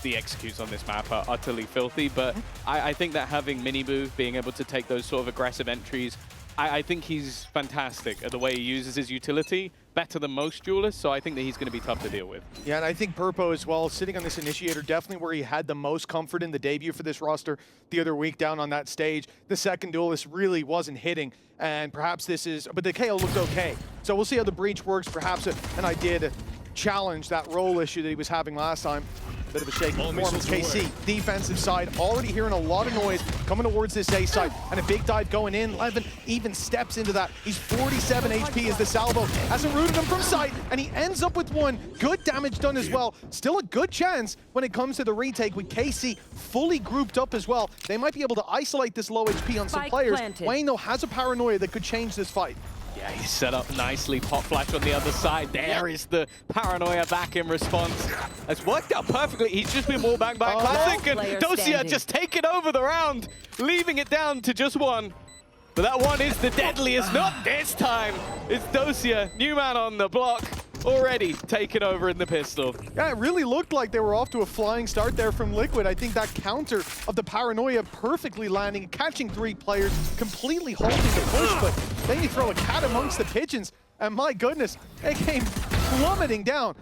the executes on this map are utterly filthy, but I think that having Miniboo being able to take those sort of aggressive entries, I think he's fantastic at the way he uses his utility, better than most duelists, so I think that he's going to be tough to deal with. Yeah, and I think Purpo as well, sitting on this initiator, definitely where he had the most comfort in the debut for this roster the other week down on that stage. The second duelist really wasn't hitting, and perhaps this is, but the KO looked okay. So we'll see how the breach works, perhaps an idea to challenge that role issue that he was having last time. Bit of a shaky performance. KC, defensive side, already hearing a lot of noise coming towards this A side, and a big dive going in. Levin even steps into that. He's 47 HP as the salvo hasn't rooted him from sight, and he ends up with one. Good damage done as well. Still a good chance when it comes to the retake with KC fully grouped up as well. They might be able to isolate this low HP on some players. Wayne, though, has a paranoia that could change this fight. Yeah, he's set up nicely. Pop flash on the other side. There is the paranoia back in response. It's worked out perfectly. He's just been wallbanged by Classic, and Dosia just taking over the round, leaving it down to just one. But that one is the deadliest. Not this time. It's Dosia, new man on the block, already taken over in the pistol. Yeah, it really looked like they were off to a flying start there from Liquid. I think that counter of the paranoia perfectly landing, catching 3 players, completely halting the push, but then you throw a cat amongst the pigeons, and my goodness, it came plummeting down.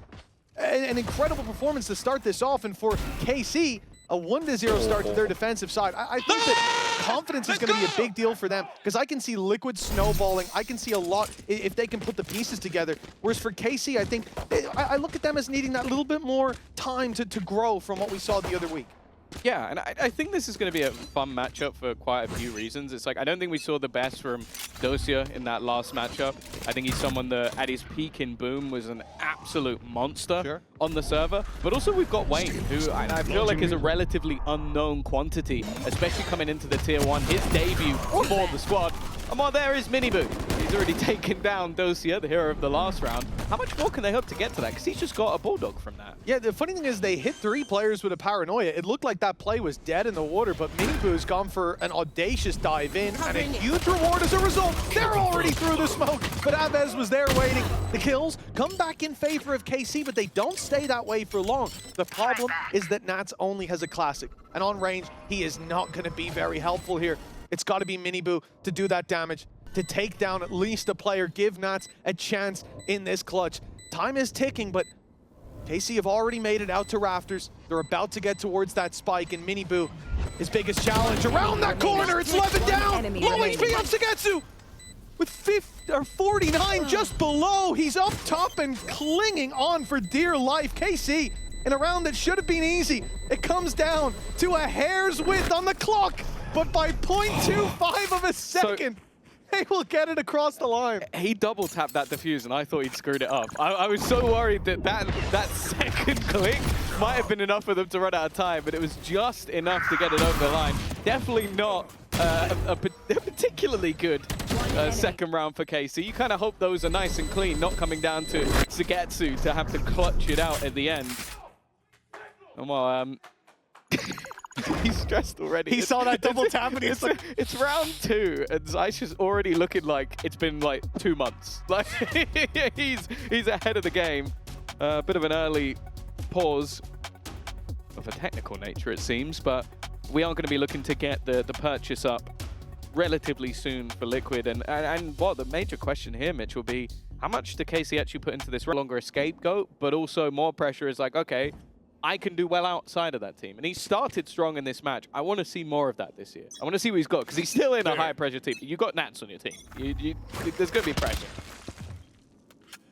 An incredible performance to start this off, and for KC, a 1-0 start to their defensive side. I think that confidence is going to be a big deal for them, because I can see Liquid snowballing. I can see a lot if they can put the pieces together. Whereas for KC, I think I look at them as needing that little bit more time to grow from what we saw the other week. Yeah, and I think this is going to be a fun matchup for quite a few reasons. It's like, I don't think we saw the best from Dosia in that last matchup. I think he's someone that, at his peak in Boom, was an absolute monster on the server. But also we've got Wayne, who I feel like is a relatively unknown quantity, especially coming into the Tier 1. His debut for the squad. And while there is Miniboo, he's already taken down Dosia, the hero of the last round. How much more can they hope to get to that? Because he's just got a Bulldog from that. Yeah, the funny thing is they hit 3 players with a paranoia. It looked like that play was dead in the water, but Miniboo's gone for an audacious dive in and a huge reward as a result. They're already through the smoke, but Aves was there waiting. The kills come back in favor of KC, but they don't stay that way for long. The problem is that Nats only has a classic, and on range, he is not going to be very helpful here. It's got to be Miniboo to do that damage, to take down at least a player, give Nats a chance in this clutch. Time is ticking, but KC have already made it out to Rafters. They're about to get towards that spike, and Miniboo, his biggest challenge around that corner. It's Levin down. Low HP on Sugetsu with 49 just below. He's up top and clinging on for dear life. KC in a round that should have been easy. It comes down to a hair's width on the clock, but by 0.25 of a second, they will get it across the line. He double tapped that defuse, and I thought he'd screwed it up. I was so worried that second click might have been enough for them to run out of time, but it was just enough to get it over the line. Definitely not a particularly good second round for KC. You kind of hope those are nice and clean, not coming down to Sugetsu to have to clutch it out at the end. And well, he's stressed already. He saw that double tap and he's like... It's round 2, and Zaisha's already looking like it's been like 2 months. Like, he's ahead of the game. A bit of an early pause of a technical nature, it seems, but we are going to be looking to get the purchase up relatively soon for Liquid. And what the major question here, Mitch, will be, how much do KC actually put into this? No longer a scapegoat, but also more pressure is like, okay, I can do well outside of that team. And he started strong in this match. I want to see more of that this year. I want to see what he's got, because he's still in a high-pressure team. You've got Nats on your team. There's going to be pressure.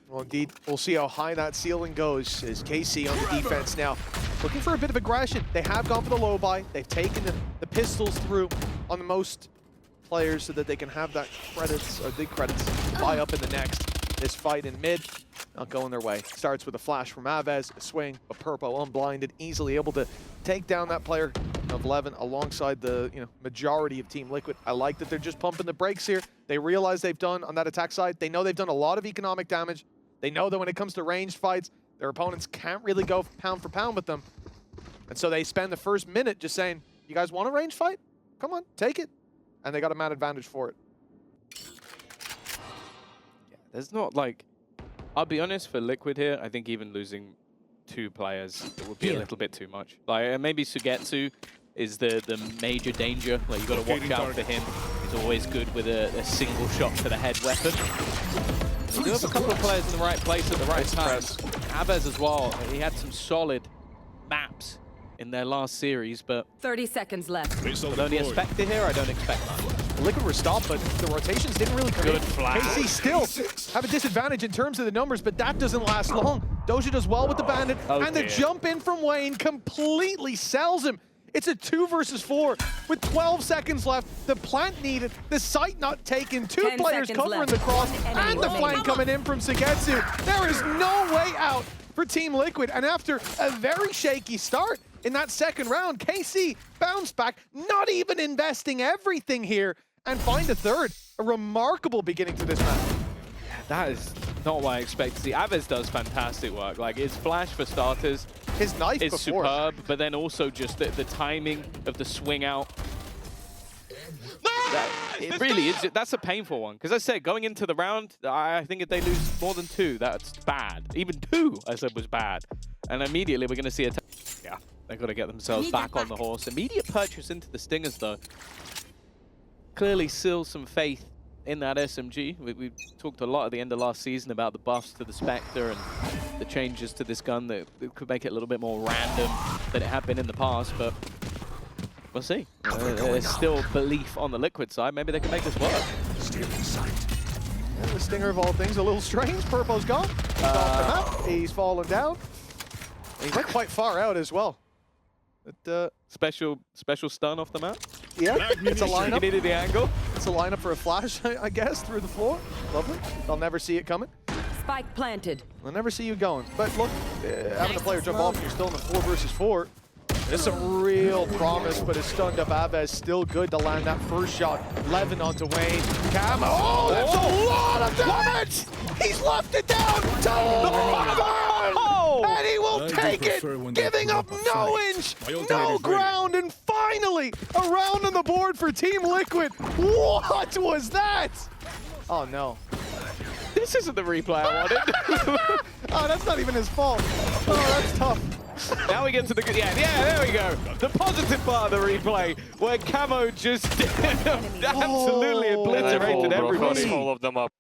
Well, indeed, we'll see how high that ceiling goes as KC on the defense now. Looking for a bit of aggression. They have gone for the low buy. They've taken the pistols through on the most players so that they can have that credits, or the credits, buy up in the next. This fight in mid, not going their way. Starts with a flash from Aves, a swing, a Purpo unblinded, easily able to take down that player of Levin alongside the majority of Team Liquid. I like that they're just pumping the brakes here. They realize they've done, on that attack side, they know they've done a lot of economic damage. They know that when it comes to ranged fights, their opponents can't really go pound for pound with them. And so they spend the first minute just saying, you guys want a ranged fight? Come on, take it. And they got a man advantage for it. Yeah, there's not like... I'll be honest, for Liquid here, I think even losing two players, it would be a little bit too much. Like maybe Sugetsu is the major danger. Like you got to watch out for him. He's always good with a single shot to the head weapon. We do have a couple of players in the right place at the right time. Abez as well. He had some solid maps in their last series, but 30 seconds left. with only a Spectre here, I don't expect much. Liquid were stopped, but the rotations didn't really come in. Good flash. KC still have a disadvantage in terms of the numbers, but that doesn't last long. Doja does well with the bandit, and the jump in from Wayne completely sells him. It's a 2 versus 4 with 12 seconds left. The plant needed, the site not taken, 2 players covering the cross, and the flank coming in from Sugetsu. There is no way out for Team Liquid, and after a very shaky start in that second round, KC bounced back, not even investing everything here, and find a third. A remarkable beginning to this match. That is not what I expect to see. Avez does fantastic work. Like his flash for starters, His knife is before. superb, but then also just the timing of the swing out. It really is. That's a painful one. Because I said, going into the round, I think if they lose more than 2, that's bad. Even 2, I said, was bad. And immediately we're going to see a... Yeah, they've got to get themselves back on the horse. Immediate purchase into the Stingers, though. Clearly still some faith in that SMG. We talked a lot at the end of last season about the buffs to the Spectre and the changes to this gun that could make it a little bit more random than it had been in the past, but we'll see. There's still belief on the Liquid side. Maybe they can make this work. And the Stinger of all things, a little strange. Purpo's gone. He's off the map. He's fallen down. He went quite far out as well. But, Special stun off the map. yeah, it's a You lineup. needed the angle. It's a lineup for a flash, I guess, through the floor. Lovely. They'll never see it coming. Spike planted. They'll never see you going. But look, having a player jump off, you're still in the 4 versus 4. There's some real promise, but it's stunned up Abez. Still good to land that first shot. Levin onto Wayne. Camo. Oh, that's a lot of damage! He's left it down to Levin! And he will take it, giving up no inch, no ground, and finally a round on the board for Team Liquid. What was that? Oh, no. This isn't the replay I wanted. Oh, that's not even his fault. Oh, that's tough. Now we get to the good. Yeah, there we go. The positive part of the replay, where Camo just absolutely obliterated everybody. All of them up.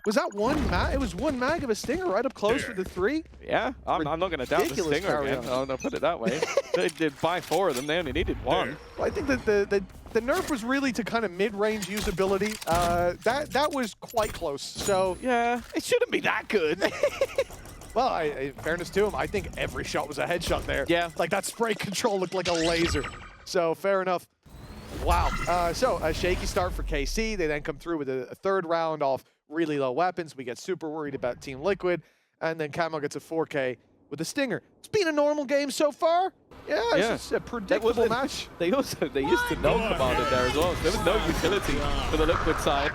Was that one mag? It was one mag of a Stinger right up close for the 3. Yeah, I'm not going to doubt the Ridiculous Stinger again. carry-on. I'll put it that way. They did buy 4 of them. They only needed 1. Well, I think that the nerf was really to kind of mid-range usability. That was quite close. So Yeah, it shouldn't be that good. well, in fairness to him, I think every shot was a headshot there. Yeah. Like that spray control looked like a laser. So fair enough. Wow. So a shaky start for KC. They then come through with a third round off really low weapons. We get super worried about Team Liquid. And then Camo gets a 4K with a Stinger. It's been a normal game so far. Yeah, it's just a predictable match. They used to know Commander there as well. So there was no utility for the Liquid side.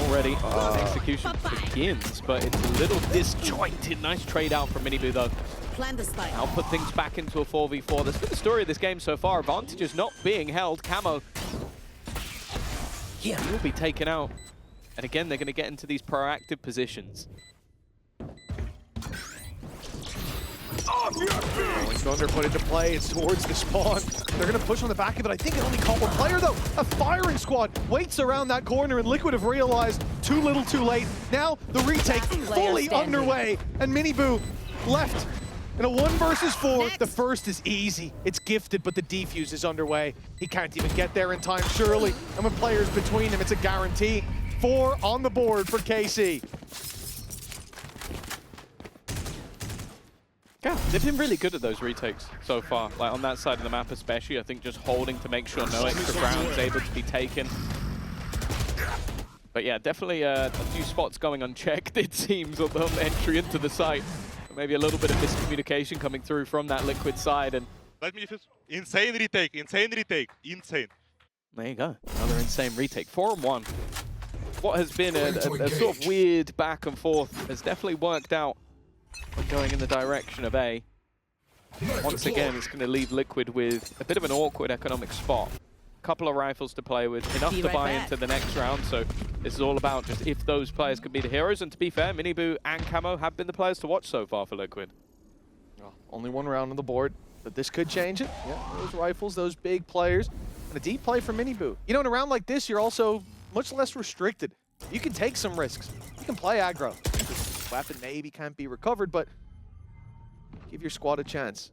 Already, execution begins, but it's a little disjointed. Nice trade out from Minibu though. Plan the spike. I'll put things back into a 4v4. That's been the story of this game so far. Advantages not being held. Camo, yeah, will be taken out. And again, they're going to get into these proactive positions. Thunder put into play. It's towards the spawn. They're going to push on the back of it. I think it only caught one player, though. A firing squad waits around that corner, and Liquid have realized too little too late. Now the retake fully underway, and Minibu left in a 1 versus 4. The first is easy. It's gifted, but the defuse is underway. He can't even get there in time, surely. And with players between him, it's a guarantee. 4 on the board for KC. Yeah, they've been really good at those retakes so far. Like on that side of the map especially, I think just holding to make sure no extra ground is able to be taken. But yeah, definitely a few spots going unchecked, it seems, on the entry into the site. Maybe a little bit of miscommunication coming through from that Liquid side. And Let me just... Insane retake, insane. there you go, another insane retake. 4-on-1. What has been a sort of weird back and forth has definitely worked out going in the direction of A. Once again, it's going to leave Liquid with a bit of an awkward economic spot. A couple of rifles to play with, enough to buy into the next round, so This is all about just if those players can be the heroes. And to be fair, Miniboo and Camo have been the players to watch so far for Liquid. Well, only one round on the board, but this could change it. Yeah, those rifles, those big players, and a deep play from Miniboo. You know, in a round like this, you're also much less restricted. You can take some risks. You can play aggro. The weapon maybe can't be recovered, but give your squad a chance.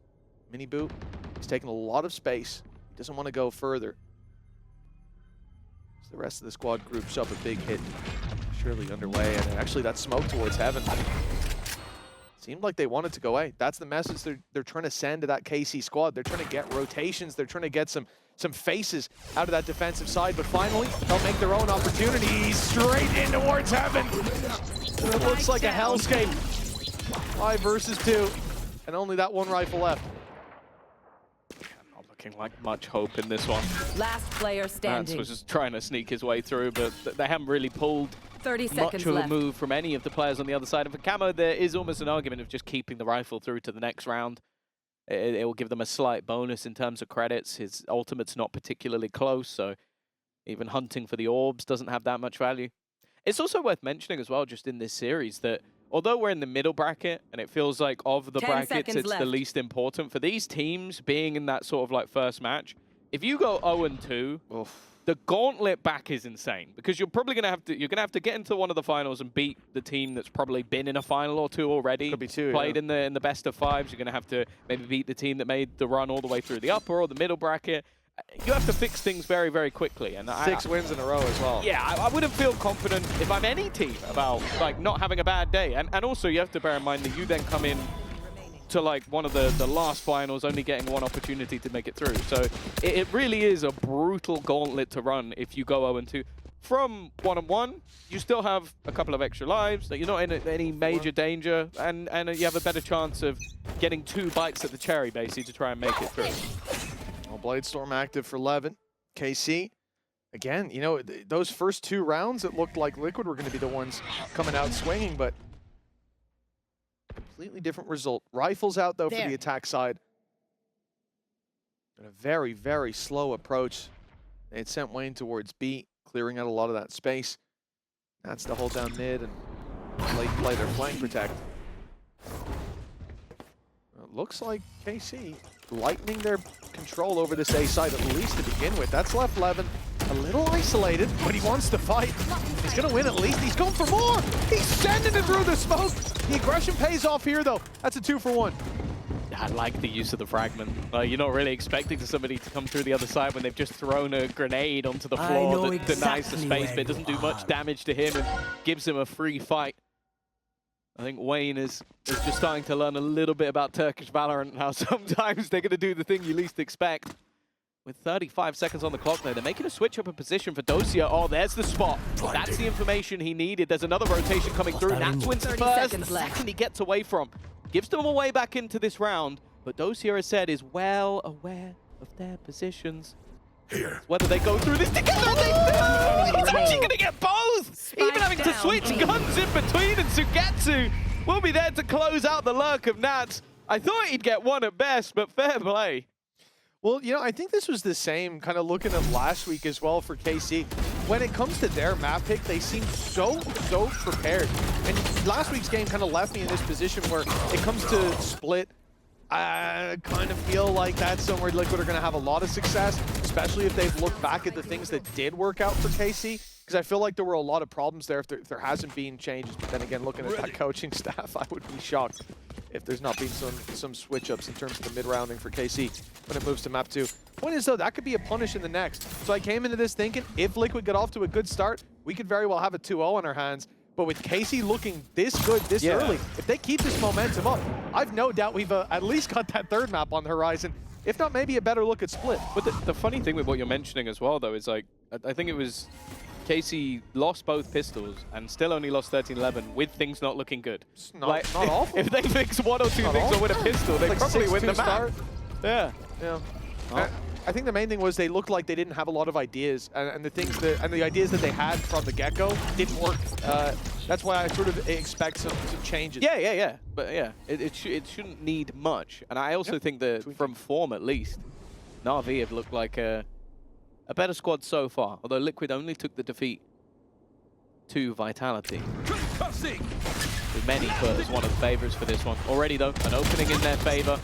Miniboo, he's taking a lot of space. He doesn't want to go further. So the rest of the squad groups up a big hit. Surely underway, and actually that smoke towards heaven. Seemed like they wanted to go A. That's the message they're trying to send to that KC squad. They're trying to get rotations. They're trying to get some faces out of that defensive side, but finally they'll make their own opportunities straight in towards heaven. And it looks like a hellscape. 5 versus 2, and only that one rifle left. Not looking like much hope in this one. Last player standing. Nats was just trying to sneak his way through, but they haven't really pulled 30 much seconds of left. a move from any of the players on the other side. And for Camo, there is almost an argument of just keeping the rifle through to the next round. It will give them a slight bonus in terms of credits. His ultimate's not particularly close, so even hunting for the orbs doesn't have that much value. It's also worth mentioning as well, just in this series, that although we're in the middle bracket, and it feels like of the 10 brackets, seconds it's left. the least important, for these teams being in that sort of like first match, if you go 0-2, the gauntlet back is insane, because you're probably going to have to get into one of the finals and beat the team that's probably been in a final or two already. Could be two, played yeah. in the best of fives. You're going to have to maybe beat the team that made the run all the way through the upper or the middle bracket. You have to fix things very, very quickly. And 6 wins in a row as well. Yeah, I wouldn't feel confident if I'm any team about like not having a bad day. And also you have to bear in mind that you then come in to like one of the last finals, only getting one opportunity to make it through. So it really is a brutal gauntlet to run if you go 0-2. From 1-1, you still have a couple of extra lives, that you're not in any major danger, and you have a better chance of getting 2 bites at the cherry, basically, to try and make it through. Well, Bladestorm active for Levin. KC, again, you know, those first 2 rounds, it looked like Liquid were going to be the ones coming out swinging, but completely different result. Rifles out, though, for the attack side. And a very, very slow approach. They had sent Wayne towards B, clearing out a lot of that space. That's to hold down mid and late play their flank protect. It looks like KC lightening their control over this A side, at least to begin with. That's left Levin a little isolated, but he wants to fight. He's going to win at least. He's going for more. He's sending it through the smoke. The aggression pays off here, though. That's a 2-for-1. I like the use of the fragment. You're not really expecting somebody to come through the other side when they've just thrown a grenade onto the floor that denies the space, but it doesn't do much damage to him and gives him a free fight. I think Wayne is just starting to learn a little bit about Turkish Valorant, how sometimes they're going to do the thing you least expect. With 35 seconds on the clock there, they're making a switch up in position for Dosia. Oh, there's the spot. That's the information he needed. There's another rotation coming through. Nats wins the first, the second he gets away from. Gives them a way back into this round, but Dosia, as said, is well aware of their positions. Here. Whether they go through this together, they do! He's actually going to get both! Even having to switch guns in between, and Sugetsu will be there to close out the lurk of Nats. I thought he'd get one at best, but fair play. Well, you know, I think this was the same kind of looking at last week as well for KC. When it comes to their map pick, they seem so prepared. And last week's game kind of left me in this position where it comes to split. I kind of feel like that's somewhere Liquid are going to have a lot of success, especially if they've looked back at the things that did work out for KC. Because I feel like there were a lot of problems there if there hasn't been changes. But then again, looking at that coaching staff, I would be shocked if there's not been some switch-ups in terms of the mid-rounding for KC when it moves to map 2. Point is, though, that could be a punish in the next. So I came into this thinking, if Liquid get off to a good start, we could very well have a 2-0 on our hands. But with KC looking this good this early, if they keep this momentum up, I've no doubt we've at least got that 3rd map on the horizon. If not, maybe a better look at Split. But the funny thing with what you're mentioning as well, though, is like, I think it was KC lost both pistols and still only lost 13-11 with things not looking good. It's not awful. If they fix 1 or 2 things or win a pistol, they like probably win the map. Start. Yeah. Oh. I think the main thing was they looked like they didn't have a lot of ideas, and the ideas that they had from the get-go didn't work. That's why I sort of expect some changes. Yeah. But yeah, it shouldn't need much. And I also think that from form, at least, Na'Vi have looked like a better squad so far. Although Liquid only took the defeat to Vitality. With many put as one of the favorites for this one. Already though, an opening in their favor.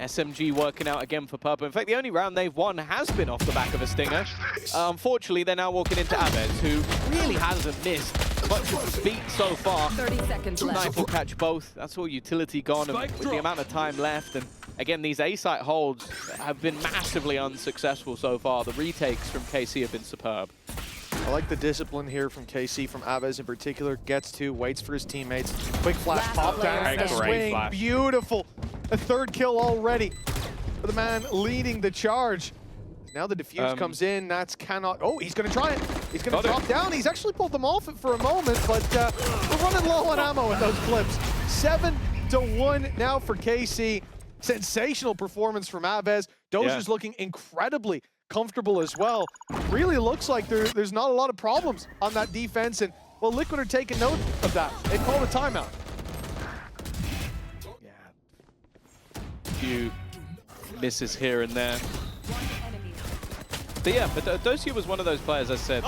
SMG working out again for Purple. In fact, the only round they've won has been off the back of a Stinger. Unfortunately, they're now walking into Aves, who really hasn't missed much of the beat so far. 30 seconds left. Knife will catch both. That's all utility gone, and with the amount of time left. And again, these A-site holds have been massively unsuccessful so far. The retakes from KC have been superb. I like the discipline here from KC, from Aves in particular. Gets to, waits for his teammates. Quick flash, pop down, and a swing. Beautiful. A third kill already for the man leading the charge. Now the defuse comes in. Nats cannot. Oh, he's going to try it. He's going to drop down. He's actually pulled them off it for a moment, but we're running low on ammo in those clips. 7-1 now for KC. Sensational performance from Aves. Dozier's looking incredibly comfortable as well. Really looks like there's not a lot of problems on that defense, and well, Liquid are taking note of that. They call a timeout. Few misses here and there. But yeah, but Dozier was one of those players, as I said,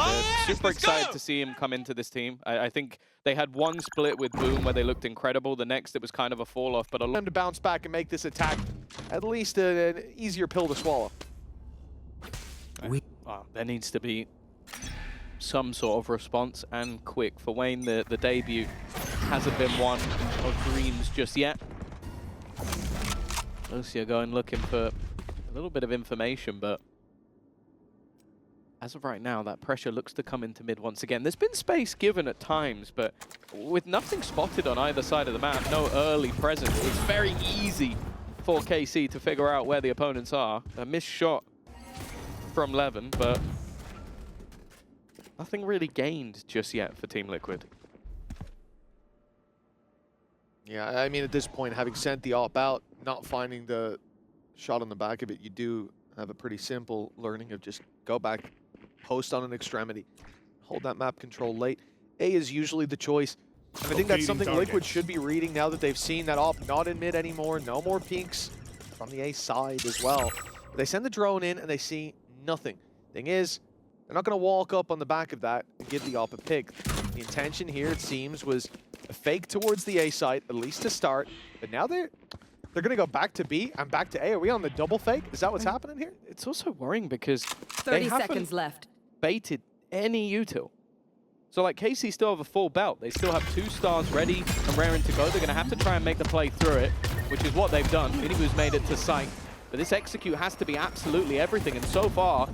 super excited to see him come into this team. I think they had one split with Boom where they looked incredible. The next, it was kind of a fall off, but a lot to bounce back and make this attack at least an easier pill to swallow. There needs to be some sort of response, and quick. For Wayne, the debut hasn't been one of dreams just yet. Dozier going looking for a little bit of information, but as of right now, that pressure looks to come into mid once again. There's been space given at times, but with nothing spotted on either side of the map, no early presence, it's very easy for KC to figure out where the opponents are. A missed shot from Levin, but nothing really gained just yet for Team Liquid. Yeah, I mean, at this point, having sent the op out, not finding the shot on the back of it, you do have a pretty simple learning of just go back, post on an extremity, hold that map control late. A is usually the choice. And I think that's something Liquid should be reading now that they've seen that op not in mid anymore, no more peeks from the A side as well. But they send the drone in and they see nothing. Thing is, they're not going to walk up on the back of that and give the op a pick. The intention here, it seems, was a fake towards the A site, at least to start. But now they're going to go back to B and back to A. Are we on the double fake? Is that what's happening here? It's also worrying because 30 seconds left. Baited any util. So like KC still have a full belt. They still have 2 stars ready and raring to go. They're going to have to try and make the play through it, which is what they've done. Minibu's made it to site. But this execute has to be absolutely everything. And so far,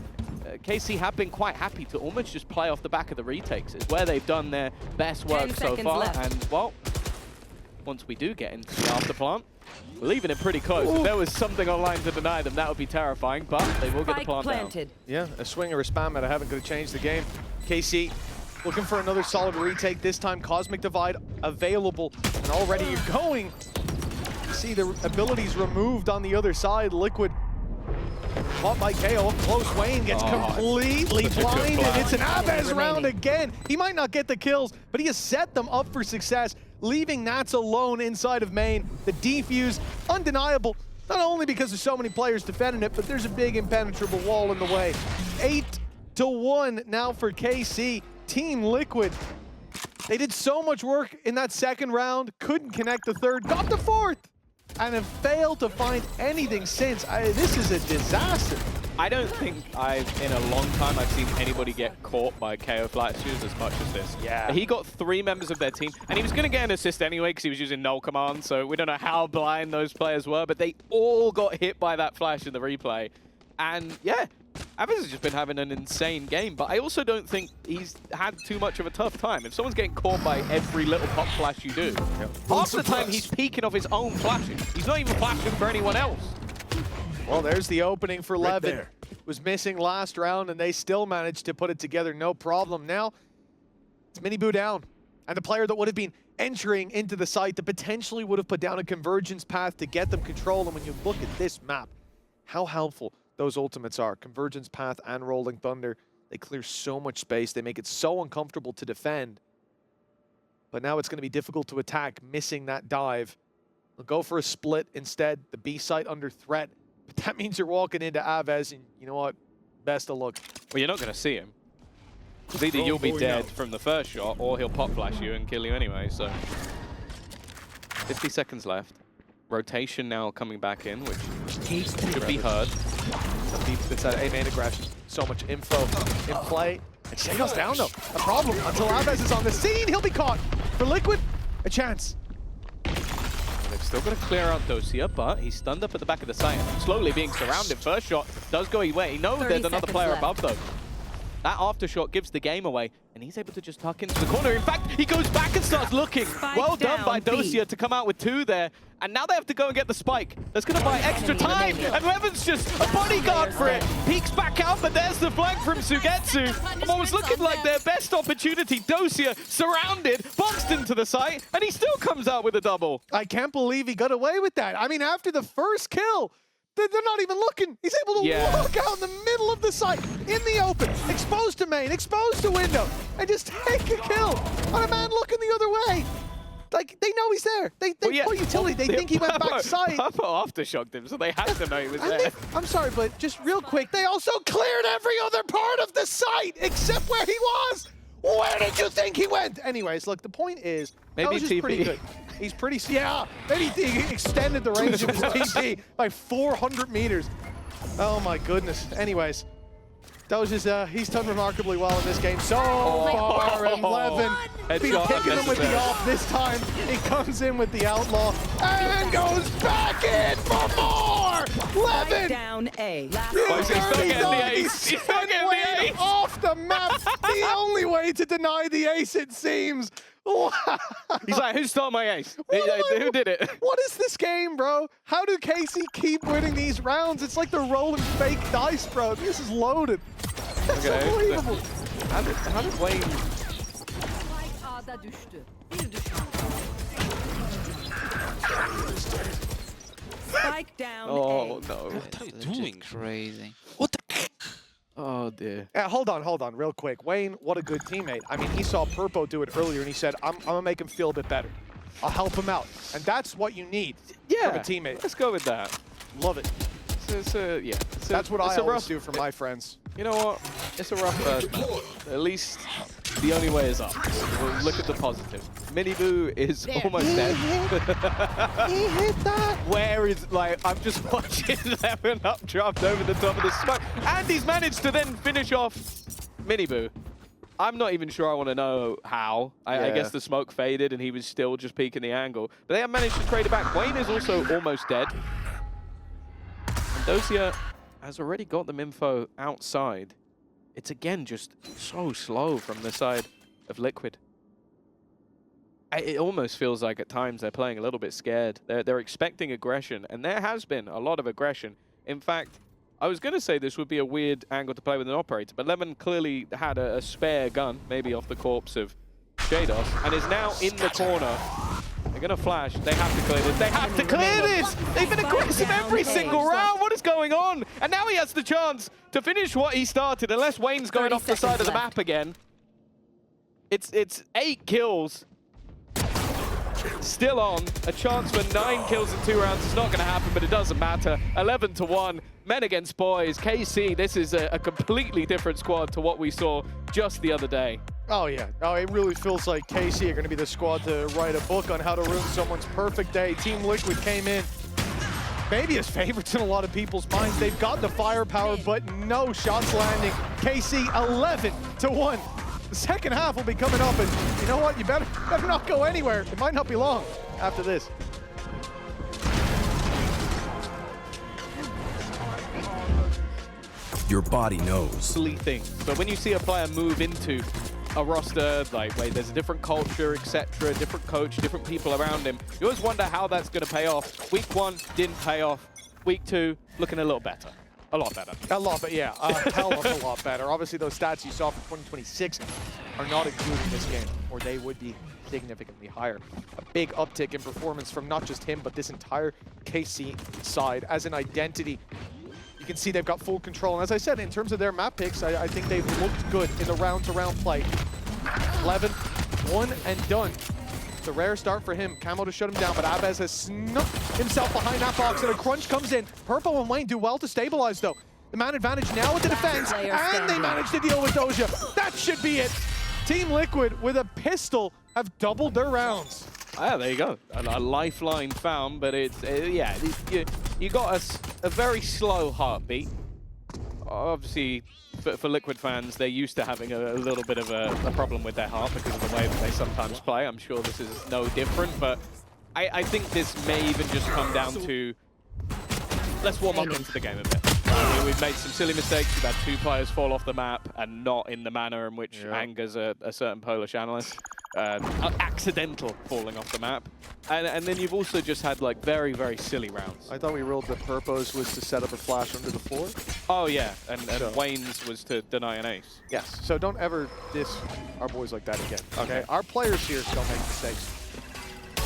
KC have been quite happy to almost just play off the back of the retakes. It's where they've done their best work so far. Left. And well, once we do get into the after plant, we're leaving it pretty close. If there was something online to deny them, that would be terrifying, but they will get the plant down. Yeah, a swing or a spam at a haven't going to change the game. KC looking for another solid retake. This time, Cosmic Divide available, and already you're going. You see the abilities removed on the other side. Liquid caught by KO. Close. Wayne gets completely blinded. It's an Aves round again. He might not get the kills, but he has set them up for success, leaving Nats alone inside of main. The defuse, undeniable, not only because there's so many players defending it, but there's a big impenetrable wall in the way. 8-1 now for KC. Team Liquid, they did so much work in that second round, couldn't connect the third, got the fourth, and have failed to find anything since. This is a disaster. I don't think in a long time, I've seen anybody get caught by KO flight shoes as much as this. Yeah. He got 3 members of their team, and he was going to get an assist anyway because he was using null command, so we don't know how blind those players were, but they all got hit by that flash in the replay. And yeah, Aves has just been having an insane game, but I also don't think he's had too much of a tough time. If someone's getting caught by every little pop flash you do, half the time he's peeking off his own flashing. He's not even flashing for anyone else. Well, there's the opening for Levin. Was missing last round, and they still managed to put it together, no problem. Now, it's Minibu down, and the player that would have been entering into the site that potentially would have put down a convergence path to get them control. And when you look at this map, how helpful those ultimates are. Convergence path and Rolling Thunder, they clear so much space. They make it so uncomfortable to defend. But now it's going to be difficult to attack, missing that dive. They'll go for a split instead. The B site under threat. But that means you're walking into Aves, and you know what? Best of luck. Well, you're not going to see him. Because either you'll be dead from the first shot, or he'll pop flash you and kill you anyway, so. 50 seconds left. Rotation now coming back in, which should be heard. Some deep inside A-main aggression. So much info in play. And Shay goes down though. A problem until Alves is on the scene. He'll be caught. For Liquid, a chance. They've still got to clear out Dosia, but he's stunned up at the back of the site. Slowly being surrounded. First shot does go away. No, there's another player left. above though. That aftershot gives the game away, and he's able to just tuck into the corner. In fact, he goes back and starts looking. Well done by Dosia to come out with 2 there. And now they have to go and get the spike. That's going to buy extra time. And Levin's just a bodyguard for it. Peeks back out, but there's the flank from Sugetsu. And what was looking like their best opportunity, Dosia surrounded, boxed into the site, and he still comes out with a double. I can't believe he got away with that. I mean, after the first kill, they're not even looking. He's able to walk out in the middle of the site, in the open, exposed to main, exposed to window, and just take a kill on a man looking the other way. Like, they know he's there. They play utility. They think he went back side. Purple aftershocked him, so they had to know he was there. I'm sorry, but just real quick, they also cleared every other part of the site except where he was. Where did you think he went? Anyways, look, the point is, maybe TP. Pretty good. He's pretty, maybe he extended the range of his TP by 400 meters. Oh my goodness. Anyways, Doge he's done remarkably well in this game so far. And Levin, he's kicking him with the off this time. He comes in with the outlaw and goes back in for more. Levin, Down A. He's still getting the ace. He's still getting the ace. Off the map. The only way to deny the ace, it seems. He's like, who stole my ace? Who did it? What is this game, bro? How do KC keep winning these rounds? It's like they're rolling fake dice, bro. This is loaded. That's unbelievable. How did Wayne... Spike down Oh, A. no. What are you doing? Crazy. Oh, dear. Hold on, real quick. Wayne, what a good teammate. I mean, he saw Purpo do it earlier, and he said, I'm going to make him feel a bit better. I'll help him out. And that's what you need from a teammate. Let's go with that. Love it. That's what I always do for my friends. You know what? It's a rough first match. At least the only way is up. We'll look at the positive. Miniboo is almost dead. He hit that. Where is, like, I'm just watching Lemon up dropped over the top of the smoke. And he's managed to then finish off Miniboo. I'm not even sure I want to know how. I guess the smoke faded and he was still just peeking the angle. But they have managed to trade it back. Wayne is also almost dead. And Dosia has already got them info outside. It's again just so slow from the side of Liquid. It almost feels like at times they're playing a little bit scared. They're expecting aggression, and there has been a lot of aggression. In fact, I was going to say this would be a weird angle to play with an operator, but Lemon clearly had a spare gun, maybe off the corpse of Shados, and is now in the corner. They're going to flash. They have to clear this. They have to clear this! They've been aggressive every single round. What is going on? And now he has the chance to finish what he started, unless Wayne's going off the side of the map again. It's 8 kills. Still on. A chance for 9 kills in 2 rounds. It's not going to happen, but it doesn't matter. 11-1. Men against boys. KC, this is a completely different squad to what we saw just the other day. Oh, yeah. Oh, it really feels like KC are going to be the squad to write a book on how to ruin someone's perfect day. Team Liquid came in maybe as favorites in a lot of people's minds. They've got the firepower, but no shots landing. KC 11-1. The second half will be coming up, and you know what? You better not go anywhere. It might not be long after this. Your body knows. Silly thing. But when you see a player move into a roster, like, wait, there's a different culture, etc., different coach, different people around him, you always wonder how that's going to pay off. Week 1 didn't pay off. Week 2, looking a little better. A lot better. A lot, but yeah, a hell of a lot better. Obviously, those stats you saw for 2026 are not included in this game, or they would be significantly higher. A big uptick in performance from not just him, but this entire KC side as an identity. You can see they've got full control. And as I said, in terms of their map picks, I think they've looked good in the round-to-round play. 11, 1 and done. It's a rare start for him. Camo to shut him down, but Abez has snuck himself behind that box, and a crunch comes in. Purple and Wayne do well to stabilize, though. The man advantage now with the defense, and they manage to deal with Doja. That should be it. Team Liquid with a pistol have doubled their rounds. Ah, there you go. A lifeline found, but it's, yeah, you got a very slow heartbeat. Obviously, for Liquid fans, they're used to having a little bit of a problem with their heart because of the way that they sometimes play. I'm sure this is no different, but I think this may even just come down to, let's warm up into the game a bit. We've made some silly mistakes. We've had 2 players fall off the map and not in the manner in which angers a certain Polish analyst. Accidental falling off the map. And then you've also just had like very, very silly rounds. I thought we ruled that Purpose was to set up a flash under the floor. Oh yeah, and Wayne's was to deny an ace. Yes, so don't ever diss our boys like that again, okay? Our players here don't make mistakes.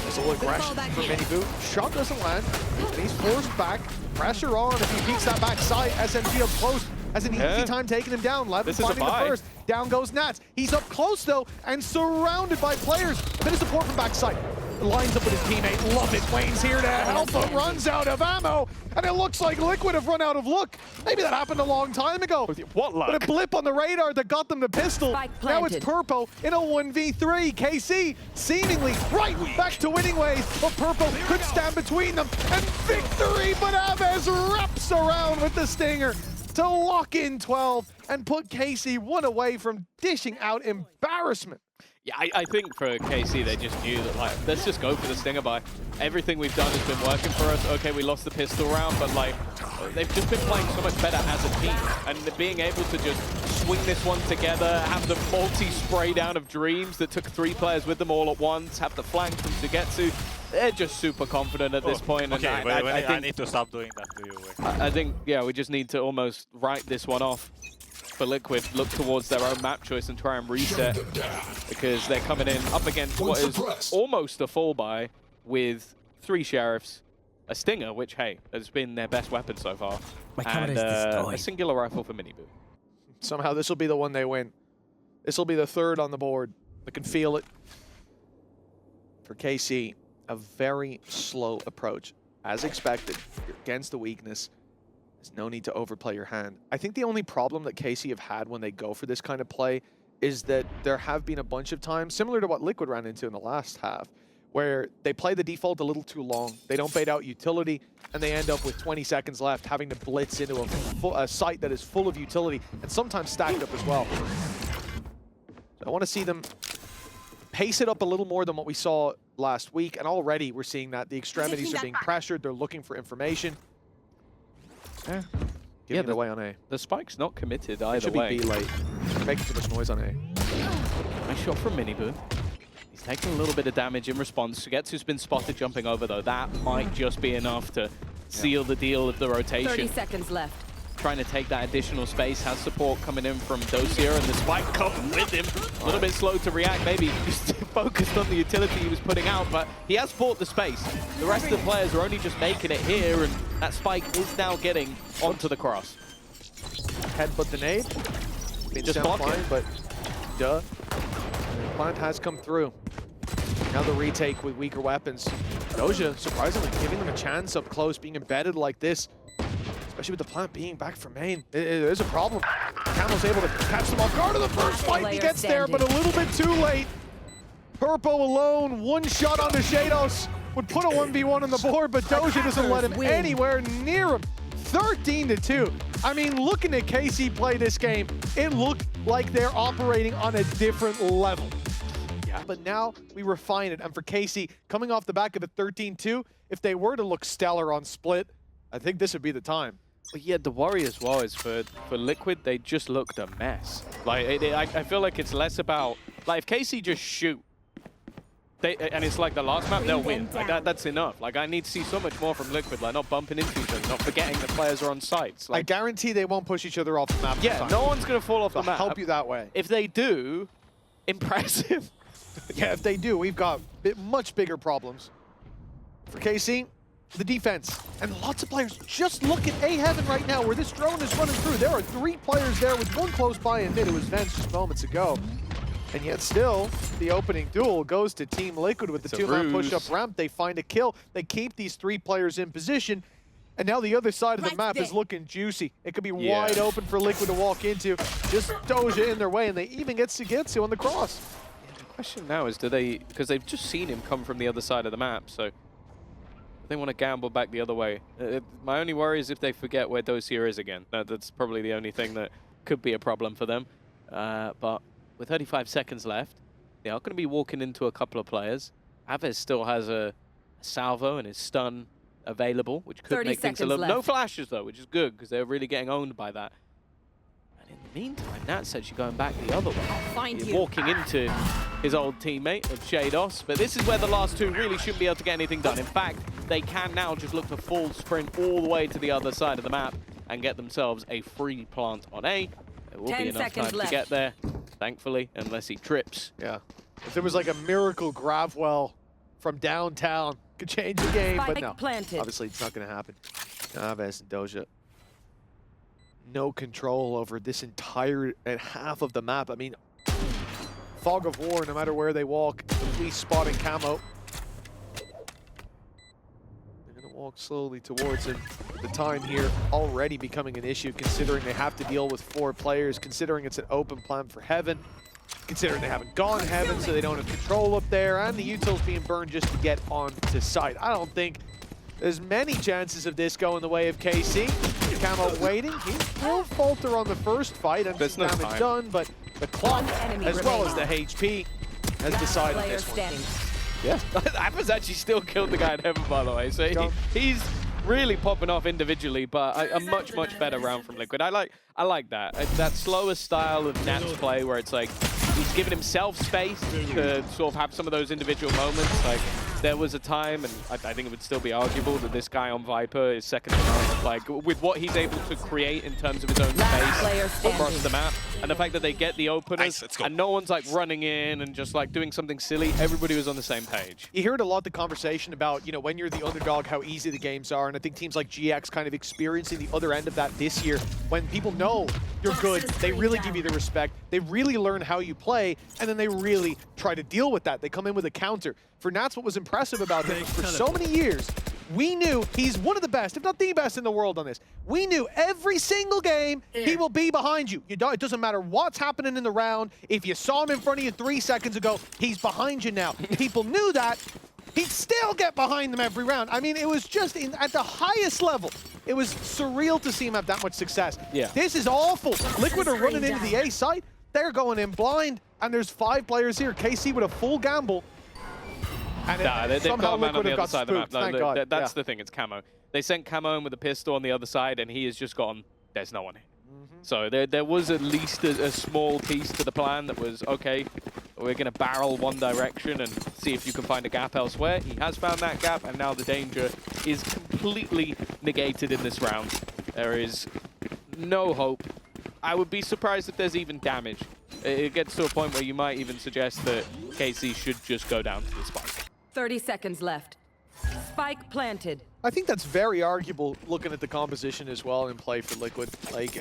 There's a little aggression for Miniboo. Shot doesn't land, and he's forced back. Pressure on if he peeks that backside. SMG up close. Has an easy time taking him down. Levin finding the first. Down goes Nats. He's up close though and surrounded by players. A bit of support from backside. Lines up with his teammate. Love it. Wayne's here to help, but runs out of ammo. And it looks like Liquid have run out of luck. Maybe that happened a long time ago. What luck? But a blip on the radar that got them the pistol. Now it's Purpo in a 1v3. KC seemingly right back to winning ways. But Purpo could stand between them. And victory, but Aves wraps around with the stinger to lock in 12 and put KC one away from dishing out embarrassment. Yeah, I think for KC, they just knew that, like, let's just go for the stinger buy. Everything we've done has been working for us. Okay, we lost the pistol round, but, like, they've just been playing so much better as a team. And being able to just swing this one together, have the multi-spray down of Dreams that took 3 players with them all at once, have the flank from Sugetsu. They're just super confident at this point. Okay, and I think, need to stop doing that to you. I think, yeah, we just need to almost write this one off. For Liquid, look towards their own map choice and try and reset because they're coming in up against what is almost a fall buy with 3 sheriffs, a stinger, which, hey, has been their best weapon so far, and a singular rifle for Miniboo. Somehow this will be the one they win. This will be the 3rd on the board. I can feel it. For KC, a very slow approach. As expected, you're against the weakness. There's no need to overplay your hand. I think the only problem that KC have had when they go for this kind of play is that there have been a bunch of times, similar to what Liquid ran into in the last half, where they play the default a little too long. They don't bait out utility, and they end up with 20 seconds left, having to blitz into a site that is full of utility, and sometimes stacked up as well. So I want to see them pace it up a little more than what we saw last week, and already we're seeing that the extremities are being pressured. They're looking for information. Yeah, giving it away on A. The spike's not committed either Should way. be B late. Making too much noise on A. Nice shot from Miniboo. He's taking a little bit of damage in response. Sugetsu's been spotted jumping over though. That might just be enough to seal the deal of the rotation. 30 seconds left. Trying to take that additional space, has support coming in from Dossier, and the spike comes with him. A little bit slow to react, maybe just focused on the utility he was putting out, but he has fought the space. The rest of the players are only just making it here, and that spike is now getting onto the cross. Headbutt the nade. Just block it. But duh. Plant has come through. Now the retake with weaker weapons. Doja, surprisingly, giving them a chance up close, being embedded like this. Especially with the plant being back from main. It is a problem. Camel's able to catch them off guard of the first fight. He gets there, but a little bit too late. Purpo alone, one shot on the Shadows. Would put a 1v1 on the board, but Doja doesn't let him anywhere near him. 13-2. I mean, looking at KC play this game, it looked like they're operating on a different level. Yeah. But now we refine it. And for KC, coming off the back of a 13-2, if they were to look stellar on split, I think this would be the time. But yeah, the worry as well is for Liquid, they just looked a mess. Like, I feel like it's less about, like, if KC just shoot, and it's like the last map, they'll win. Like, that's enough. Like, I need to see so much more from Liquid, like not bumping into each other, not forgetting the players are on sites. Like, I guarantee they won't push each other off the map. Yeah, no one's going to fall off the map. Help you that way. If they do, impressive. Yeah, if they do, we've got much bigger problems. For KC, the defense, and lots of players. Just look at A-Heaven right now, where this drone is running through. There are 3 players there with one close by in mid. It was Vance just moments ago. And yet still, the opening duel goes to Team Liquid with the 2-man push-up ramp. They find a kill. They keep these 3 players in position. And now the other side of the Right map is there. looking juicy. It could be Yeah. wide open for Liquid to walk into. Just Doja in their way, and they even get Sugetsu on the cross. The question now is, do they, because they've just seen him come from the other side of the map, so they want to gamble back the other way. My only worry is if they forget where Dosia is again. That's probably the only thing that could be a problem for them. But with 35 seconds left, they are going to be walking into a couple of players. Aves still has a salvo and his stun available, which could 30 make things a seconds little... No left. flashes, though, which is good, because they're really getting owned by that. And in the meantime, Nat said she's going back the other way. Find He's you. walking into his old teammate of Shados, but this is where the last two really shouldn't be able to get anything done. In fact, they can now just look to full sprint all the way to the other side of the map and get themselves a free plant on A. There will 10 be enough seconds time left. to get there, thankfully, unless he trips. Yeah. If there was like a miracle Gravwell from downtown, could change the game, but Spike no. planted. Obviously, it's not going to happen. Aves and Doja, no control over this entire half of the map. I mean, fog of war, no matter where they walk, the police spotting Camo. They're going to walk slowly towards him. The time here already becoming an issue, considering they have to deal with 4 players, considering it's an open plan for Heaven, considering they haven't gone Heaven, so they don't have control up there, and the utils being burned just to get onto site. I don't think there's many chances of this going the way of KC. Camo waiting. He will falter on the first fight, and There's no damage time. done, but the clock, One enemy as well as the remaining. HP, has decided Player this one. standing. Yeah, Aves actually still killed the guy in Heaven, by the way, so Done. he's really popping off individually, but a much better round from Liquid. I like that. That slower style of Nat's play where it's like he's giving himself space to sort of have some of those individual moments. Like there was a time, and I think it would still be arguable, that this guy on Viper is second to none. Like with what he's able to create in terms of his own Player space across standing. the map, and the fact that they get the openers, Nice, let's go. and no one's like running in and just like doing something silly. Everybody was on the same page. You hear it a lot, the conversation about, you know, when you're the underdog, how easy the games are. And I think teams like GX kind of experiencing the other end of that this year. When people know you're good, they really give you the respect. They really learn how you play, and then they really try to deal with that. They come in with a counter. For Nats, what was impressive about him was for so many years, we knew he's one of the best, if not the best in the world on this. We knew every single game he will be behind you. It doesn't matter what's happening in the round. If you saw him in front of you 3 seconds ago, he's behind you now. People knew that. He'd still get behind them every round. I mean, it was just at the highest level. It was surreal to see him have that much success. Yeah. This is awful. Liquid are running into the A site. They're going in blind, and there's 5 players here. KC with a full gamble. And Nah, they've somehow got a man on Liquid the have other got side of the map. spooked, No, thank God. that's Yeah. the thing, it's Camo. They sent Camo in with a pistol on the other side, and he has just gone, there's no one here. So there was at least a small piece to the plan that was, okay, we're going to barrel one direction and see if you can find a gap elsewhere. He has found that gap, and now the danger is completely negated in this round. There is no hope. I would be surprised if there's even damage. It gets to a point where you might even suggest that KC should just go down to the spike. 30 seconds left. Spike planted. I think that's very arguable looking at the composition as well in play for Liquid. Like,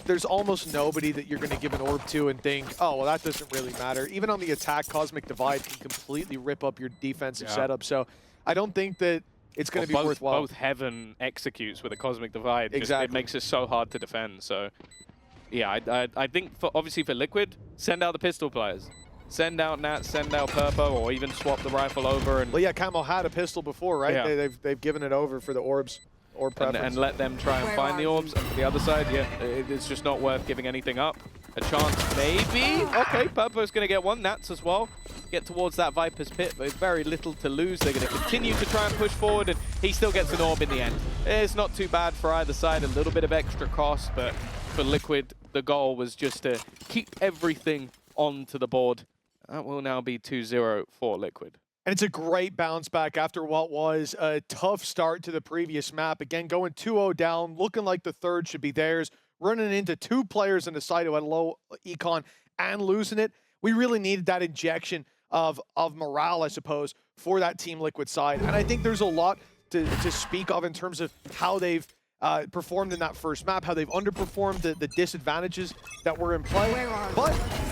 there's almost nobody that you're going to give an orb to and think, oh, well, that doesn't really matter. Even on the attack, Cosmic Divide can completely rip up your defensive setup. So I don't think that it's going to be worthwhile. Both Heaven executes with a Cosmic Divide. Just, Exactly. it makes it so hard to defend. So, yeah, I think obviously for Liquid, send out the pistol players. Send out Nat, send out Purpo, or even swap the rifle over and Well, yeah, Camo had a pistol before, right? Yeah. They've given it over for the orbs, orb preference. and let them try and Where find the are orbs. And for the other side, yeah, it's just not worth giving anything up. A chance, maybe. Okay, Purpo's going to get one. Nats as well. Get towards that Viper's pit, but very little to lose. They're going to continue to try and push forward, and he still gets an orb in the end. It's not too bad for either side. A little bit of extra cost, but for Liquid, the goal was just to keep everything onto the board. That will now be 2-0 for Liquid. And it's a great bounce back after what was a tough start to the previous map. Again, going 2-0 down, looking like the third should be theirs, running into 2 players on the side who had low econ and losing it. We really needed that injection of morale, I suppose, for that Team Liquid side. And I think there's a lot to speak of in terms of how they've performed in that first map, how they've underperformed the disadvantages that were in play. But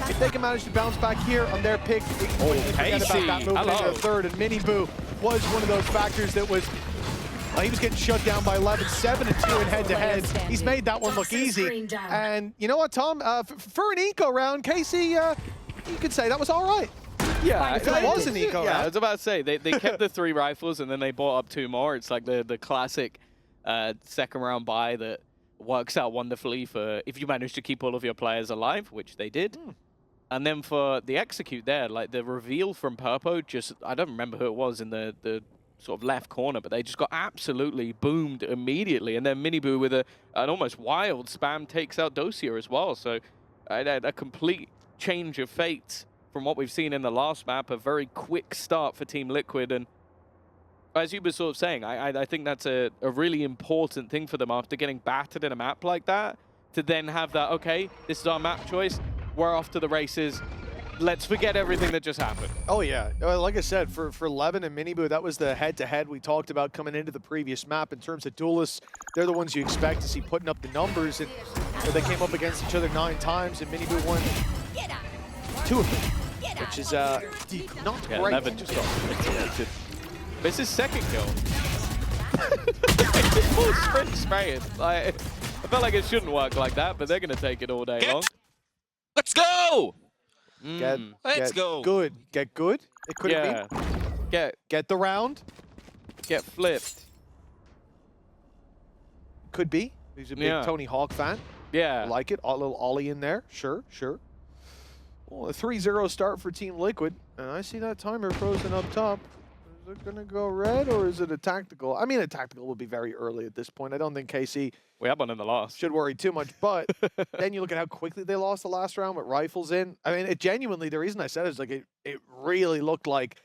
if they can manage to bounce back here on their pick, we can forget about that Casey, movement into hello. the third. And Mini Boo was one of those factors that was He was getting shut down by 11, 7-2 in head-to-head. He's made that one look easy. And you know what, Tom? For an eco round, Casey, you could say that was all right. Yeah, If it was an eco yeah, round. I was about to say, they kept the 3 rifles and then they bought up 2 more. It's like the classic second round buy that works out wonderfully for if you manage to keep all of your players alive, which they did. And then for the execute there, like the reveal from Purpo, just, I don't remember who it was in the sort of left corner, but they just got absolutely boomed immediately. And then Miniboo with an almost wild spam takes out Dosia as well. So a complete change of fate from what we've seen in the last map, a very quick start for Team Liquid. And as you were sort of saying, I think that's a really important thing for them after getting battered in a map like that, to then have that, okay, this is our map choice, we're off to the races, let's forget everything that just happened. Oh, yeah. Like I said, for Levin and Miniboo, that was the head-to-head we talked about coming into the previous map. In terms of duelists, they're the ones you expect to see putting up the numbers. And they came up against each other 9 times, and Miniboo won 2 of them, which is not great. Levin just got intimidated. But it's his second kill. Full sprint spraying. Like, I felt like it shouldn't work like that, but they're going to take it all day long. Let's go! Let's go. Good. Get good. It could have been. Get the round. Get flipped. Could be. He's a big Tony Hawk fan. Yeah. I like it. A little ollie in there. Sure. Well, a 3-0 start for Team Liquid. And I see that timer frozen up top. Is it going to go red or is it a tactical? I mean, a tactical would be very early at this point. I don't think KC We had one in the last. should worry too much. But then you look at how quickly they lost the last round with rifles in. I mean, it genuinely, the reason I said it is like it really looked like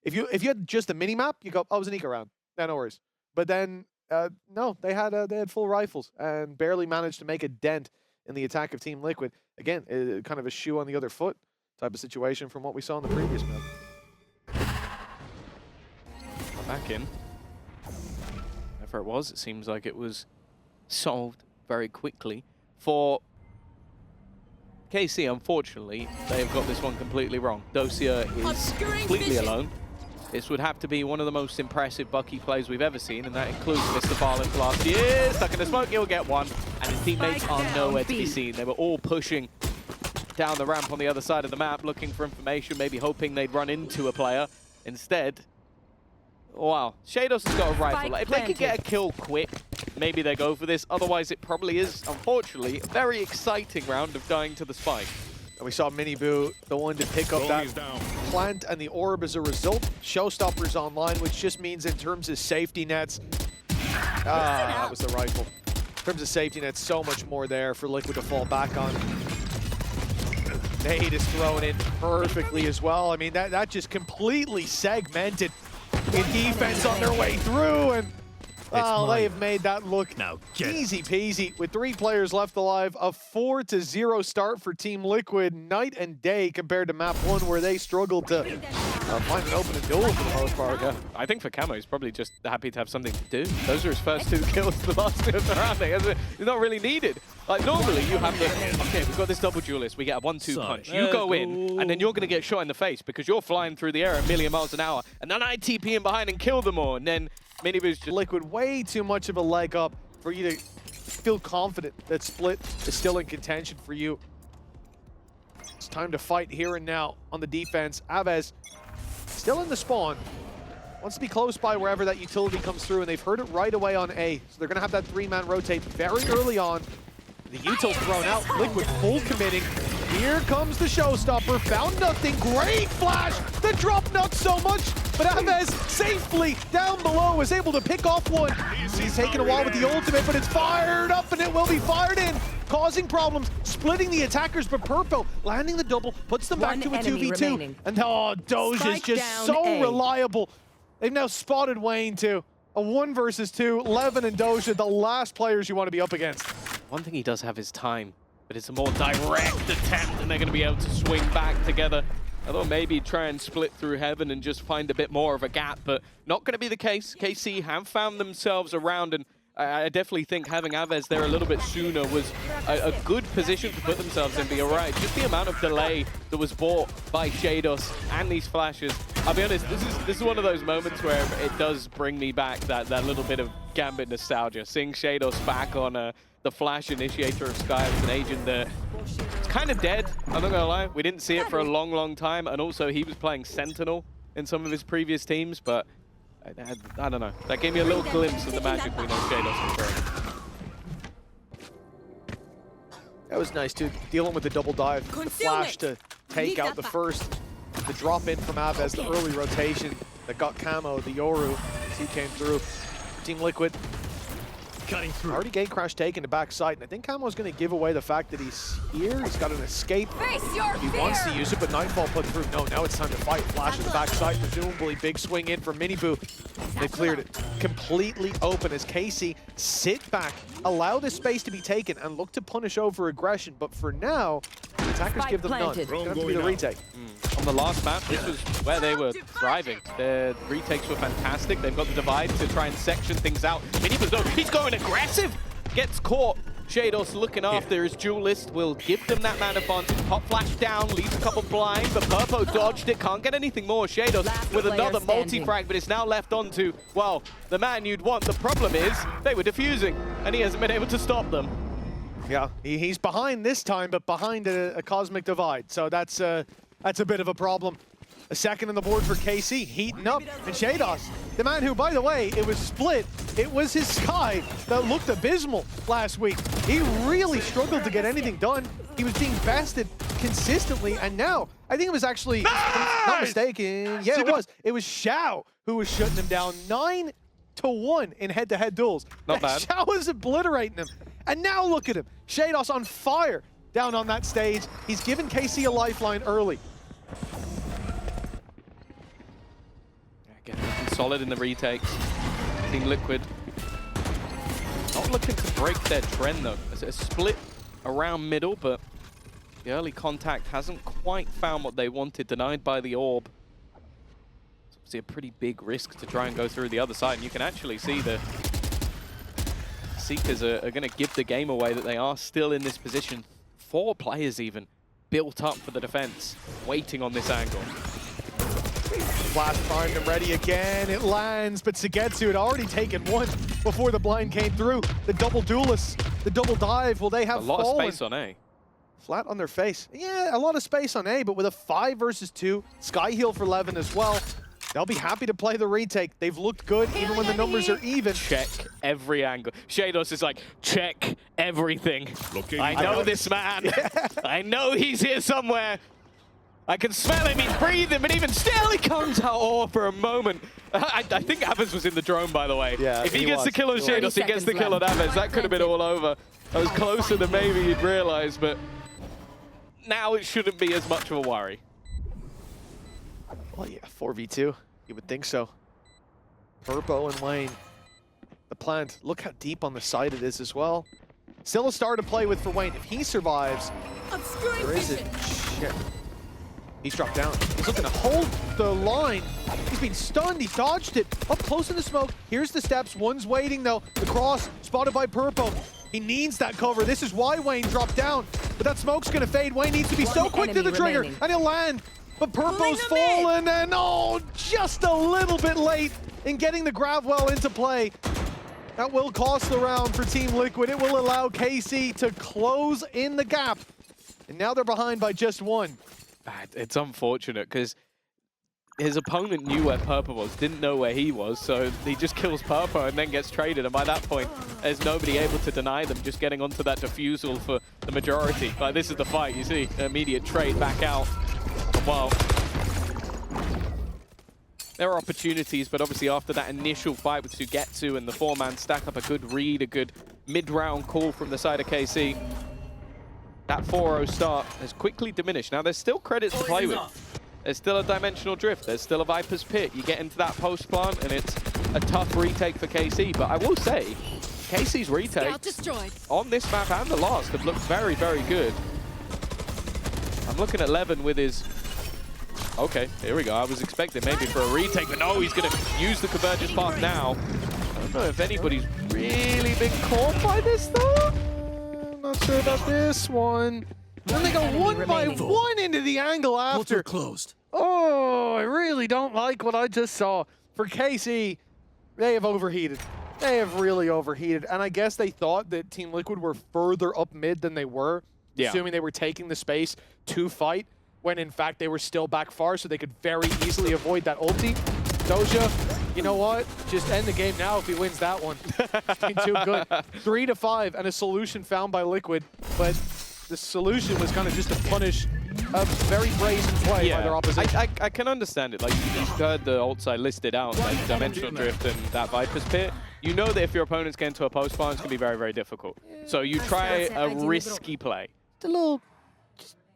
if you had just a mini map, you go, oh, it was an eco round. Yeah, no worries. But then no, they had full rifles and barely managed to make a dent in the attack of Team Liquid. Again, kind of a shoe on the other foot type of situation from what we saw in the previous map. Back in. Whatever it was, it seems like it was solved very quickly. For KC, unfortunately, they have got this one completely wrong. Dosia is completely alone. This would have to be one of the most impressive Bucky plays we've ever seen, and that includes Mr. Farland last year. Stuck in the smoke, he'll get one. And his teammates are nowhere to be seen. They were all pushing down the ramp on the other side of the map, looking for information, maybe hoping they'd run into a player. Instead, wow, Shados has got a rifle. If they could get a kill quick, maybe they go for this. Otherwise, it probably is, unfortunately, a very exciting round of dying to the spike. And we saw Miniboo, the one to pick up that plant and the orb as a result. Showstoppers online, which just means in terms of safety nets, that was the rifle. In terms of safety nets, so much more there for Liquid to fall back on. Nade is thrown in perfectly as well. I mean, that just completely segmented in defense on their way through, and they have made that look easy peasy. With 3 players left alive, a 4-0 start for Team Liquid, night and day compared to map 1 where they struggled to find an open duel for the most part. Yeah, I think for Camo, he's probably just happy to have something to do. Those are his first 2 kills, the last 2 of the round. He's not really needed. Like, normally you have the, okay, we've got this double duelist, we get a 1-2 punch. You go in, and then you're going to get shot in the face because you're flying through the air at a million miles an hour, and then I TP in behind and kill them all, and then Miniboo's just... Liquid way too much of a leg up for you to feel confident that Split is still in contention for you. It's time to fight here and now on the defense. Aves still in the spawn. Wants to be close by wherever that utility comes through, and they've heard it right away on A. So they're going to have that 3-man rotate very early on. The util thrown out, Liquid full committing. Here comes the showstopper, found nothing, great flash, the drop not so much, but Aves safely down below was able to pick off one. He's taken a while with the ultimate, but it's fired up and it will be fired in, causing problems, splitting the attackers, but Purple landing the double, puts them back to a 2v2. And Doge is just so reliable. They've now spotted Wayne too. A 1 versus 2, Levin and Doja, the last players you want to be up against. One thing he does have is time, but it's a more direct attempt, and they're going to be able to swing back together. I thought maybe try and split through heaven and just find a bit more of a gap, but not going to be the case. KC have found themselves around, and I definitely think having Aves there a little bit sooner was a good position to put themselves in. But you're right, just the amount of delay that was bought by Shados and these flashes I'll be honest, this is one of those moments where it does bring me back that little bit of Gambit nostalgia. Seeing Shados back on the Flash Initiator of Sky as an agent that it's kind of dead, I'm not gonna lie. We didn't see it for a long, long time, and also he was playing Sentinel in some of his previous teams, but I don't know. That gave me a little glimpse of the magic we know Shados can bring. That was nice too, dealing with the double dive, the flash to take out the first, the drop in from Avez, the early rotation that got Camo, the Yoru, as he came through. Team Liquid cutting through. Already gate crash taken to backside, and I think Camo's going to give away the fact that he's here. He's got an escape. He wants to use it, but Nightfall put through. No, now it's time to fight. Flash in the backside, presumably big swing in from Miniboo. They cleared it completely open as Casey sit back, allow this space to be taken, and look to punish over aggression. But for now, the attackers give them none. It's going to have to be the retake. On the last map, this was where they were thriving. Their retakes were fantastic. They've got the divide to try and section things out. Miniboo's though, he's going aggressive. Gets caught. Shados looking after his duelist will give them that mana advantage. Pop flash down, leaves a couple blind, but Purpo dodged it. Can't get anything more. Shados with another multi-frag, but it's now left on to, well, the man you'd want. The problem is they were defusing, and he hasn't been able to stop them. Yeah, he's behind this time, but behind a cosmic divide. So that's a bit of a problem. A second on the board for KC, heating up. And Shados, the man who, by the way, it was split. It was his Sky that looked abysmal last week. He really struggled to get anything done. He was being bested consistently, and now, I think it was actually, not mistaken, yeah, it was. It was Xiao who was shutting him down 9-1 in head-to-head duels. Not bad. Xiao was obliterating him. And now look at him. Shados on fire down on that stage. He's given KC a lifeline early. Again, looking solid in the retakes. Team Liquid not looking to break their trend though. It's a split around middle, but the early contact hasn't quite found what they wanted, denied by the orb. It's obviously a pretty big risk to try and go through the other side, and you can actually see the Seekers are going to give the game away, that they are still in this position. 4 players even built up for the defense, waiting on this angle. Flash primed and ready again. It lands, but Sugetsu had already taken one before the blind came through. The double duelist, the double dive, will they have a lot fallen? of space on A. Flat on their face. Yeah, a lot of space on A, but with a 5 versus 2, Sky heal for Levin as well. They'll be happy to play the retake. They've looked good even when the numbers are even. Check every angle. Shados is like, check everything. I know this man. Yeah. I know he's here somewhere. I can smell him, he's breathing, but even still he comes out. Oh, for a moment. I think Avez was in the drone, by the way. Yeah, if he gets the kill on Shados, he gets the kill on Avez. That could have been all over. That was closer than maybe you'd realize, but now it shouldn't be as much of a worry. Well, yeah, 4v2. You would think so. Purpo and Wayne. The plant. Look how deep on the side it is as well. Still a star to play with for Wayne. If he survives, there is a shit. He's dropped down. He's looking to hold the line. He's been stunned. He dodged it. Up close in the smoke. Here's the steps. One's waiting, though. The cross spotted by Purpo. He needs that cover. This is why Wayne dropped down. But that smoke's going to fade. Wayne needs to be so quick to the trigger, and he'll land. But Purpo's fallen, and oh, just a little bit late in getting the grab well into play. That will cost the round for Team Liquid. It will allow KC to close in the gap. And now they're behind by just 1. It's unfortunate because his opponent knew where Purpo was, didn't know where he was, so he just kills Purpo and then gets traded, and by that point, there's nobody able to deny them, just getting onto that defusal for the majority. Like, this is the fight, you see, immediate trade back out. Well, there are opportunities, but obviously after that initial fight with Sugetsu and the 4-man stack up, a good read, a good mid-round call from the side of KC, that 4-0 start has quickly diminished. Now, there's still credits to play with. There's still a dimensional drift. There's still a Viper's Pit. You get into that post plant, and it's a tough retake for KC. But I will say, KC's retakes on this map and the last have looked very, very good. I'm looking at Levin with his... Okay, here we go. I was expecting maybe for a retake, but no, he's going to use the Convergence path now. I don't know if anybody's really been caught by this, though. Not sure about this one. Then they go 1 by 1 into the angle after. Closed. Oh! Oh, I really don't like what I just saw. For KC, they have overheated. They have really overheated. And I guess they thought that Team Liquid were further up mid than they were, assuming they were taking the space to fight, when in fact they were still back far, so they could very easily avoid that ulti. Doja, you know what? Just end the game now if he wins that one. It's been too good. 3-5 and a solution found by Liquid, but the solution was kind of just to punish a very brazen play by their opposition. I can understand it. Like, you heard the ult side listed out, like Dimensional Drift and that Viper's Pit. You know that if your opponents get into a post farm, it's going to be very, very difficult. So you try a risky play.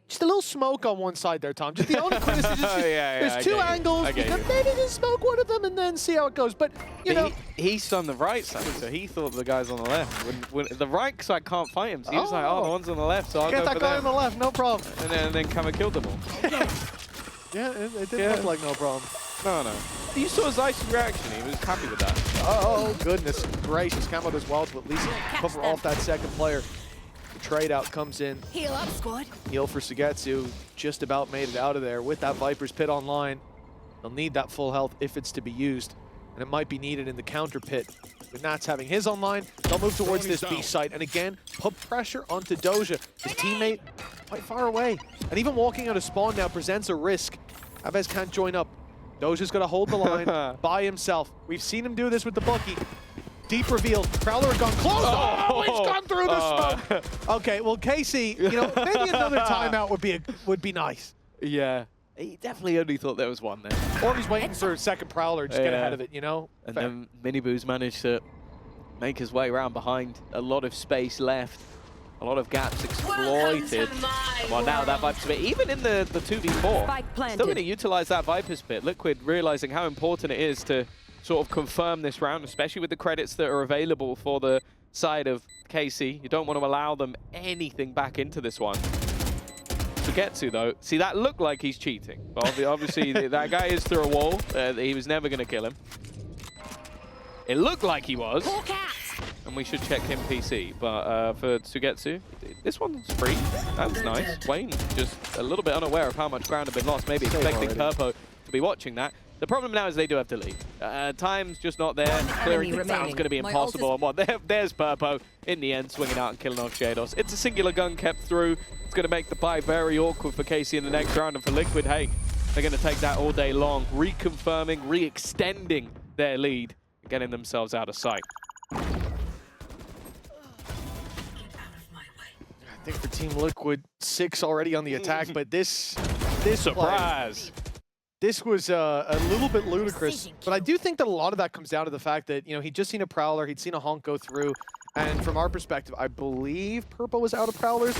Just a little smoke on one side there, Tom. Just the only criticism is there's two angles. You can maybe just smoke one of them and then see how it goes. But, you know. He's on the right side, so he thought the guy's on the left. When the right side can't fight him, so he was like, oh, the one's on the left, so I'll go for that guy on the left, no problem. And then Kama killed them all. Yeah, it didn't look like no problem. No. You saw Zeiss's reaction. He was happy with that. Oh, goodness gracious. Camo does well to at least cover off that second player. The trade out comes in. Heal up, squad. Heal for Sugetsu. Just about made it out of there with that Viper's Pit online. They'll need that full health if it's to be used. And it might be needed in the counter pit. With Nats having his online, they'll move towards this B site. And again, put pressure onto Doja. His teammate quite far away. And even walking out of spawn now presents a risk. Abez can't join up. Doja's got to hold the line by himself. We've seen him do this with the Bucky. Deep reveal. Prowler gone close. Oh, he's gone through the smoke. Okay, well, KC, you know, maybe another timeout would be nice. Yeah. He definitely only thought there was one there. Or he's waiting for a second Prowler, just get ahead of it, you know? And then Miniboo's managed to make his way around behind. A lot of space left. A lot of gaps exploited. Well, now that Viper's Pit, even in the 2v4, still going to utilize that Viper's Pit. Liquid realizing how important it is to sort of confirm this round, especially with the credits that are available for the side of KC. You don't want to allow them anything back into this one. Sugetsu, though, see, that looked like he's cheating. But obviously, that guy is through a wall. He was never going to kill him. It looked like he was. And we should check him PC. But for Sugetsu, this one's free. That's nice. Wayne just a little bit unaware of how much ground had been lost. Maybe expecting Purpo to be watching that. The problem now is they do have to leave. Time's just not there. Clearing things out is going to be impossible. And what? There's Purpo in the end, swinging out and killing off Shados. It's a singular gun kept through. It's going to make the bye very awkward for KC in the next round. And for Liquid, hey, they're going to take that all day long, reconfirming, re-extending their lead, getting themselves out of sight. I think for Team Liquid, 6 already on the attack, but this surprise. This was a little bit ludicrous, but I do think that a lot of that comes down to the fact that, you know, he'd just seen a Prowler, he'd seen a Honk go through, and from our perspective, I believe Purple was out of Prowlers,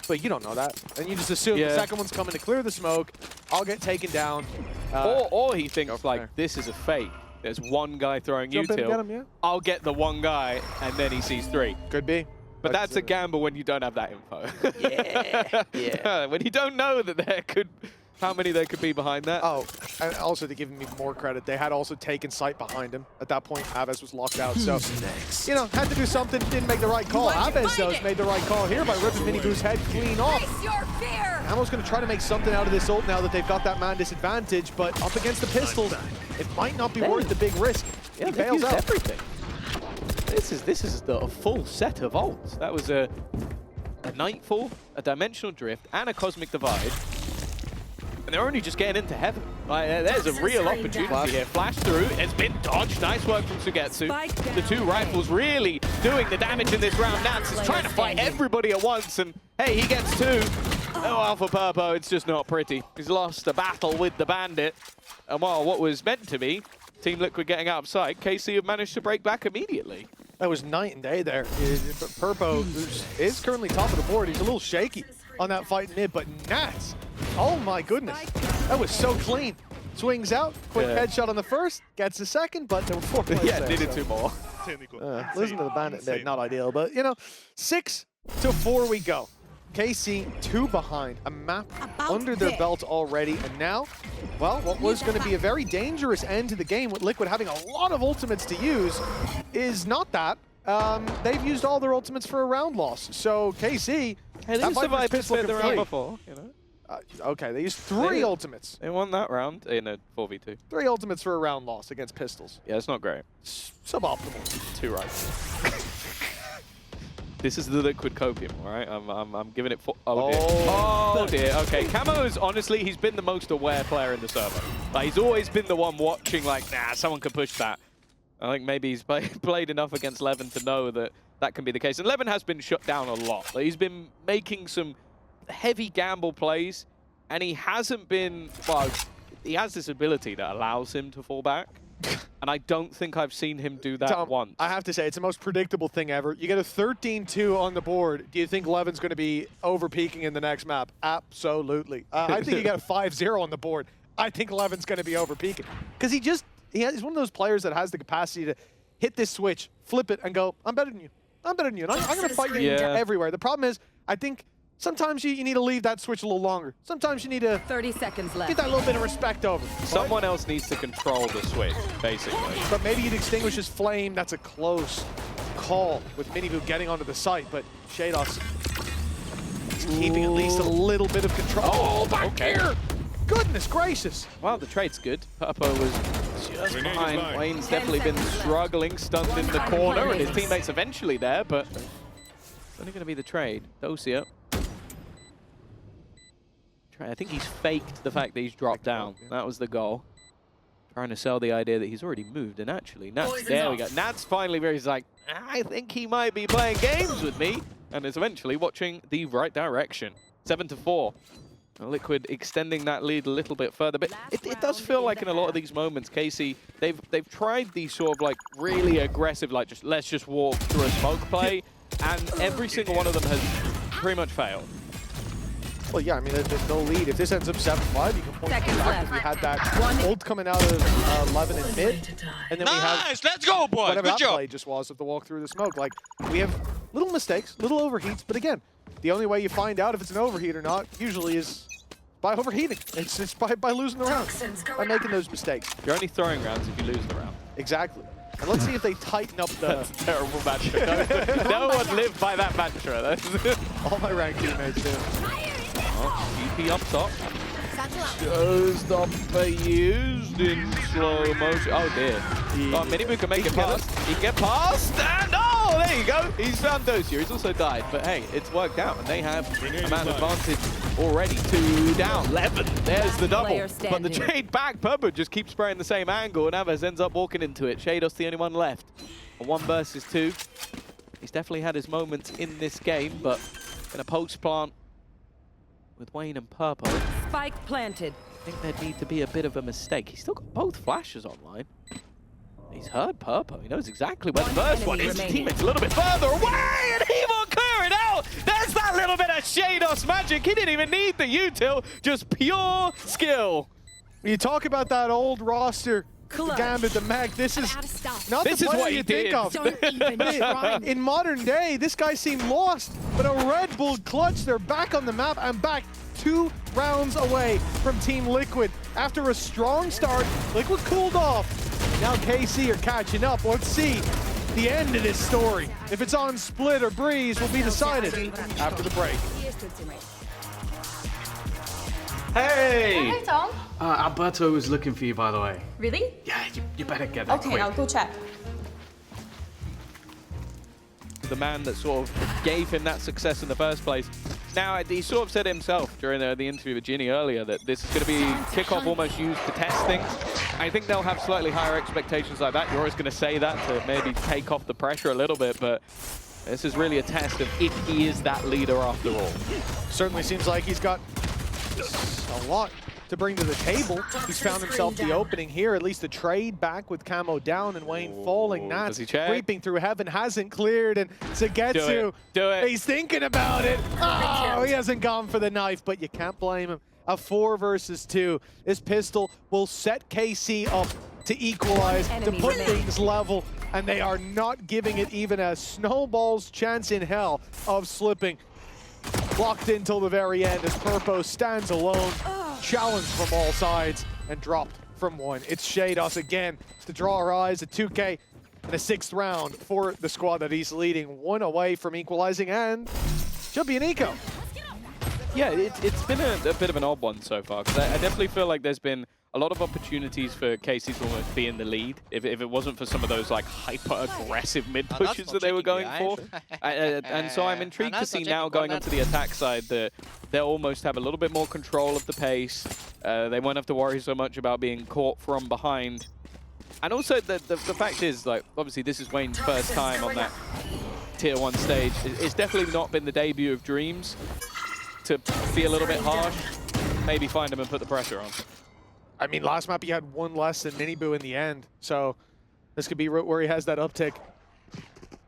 but you don't know that. And you just assume the second one's coming to clear the smoke, I'll get taken down. Or he thinks, like, this is a fake. There's one guy throwing util. I'll get the one guy, and then he sees 3. Could be. But that's a gamble when you don't have that info. Yeah. When you don't know that there could... How many there could be behind that? Oh, and also to give him even more credit, they had also taken sight behind him. At that point, Aves was locked out, so, you know, had to do something, didn't make the right call. Aves, though, made the right call here by ripping Miniboo's head clean off. Ammo's going to try to make something out of this ult now that they've got that man disadvantage, but up against the pistols, it might not be worth the big risk. Yeah, he bails out. Everything. This is a full set of ults. That was a Nightfall, a Dimensional Drift, and a Cosmic Divide. And they're only just getting into heaven. Like, there's a real opportunity here. Flash through, it's been dodged. Nice work from Sugetsu. The 2 rifles really doing the damage in this round. Nats is trying to fight everybody at once, and hey, he gets 2. Oh, Alpha Purpo, it's just not pretty. He's lost a battle with the Bandit. And while what was meant to be Team Liquid getting out of sight, KC have managed to break back immediately. That was night and day there. Purpo is currently top of the board. He's a little shaky on that fight in mid, but Nats, oh my goodness, that was so clean. Swings out, quick headshot on the first, gets the second, but there were 4 players there. Needed 2 more. Losing to the Bandit mid, not ideal, but you know, 6-4 we go. KC 2 behind, a map under their belt already, and now, well, what was going to be a very dangerous end to the game with Liquid having a lot of ultimates to use is not that. They've used all their ultimates for a round loss, so KC, hey, that Viper's Pit's looking the round before, you know? Okay, they used 3 ultimates. They won that round in a 4v2. 3 ultimates for a round loss against Pistols. Yeah, it's not great. Suboptimal. 2 right. This is the Liquid copium, all right? I'm giving it for. Oh dear. Okay, Camo's honestly, he's been the most aware player in the server. Like, he's always been the one watching. Like, nah, someone could push that. I think maybe he's played enough against Levin to know that that can be the case. And Levin has been shut down a lot. Like, he's been making some heavy gamble plays, and he hasn't been. Well, he has this ability that allows him to fall back. And I don't think I've seen him do that Tom, once. I have to say, it's the most predictable thing ever. You get a 13-2 on the board. Do you think Levin's going to be over-peaking in the next map? Absolutely. I think you got a 5-0 on the board. I think Levin's going to be over-peaking. Because he's one of those players that has the capacity to hit this switch, flip it, and go, I'm better than you. I'm better than you. And I'm going to fight you everywhere. The problem is, I think sometimes you need to leave that switch a little longer. Sometimes you need to 30 seconds left. get that little bit of respect over. Someone else needs to control the switch, basically. But maybe you'd extinguish his flame. That's a close call with Miniboo getting onto the site. But Shados is keeping at least a little bit of control. Oh, back here! Goodness gracious! Well, the trade's good. Purpo was just behind. Wayne's definitely been struggling, stunned in the corner, and his teammates eventually there, but it's only going to be the trade. Dosia. I think he's faked the fact that he's dropped down. That was the goal. Trying to sell the idea that he's already moved, and actually, Nats, there we go. Nats finally where he's like, I think he might be playing games with me, and is eventually watching the right direction. 7-4. Liquid extending that lead a little bit further, but it does feel like in a lot of these moments, Casey, they've tried these sort of like really aggressive, like let's just walk through a smoke play, and every single one of them has pretty much failed. Well, yeah, I mean, there's no lead. If this ends up 7-5, you can point to the fact that we had that ult coming out of Levin and mid, and then we have Let's go, boys! whatever Good that job! play just was of the walk through the smoke. Like, we have little mistakes, little overheats, but again, the only way you find out if it's an overheat or not usually is by overheating. It's by losing the round, by making those mistakes. You're only throwing rounds if you lose the round. Exactly. And let's see if they tighten up the... That's a terrible mantra. No one lived by that mantra. All my ranked teammates do. GP up top. Showstopper used in slow motion. Oh dear. Oh, Miniboo can make it past. He can get past. And oh, there you go. He's found Dosia. He's also died. But hey, it's worked out. And they have a man advantage already. 2 down. 11. There's the double. But the trade back, Purpo just keeps spraying the same angle. And Aves ends up walking into it. Shados the only one left. A 1 versus 2. He's definitely had his moments in this game. But in a post plant with Wayne and Purpo, Spike planted. I think there'd need to be a bit of a mistake. He's still got both flashes online. He's heard Purpo. He knows exactly where the first one is. His teammate's a little bit further away, and he will clear it out. There's that little bit of Shados magic. He didn't even need the util, just pure skill. When you talk about that old roster, the Gambit, the Meg, this is not the player you think of. In modern day, this guy seemed lost, but a Red Bull clutch. They're back on the map and back 2 rounds away from Team Liquid. After a strong start, Liquid cooled off. Now KC are catching up. Let's see the end of this story. If it's on Split or Breeze will be decided after the break. Hey! Hey, Tom. Alberto was looking for you, by the way. Really? Yeah, you better get that Okay, quick. I'll go check. The man that sort of gave him that success in the first place. Now, he sort of said himself during the interview with Ginny earlier that this is going to be Kickoff almost used to test things. I think they'll have slightly higher expectations like that. You're always going to say that to maybe take off the pressure a little bit, but this is really a test of if he is that leader after all. Certainly seems like he's got a lot to bring to the table. He's found himself the opening here, at least the trade back with Camo down and Wayne falling. Nats creeping through heaven, hasn't cleared, and Zagetsu, Do it. he's thinking about it. Oh, he hasn't gone for the knife, but you can't blame him. A 4 versus 2. This pistol will set KC up to equalize, to put things level, and they are not giving it even a snowball's chance in hell of slipping. Locked in till the very end as Purpo stands alone, challenged from all sides, and dropped from 1. It's Shados again to draw our eyes, a 2K and a 6th round for the squad that he's leading. 1 away from equalizing, and should be an eco. Yeah, it's been a bit of an odd one so far, because I definitely feel like there's been a lot of opportunities for KC to almost be in the lead if it wasn't for some of those like hyper-aggressive mid pushes that they were going for. And so I'm intrigued to see now going onto the attack side that they'll almost have a little bit more control of the pace. They won't have to worry so much about being caught from behind. And also the fact is, like, obviously this is Wayne's first time on that Tier 1 stage. It's definitely not been the debut of Dreams. To be a little bit harsh, maybe find him and put the pressure on. I mean, last map he had one less than Miniboo in the end, so this could be where he has that uptick.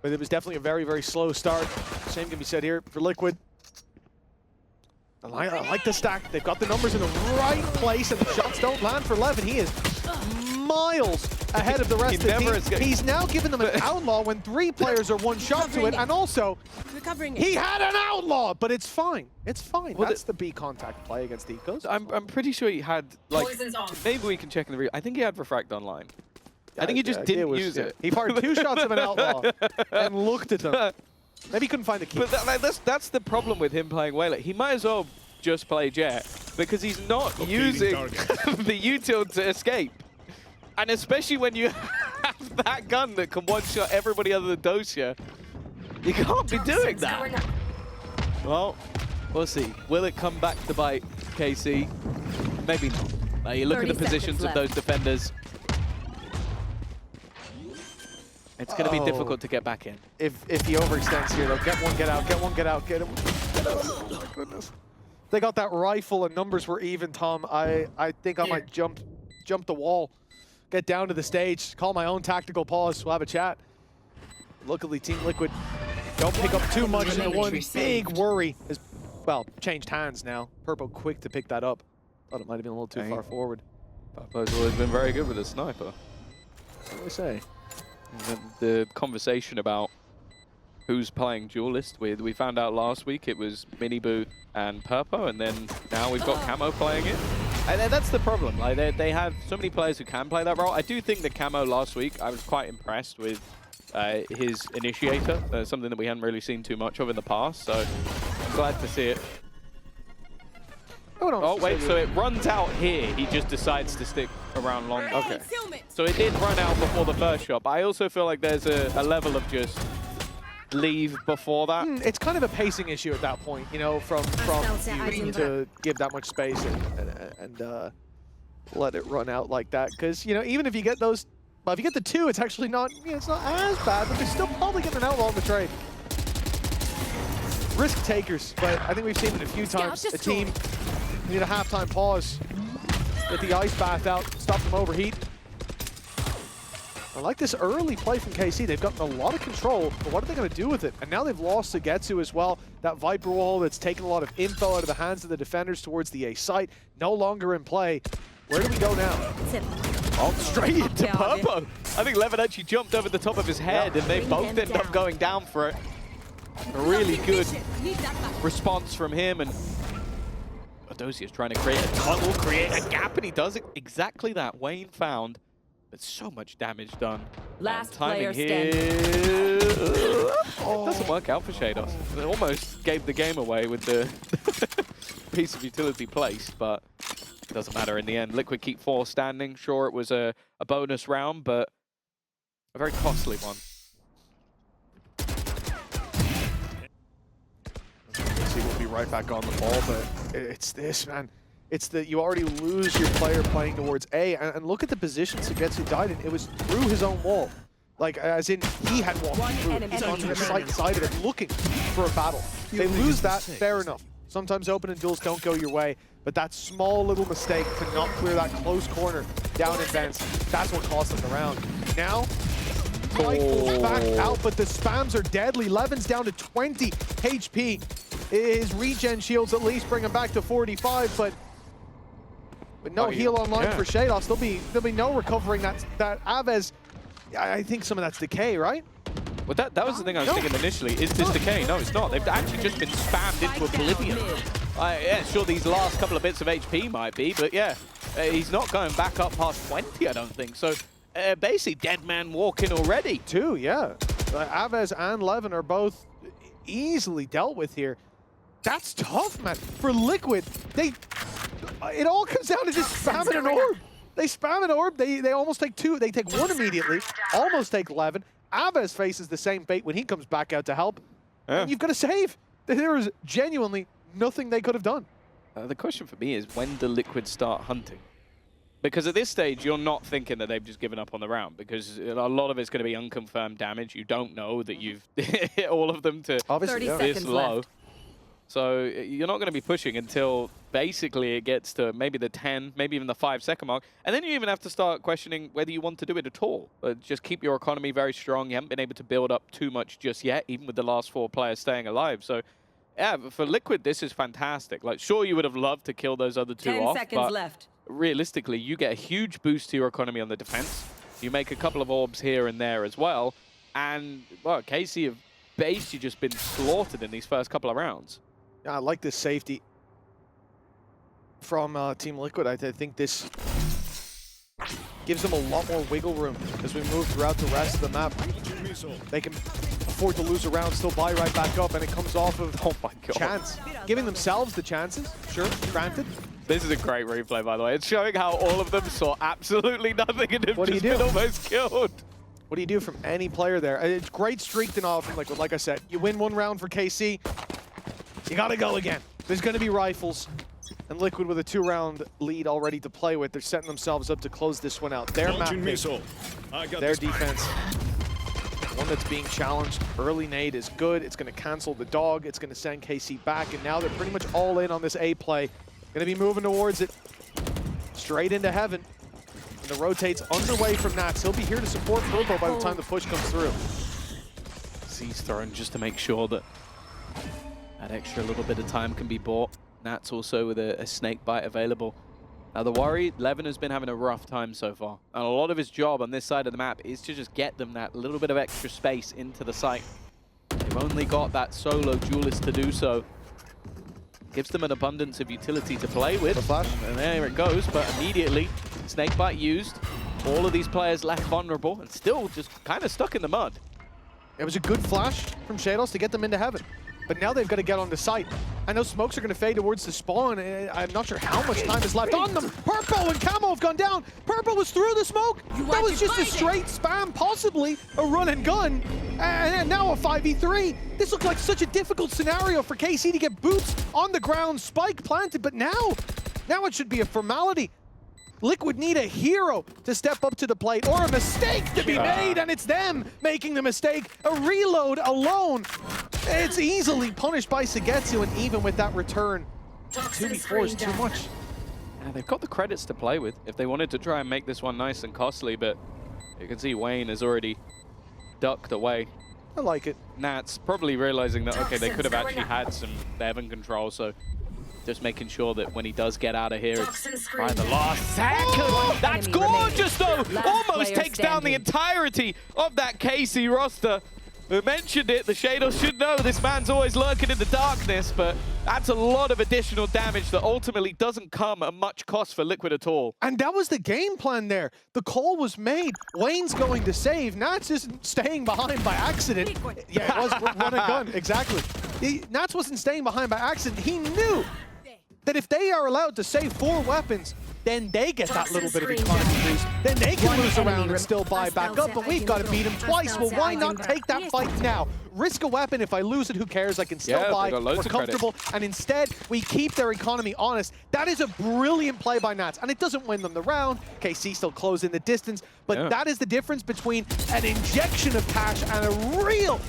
But it was definitely a very, very slow start. Same can be said here for Liquid. I like the stack. They've got the numbers in the right place, and the shots don't land for Levin. He is miles ahead of the rest of the team. He's now given them an outlaw when 3 players are one shot to it, and also he had an outlaw, but it's fine. It's fine. Well, that's the B contact play against Ecos. I'm pretty sure he had, like, maybe we can check in the I think he had Refract online. I think he just didn't use it. He fired 2 shots of an outlaw and looked at them. Maybe he couldn't find the key. But that's the problem with him playing Waylet. He might as well just play Jet, because he's not using the util to escape. And especially when you have that gun that can one-shot everybody other than Dosia, you can't be doing that. Well, we'll see. Will it come back to bite KC? Maybe not. You look at the positions of those defenders. It's going to be difficult to get back in. If he overextends here, they'll get one, get out, get one, get out, get him. Oh my goodness. They got that rifle and numbers were even, Tom. I think I might jump the wall. Get down to the stage, call my own tactical pause, we'll have a chat. Luckily, Team Liquid don't pick up too much, and one big worry has, well, changed hands now. Purpo quick to pick that up. Thought it might have been a little too far forward. Purpo's always been very good with a sniper. What do I say? The conversation about who's playing Duelist, we found out last week it was Miniboo and Purpo, and then now we've got Camo playing it. And that's the problem. Like they have so many players who can play that role. I do think the Camo last week, I was quite impressed with his initiator, something that we hadn't really seen too much of in the past. So I'm glad to see it. Oh wait, so it runs out here. He just decides to stick around longer. Okay. So it did run out before the first shot, but I also feel like there's a level of just leave before that. It's kind of a pacing issue at that point, you know, from you to give that much space and let it run out like that. Because, you know, even if you get those, well, if you get the 2, it's actually not, you know, it's not as bad, but they're still probably getting an outlaw in the trade. Risk takers, but I think we've seen it a few times. A team need a halftime pause, get the ice bath out, stop them overheat. I like this early play from KC. They've gotten a lot of control, but what are they going to do with it? And now they've lost Sugetsu as well. That Viper wall that's taken a lot of info out of the hands of the defenders towards the A site. No longer in play. Where do we go now? Oh, straight into Purpo. I think Levin actually jumped over the top of his head, and they both ended up going down for it. A really good response from him, and Adosia's trying to create a tunnel, create a gap, and he does it exactly that. Wayne found. There's so much damage done. Last timing player here. It doesn't work out for Shados. It almost gave the game away with the piece of utility placed, but it doesn't matter in the end. Liquid keep 4 standing. Sure, it was a bonus round, but a very costly one. We'll be right back on the ball, but it's this, man. It's that you already lose your player playing towards A, and look at the position Sugetsu died in. It was through his own wall. Like, as in, he had walked through it. He's on the side of it, looking for a battle. They lose that, fair enough. Sometimes open duels don't go your way, but that small little mistake to not clear that close corner down in Vents, that's what cost them the round. Now, Michael's back out, but the spams are deadly. Levin's down to 20 HP. His regen shields at least bring him back to 45, but with no heal online for Shados, there'll be no recovering that Aves. I think some of that's decay, right? Well, that was the thing I was thinking initially. Is this decay? No, it's not. They've actually just been spammed into oblivion. Yeah, sure, these last couple of bits of HP might be, but yeah, he's not going back up past 20, I don't think. So basically, dead man walking already. 2, yeah. Aves and Levin are both easily dealt with here. That's tough, man. For Liquid, it all comes down to just spamming an orb. They spam an orb, they almost take 2, they take 1 immediately, almost take 11. Aves faces the same fate when he comes back out to help. Yeah. And you've got to save. There is genuinely nothing they could have done. The question for me is, when do Liquid start hunting? Because at this stage, you're not thinking that they've just given up on the round, because a lot of it's going to be unconfirmed damage. You don't know that you've hit all of them to Obviously, 30 this seconds low. left. So you're not going to be pushing until basically it gets to maybe the 10, maybe even the 5-second mark. And then you even have to start questioning whether you want to do it at all. Just keep your economy very strong. You haven't been able to build up too much just yet, even with the last 4 players staying alive. So yeah, for Liquid, this is fantastic. Like, sure, you would have loved to kill those other 2 10 off, seconds but left. realistically, you get a huge boost to your economy on the defense. You make a couple of orbs here and there as well. And, well, KC have basically just been slaughtered in these first couple of rounds. Yeah, I like this safety from Team Liquid. I think this gives them a lot more wiggle room as we move throughout the rest of the map. They can afford to lose a round, still buy right back up, and it comes off of chance. Giving themselves the chances, sure, granted. This is a great replay, by the way. It's showing how all of them saw absolutely nothing and have What do you just do? been almost killed. What do you do from any player there? It's great streak and all from Liquid. Like I said, you win 1 round for KC, you gotta go again. There's gonna be rifles. And Liquid with a 2-round lead already to play with. They're setting themselves up to close this one out. Their map pick, their defense, one that's being challenged. Early nade is good. It's gonna cancel the dog. It's gonna send KC back. And now they're pretty much all in on this A play. Gonna be moving towards it. Straight into heaven. And the rotate's underway from Nats. He'll be here to support Purple by the time the push comes through. C's thrown just to make sure that that extra little bit of time can be bought. Nats also with a snake bite available. Now the worry, Levin has been having a rough time so far. And a lot of his job on this side of the map is to just get them that little bit of extra space into the site. They've only got that solo duelist to do so. Gives them an abundance of utility to play with. And there it goes, but immediately, snake bite used. All of these players left vulnerable and still just kind of stuck in the mud. It was a good flash from Shadows to get them into heaven. But now they've got to get on the site. And those smokes are going to fade towards the spawn. I'm not sure how much time is left on them. Purple and Camo have gone down. Purple was through the smoke. That was just a straight spam, possibly a run and gun. And now a 5v3. This looked like such a difficult scenario for KC to get boots on the ground, spike planted. But now it should be a formality. Liquid need a hero to step up to the plate, or a mistake to be made, and it's them making the mistake. A reload alone. It's easily punished by Sagetsu, and even with that return, 2v4 is too much. Yeah, they've got the credits to play with if they wanted to try and make this one nice and costly, but you can see Wayne has already ducked away. I like it. Nats probably realizing that, okay, they could have actually had some Heaven control, so just making sure that when he does get out of here, it's by the last second. Oh! That's Enemy gorgeous, though. Last Almost player takes down the standing. entirety of that KC roster. We mentioned it, the Shadows should know this man's always lurking in the darkness, but that's a lot of additional damage that ultimately doesn't come at much cost for Liquid at all. And that was the game plan there. The call was made. Wayne's going to save. Nats isn't staying behind by accident. Yeah, it was run and gun, exactly. Nats wasn't staying behind by accident. He knew that if they are allowed to save 4 weapons, then they get that little bit of economy boost. Then they can lose around and still buy back up, but we've got to beat them twice. Well, why not take that fight now? Risk a weapon. If I lose it, who cares? I can still buy. We're comfortable. And instead, we keep their economy honest. That is a brilliant play by Nats. And it doesn't win them the round. KC still close in the distance. But that is the difference between an injection of cash and a real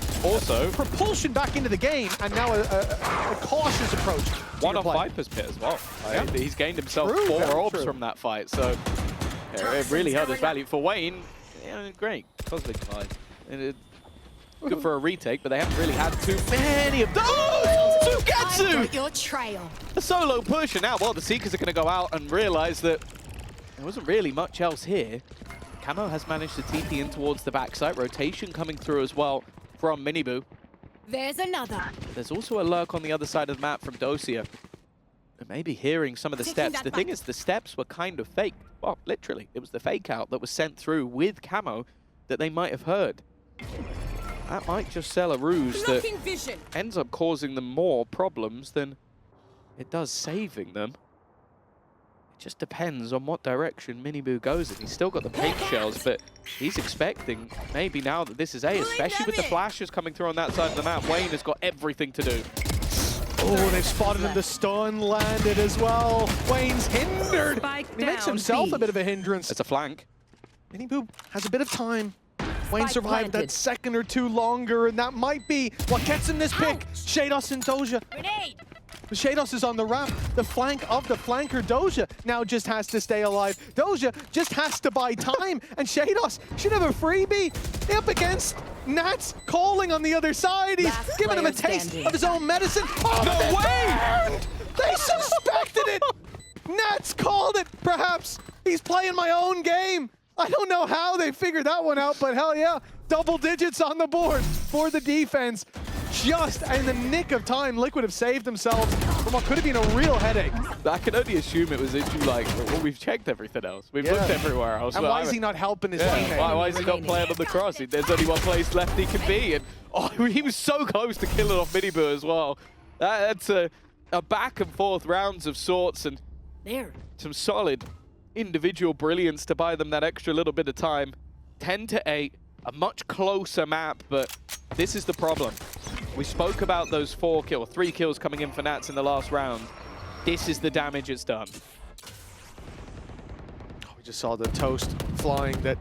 propulsion back into the game. And now a cautious approach. One off Viper's pit as well. He's gained himself 4 orbs from that fight. So it really held his value. For Wayne, great. Cosmic Divide. Good for a retake, but they haven't really had too many of those! Sugetsu! Your trail. A solo push, and now, well, the Seekers are going to go out and realize that there wasn't really much else here. Camo has managed to TP in towards the backside. Rotation coming through as well from Miniboo. There's another. There's also a lurk on the other side of the map from Dosia. Maybe hearing some of the steps. The thing is, the steps were kind of fake. Well, literally, it was the fake out that was sent through with Camo that they might have heard. that might just sell a ruse that Blocking vision. ends up causing them more problems than it does saving them. It just depends on what direction Miniboo goes in. He's still got the paint shells, but he's expecting maybe now that this is A, especially with the flashes coming through on that side of the map. Wayne has got everything to do. Oh, they've spotted him. The stun landed as well. Wayne's hindered. He makes himself a bit of a hindrance. It's a flank. Miniboo has a bit of time. Wayne Spike survived planted. that second or two longer, and that might be what gets him this pick. Shados and Doja. Grenade. Shados is on the ramp. The flank of the flanker. Doja now just has to stay alive. Doja just has to buy time, and Shados should have a freebie. Up against Nats calling on the other side. He's Last giving him a player taste standing. of his own medicine. Oh, No way! burned! They suspected it! Nats called it, perhaps. He's playing my own game. I don't know how they figured that one out, but hell yeah. Double digits on the board for the defense. Just in the nick of time, Liquid have saved themselves from what could have been a real headache. I can only assume it was issue like, well, we've checked everything else. We've Yeah. looked everywhere else. And But why I is he not helping his Yeah, teammate? why is he not playing on the cross? There's only one place left he can be. And oh, he was so close to killing off Miniboo as well. That's a back and forth rounds of sorts and There. some solid individual brilliance to buy them that extra little bit of time. 10-8, a much closer map, but this is the problem. We spoke about those 3 kills coming in for Nats in the last round. This is the damage it's done. We just saw the toast flying that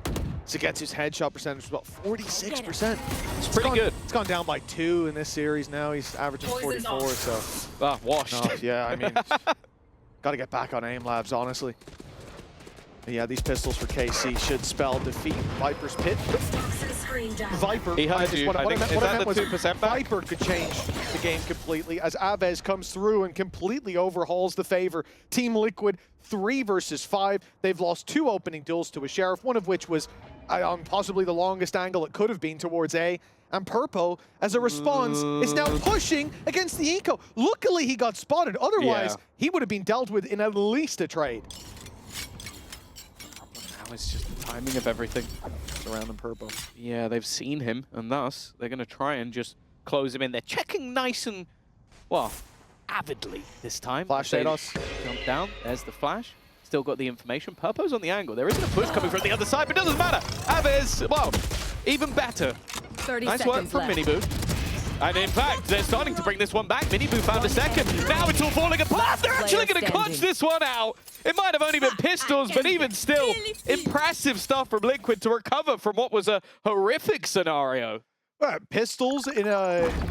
Zagetsu's headshot percentage was about 46%. It's pretty good. It's gone down by 2 in this series now. He's averaging 44, so... Ah, washed. No, yeah, I mean, got to get back on aim labs, honestly. But yeah, these pistols for KC should spell defeat. Viper's Pit. Viper. He heard you. I think, is that the 2% back? Viper could change the game completely as Aves comes through and completely overhauls the favor. Team Liquid 3 versus 5. They've lost 2 opening duels to a Sheriff, one of which was on possibly the longest angle it could have been towards A. And Purpo, as a response, is now pushing against the Eco. Luckily, he got spotted. Otherwise, he would have been dealt with in at least a trade. Now it's just the timing of everything. Surrounding Purpo. Yeah, they've seen him, and thus they're going to try and just close him in. They're checking nice and, well, avidly this time. Flash They Shados. Jump down. There's the flash. Still got the information. Purpo's on the angle. There isn't a push coming from the other side, but it doesn't matter. Aves, well, even better. 30 Nice work seconds from left. Miniboo. And in fact, they're starting to bring this one back. Miniboo found a second. Now it's all falling apart. They're actually going to clutch this one out. It might have only been pistols, but even still, impressive stuff from Liquid to recover from what was a horrific scenario. Pistols in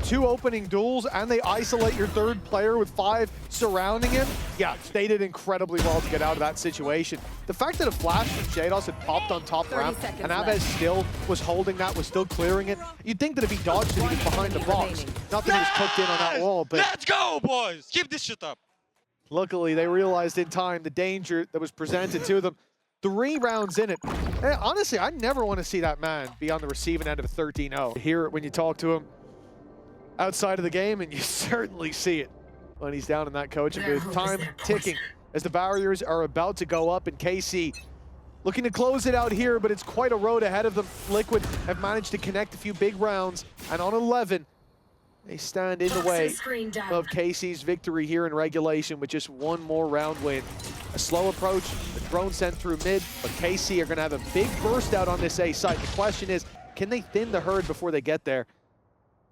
2 opening duels, and they isolate your third player with 5 surrounding him. Yeah, they did incredibly well to get out of that situation. The fact that a flash from Shados had popped on top 30 ramp, seconds and Aves left. still was holding that, was still clearing it. You'd think that if he dodged it, he was behind the box. remaining. Not that he was cooked in on that wall, but Let's go, boys! Keep this shit up. luckily they realized in time the danger that was presented to them. 3 rounds in it. And honestly, I never want to see that man be on the receiving end of a 13-0. Hear it when you talk to him outside of the game, and you certainly see it when he's down in that coaching booth. Time ticking as the barriers are about to go up, and KC looking to close it out here, but it's quite a road ahead of them. Liquid have managed to connect a few big rounds, and on 11, they stand in the way of KC's victory here in regulation with just 1 more round win. A slow approach, the drone sent through mid, but KC are going to have a big burst out on this A site. The question is, can they thin the herd before they get there?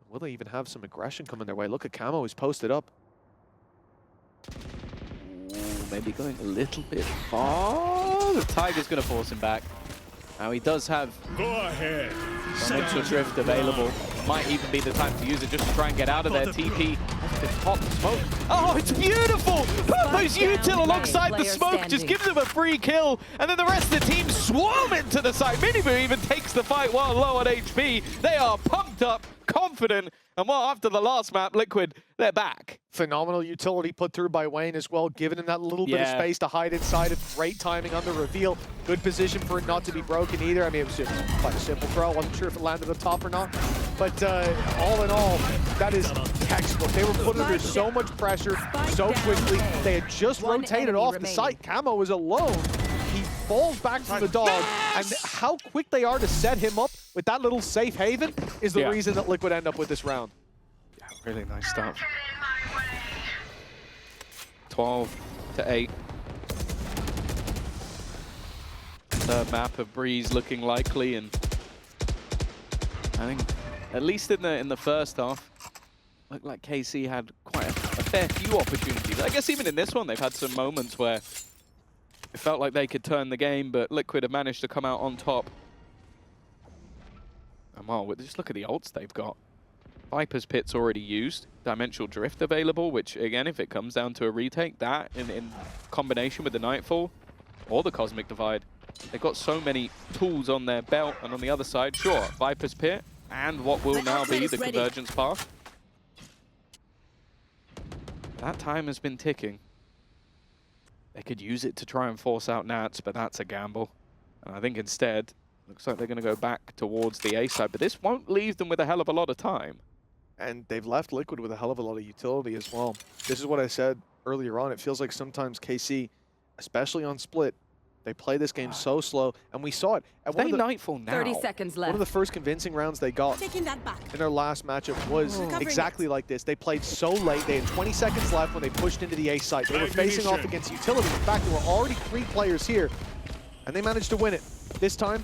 Will they even have some aggression coming their way? Look at Camo, who's posted up. Ooh, maybe going a little bit far. The Tiger's going to force him back. Now he does have Dimensional Drift available. Might even be the time to use it just to try and get out of there. TP has been popped. Smoke. Oh, it's beautiful! Purpo's util alongside the smoke just gives him a free kill, and then the rest of the team swarm into the site. Miniboo even takes the fight while low on HP. They are pumped up, confident, and well, after the last map, Liquid, they're back. Phenomenal utility put through by Wayne as well, giving him that little bit of space to hide inside it. Great timing on the reveal. Good position for it not to be broken either. I mean, it was just quite a simple throw. I wasn't sure if it landed on top or not. But all in all, that is textbook. They were put under so much pressure so quickly. They had just rotated off the site. Camo was alone. He falls back from the dog, and how quick they are to set him up with that little safe haven is the reason that Liquid end up with this round. Yeah, really nice stuff. 12-8. Third map of Breeze looking likely, and I think at least in the first half, looked like KC had quite a fair few opportunities. I guess even in this one, they've had some moments where it felt like they could turn the game, but Liquid have managed to come out on top. And well, just look at the ults they've got. Viper's Pit's already used. Dimensional Drift available, which again, if it comes down to a retake, that in combination with the Nightfall or the Cosmic Divide, they've got so many tools on their belt. And on the other side, sure, Viper's Pit and what will now be the Convergence path. That time has been ticking. They could use it to try and force out Nats, but that's a gamble. And I think instead, looks like they're going to go back towards the A side, but this won't leave them with a hell of a lot of time. And they've left Liquid with a hell of a lot of utility as well. This is what I said earlier on. It feels like sometimes KC, especially on split, they play this game so slow, and we saw it. At They Nightfall now. 30 seconds left. One of the first convincing rounds they got Taking that back. in their last matchup was exactly like this. They played so late. They had 20 seconds left when they pushed into the A site. They were facing off against utility. In fact, there were already 3 players here, and they managed to win it. This time,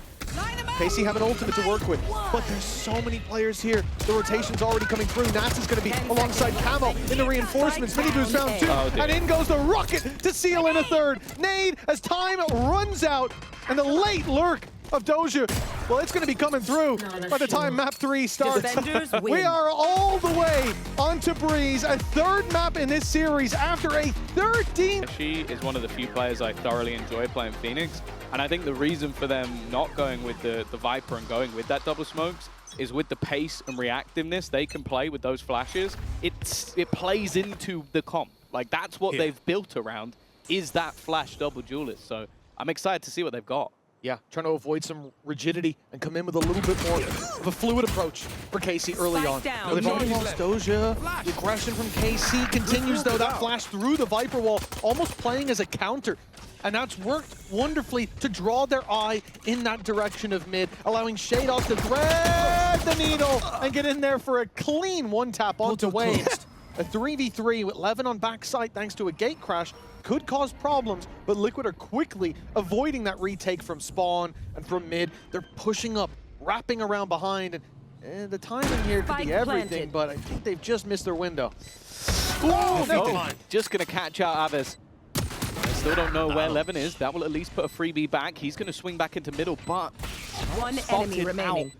KC have an ultimate to work with, but there's so many players here. The rotation's already coming through. Nats is going to be alongside Camo in the reinforcements. Miniboo's found 2, and in goes the rocket to seal in a third. Nade as time runs out, and the late lurk of Doja, well, it's going to be coming through by the time map 3 starts. Defenders win. We are all the way onto Breeze, a 3rd map in this series after a 13. She is one of the few players I thoroughly enjoy playing Phoenix. And I think the reason for them not going with the Viper and going with that double smokes is with the pace and reactiveness they can play with those flashes. It plays into the comp. Like, that's what they've built around, is that flash double duelist. So I'm excited to see what they've got. Yeah, trying to avoid some rigidity and come in with a little bit more of a fluid approach for KC early on. Down. Now, they've already lost Doja. The aggression from KC continues, though. That flash through the Viper wall, almost playing as a counter. And that's worked wonderfully to draw their eye in that direction of mid, allowing Shadov to thread the needle and get in there for a clean one-tap onto Wayne. A 3v3 with Levin on backside thanks to a gate crash could cause problems, but Liquid are quickly avoiding that retake from spawn and from mid. They're pushing up, wrapping around behind, and the timing here could be everything, but I think they've just missed their window. Just going to catch out Aves. I still don't know where Levin is. That will at least put a freebie back. He's going to swing back into middle, but one enemy remaining.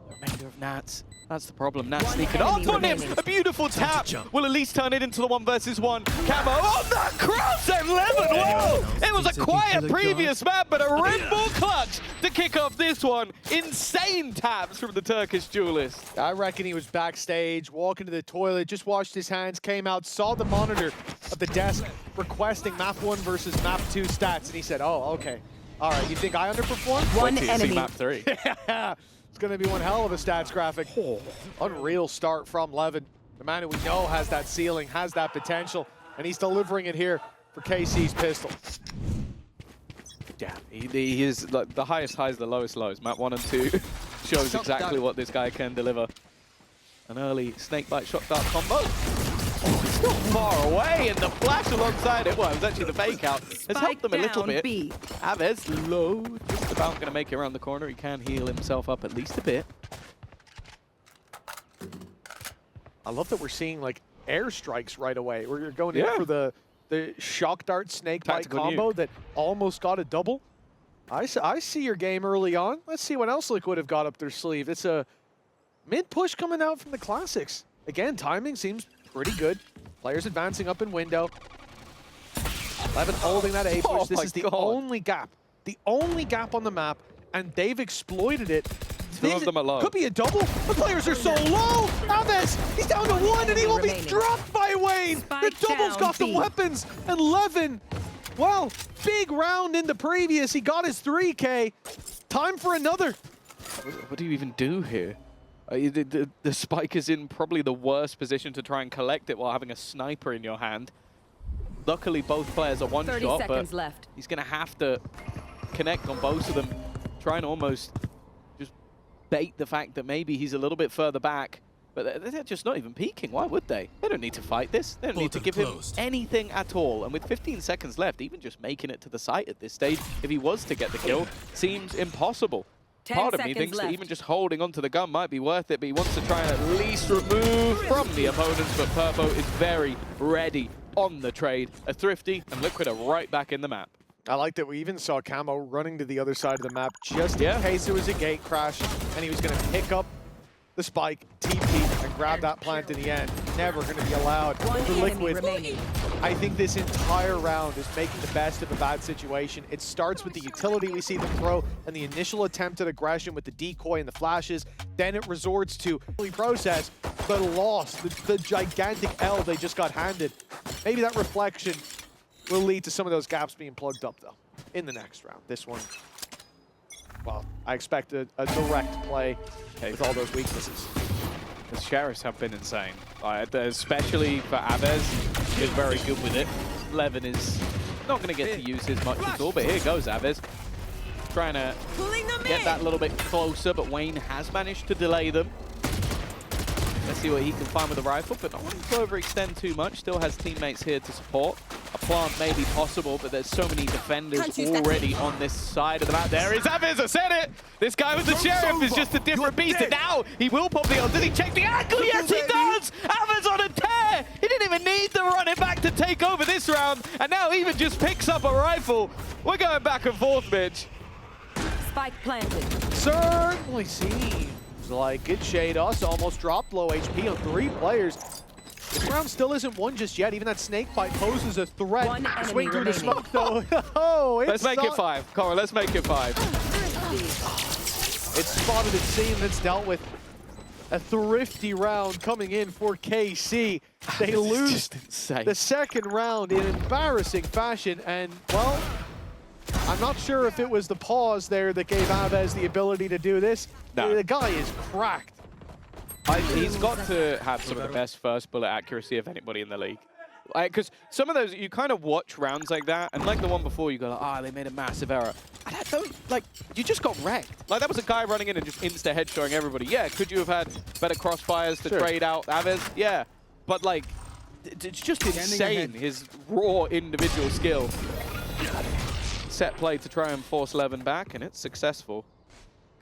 The remainder of Nats. That's the problem. Nats sneaking up on him. A beautiful tap. Will at least turn it into the 1v1. Camo on the cross and Levin. Whoa! It was a quiet previous map, but a Red Bull clutch to kick off this one. Insane taps from the Turkish duelist. I reckon he was backstage, walking to the toilet, just washed his hands, came out, saw the monitor of the desk requesting map 1 versus map 2 stats, and he said, oh, okay. All right, you think I underperformed? One See enemy. map 3. Yeah. It's going to be one hell of a stats graphic. Unreal start from Levin. The man who we know has that ceiling, has that potential, and he's delivering it here for KC's pistol. Yeah, he is like the highest highs, the lowest lows. Map 1 and 2 shows exactly what this guy can deliver. An early snakebite shot dart combo. Oh, it's not far away, and the flash alongside it, well, it was actually the fake out, has helped them a little bit. B. Aves low, just about going to make it around the corner. He can heal himself up at least a bit. I love that we're seeing like airstrikes right away. We're going in for the shock dart snakebite combo that almost got a double. I see your game early on. Let's see what else Liquid have got up their sleeve. It's a mid push coming out from the classics. Again, timing seems pretty good. Players advancing up in window. Levin holding that A push. This is the only gap on the map, and they've exploited it. Two of them are low. Could be a double. The players are so low. Aves, he's down to 1, and he will be dropped by Wayne. The double's got the weapons, and Levin, well, big round in the previous. He got his 3K. Time for another. What do you even do here? The spike is in probably the worst position to try and collect it while having a sniper in your hand. Luckily, both players are one 30 shot, seconds but left. he's going to have to connect on both of them, trying to almost just bait the fact that maybe he's a little bit further back. But they're just not even peeking. Why would they? They don't need to fight this. They don't need to give him anything at all. And with 15 seconds left, even just making it to the site at this stage, if he was to get the kill, seems impossible. Part of me thinks that even just holding onto the gun might be worth it, but he wants to try and at least remove from the opponents. But Purpo is very ready on the trade. A Thrifty and Liquid are right back in the map. I like that we even saw Camo running to the other side of the map just in case there was a gate crash and he was going to pick up the spike, TP, and grab that plant in the end. Never going to be allowed for Liquid. I think this entire round is making the best of a bad situation. It starts with the utility we see them throw and the initial attempt at aggression with the decoy and the flashes. Then it resorts to process the loss, the gigantic L they just got handed. Maybe that reflection will lead to some of those gaps being plugged up, though, in the next round. This one, well, I expect a direct play with all those weaknesses. The Sheriffs have been insane, especially for Aves. He's very good with it. Levin is not going to get to use his much at all, but here goes Aves. Trying to get that a little bit closer, but Wayne has managed to delay them. Let's see what he can find with the rifle, but not wanting to overextend too much. Still has teammates here to support. A plant may be possible, but there's so many defenders already on this side of the map. There is Aves, I said it! This guy with the Sheriff is just a different beast, and now he will pop the ult. Did he check the angle? Yes, he does! Aves on a tear! He didn't even need to run it back to take over this round, and now even just picks up a rifle. We're going back and forth, Mitch. Spike planted. Certainly seems like it. Shade Us almost dropped low HP on 3 players. This round still isn't won just yet. Even that snake bite poses a threat. Swing through the smoke, though. Oh, let's make it 5. Cora, let's make it 5. It's spotted, it's seen, it's dealt with. A thrifty round coming in for KC. They lose the second round in embarrassing fashion. And, well, I'm not sure if it was the pause there that gave Aves the ability to do this. No. The guy is cracked. He's got to have some of the best first bullet accuracy of anybody in the league. Because some of those, you kind of watch rounds like that, and like the one before, you go like, ah, they made a massive error. And I don't, like, you just got wrecked. Like, that was a guy running in and just insta-headshotting everybody. Yeah, could you have had better crossfires to trade out Aves? Yeah. But, like, it's just insane, his raw individual skill. Set play to try and force Levin back, and it's successful.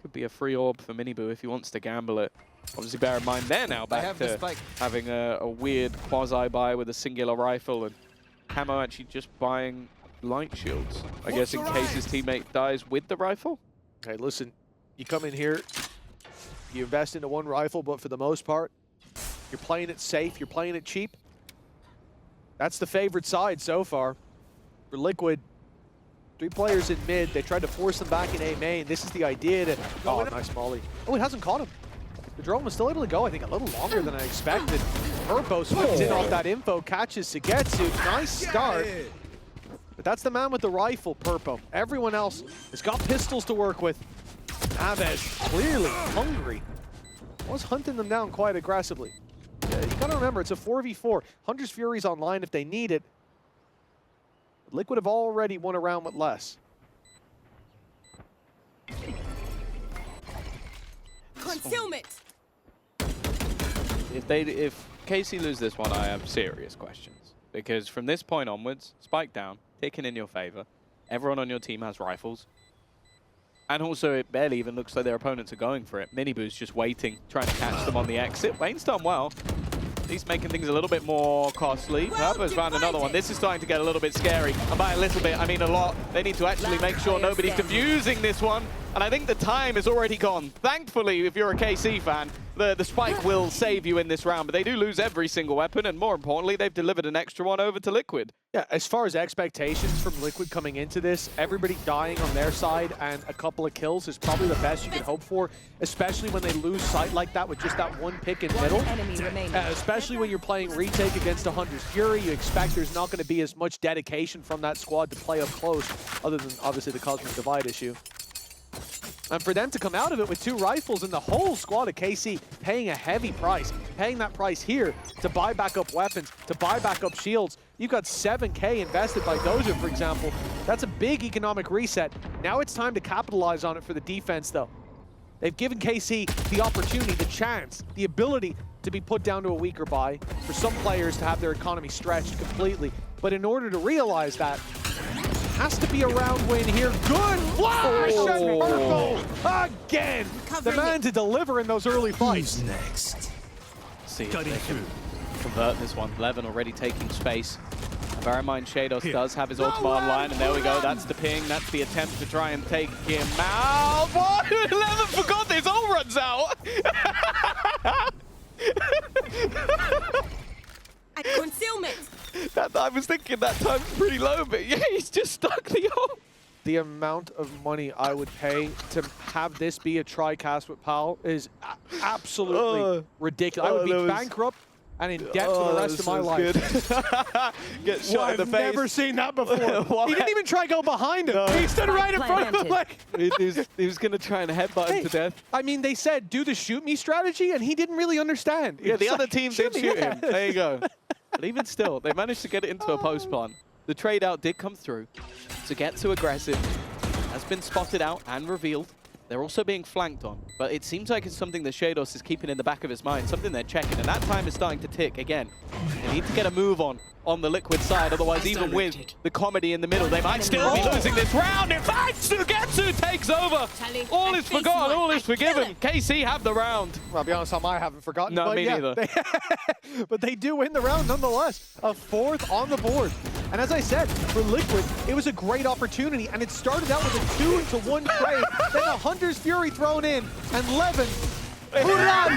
Could be a free orb for Miniboo if he wants to gamble it. Obviously, bear in mind, they're now back to having a weird quasi-buy with a singular rifle, and Camo actually just buying light shields, I guess, in case his teammate dies with the rifle. Okay, listen, you come in here, you invest into one rifle, but for the most part, you're playing it safe, you're playing it cheap. That's the favorite side so far. For Liquid, 3 players in mid, they tried to force them back in A main. This is the idea to... Oh, nice molly. Oh, it hasn't caught him. The drone was still able to go, I think, a little longer than I expected. Purpo swings in off that info, catches Sugetsu. Nice start. But that's the man with the rifle, Purpo. Everyone else has got pistols to work with. Aves, clearly hungry. Was hunting them down quite aggressively. You gotta remember, it's a 4v4. Hunter's Fury's online if they need it. Liquid have already won a round with less. Concealment. If KC lose this one, I have serious questions. Because from this point onwards, spike down, ticking in your favor. Everyone on your team has rifles. And also, it barely even looks like their opponents are going for it. Miniboo's just waiting, trying to catch them on the exit. Wayne's done well. He's making things a little bit more costly. Purpo's found another one. This is starting to get a little bit scary. And by a little bit, I mean a lot. They need to actually make sure nobody's confusing this one. And I think the time is already gone. Thankfully, if you're a KC fan, the spike will save you in this round. But they do lose every single weapon. And more importantly, they've delivered an extra one over to Liquid. Yeah, as far as expectations from Liquid coming into this, everybody dying on their side and a couple of kills is probably the best you can hope for, especially when they lose sight like that with just that one pick in middle. Especially when you're playing retake against a Hunter's Fury, you expect there's not going to be as much dedication from that squad to play up close, other than obviously the Cosmic Divide issue. And for them to come out of it with 2 rifles and the whole squad of KC paying a heavy price, paying that price here to buy back up weapons, to buy back up shields. You've got 7K invested by Doja, for example. That's a big economic reset. Now it's time to capitalize on it for the defense, though. They've given KC the opportunity, the chance, the ability to be put down to a weaker buy, for some players to have their economy stretched completely. But in order to realize that, has to be a round win here. Good flash and purple again. The man to deliver in those early fights. Next. See if they can convert this one. Levin already taking space. Bear in mind, Shados does have his ultimate online, and there we go. That's the ping. That's the attempt to try and take him out. What? Levin forgot his ult runs out. Concealment. I was thinking that time's pretty low, but yeah, he's just stuck the ult. The amount of money I would pay to have this be a tri-cast with Pal is absolutely ridiculous. I would be bankrupt and in debt for the rest of my life. Get shot in the face. I've never seen that before. He didn't even try to go behind him. He stood right in front of him like... he was going to try and headbutt him to death. I mean, they said, do the shoot me strategy, and he didn't really understand. Yeah, the other team did shoot him. Yeah. There you go. But even still, they managed to get it into a post plan. The trade out did come through. To get too aggressive has been spotted out and revealed. They're also being flanked on, but it seems like it's something that Shados is keeping in the back of his mind, something they're checking, and that time is starting to tick again. They need to get a move on the Liquid side, otherwise even with the comedy in the middle, they might still be losing this round. In fact, Sugetsu takes over. All is forgotten, all is forgiven. KC have the round. Well, I'll be honest, I haven't forgotten. No, but me neither. But they do win the round nonetheless. A fourth on the board. And as I said, for Liquid, it was a great opportunity, and it started out with a 2-1 trade, then a Hunter's Fury thrown in, and Levin, run!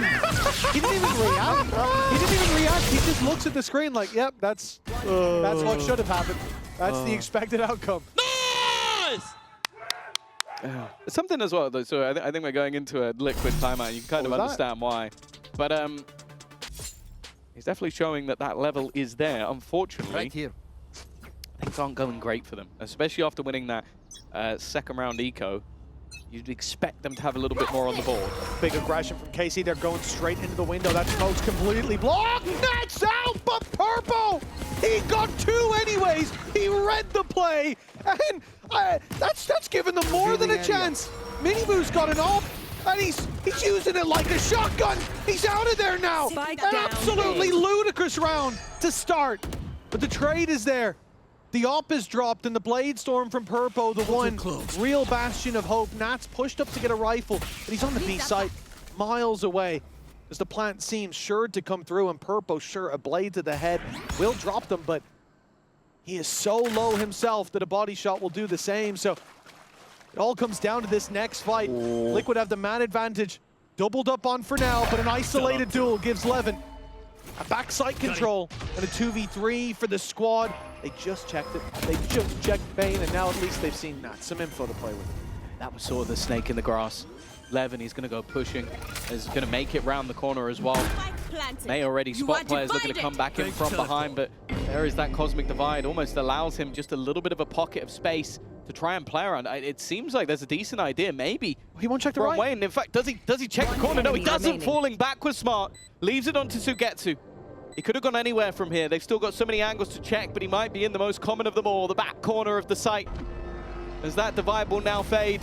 He didn't even react. He didn't even react. He just looks at the screen like, yep, that's what should have happened. That's the expected outcome. Nice! Something as well, though, so I think we're going into a Liquid timeout. You can kind of understand why. But he's definitely showing that level is there. Unfortunately, Right here. things aren't going great for them, especially after winning that second round eco. You'd expect them to have a little bit more on the board. Big aggression from KC. They're going straight into the window. That smoke's completely blocked. That's out, but Purple! He got two anyways. He read the play, and that's given them more than a chance. Miniboo's got an off, and he's using it like a shotgun. He's out of there now. Spike An down, absolutely ludicrous round to start, but the trade is there. The op is dropped, and the Blade Storm from Purpo, the one real bastion of hope. Nats pushed up to get a rifle, but he's on the B site, miles away, as the plant seems sure to come through, and Purpo, sure, a blade to the head will drop them, but he is so low himself that a body shot will do the same. So it all comes down to this next fight. Liquid have the man advantage, doubled up on for now, but an isolated duel gives Levin a backside control and a 2v3 for the squad. They just checked it. They just checked Bane, and now at least they've seen some info to play with. That was sort of the snake in the grass. Levin, he's going to go pushing. Is going to make it round the corner as well. May already spot players looking to come back in from behind, but there is that cosmic divide. Almost allows him just a little bit of a pocket of space to try and play around. It seems like there's a decent idea, maybe. He won't check the right. Way. And in fact, does he check the corner? No, he doesn't. Remaining. Falling back was smart. Leaves it onto Sugetsu. He could have gone anywhere from here. They've still got so many angles to check, but he might be in the most common of them all, the back corner of the site. As that divide will now fade.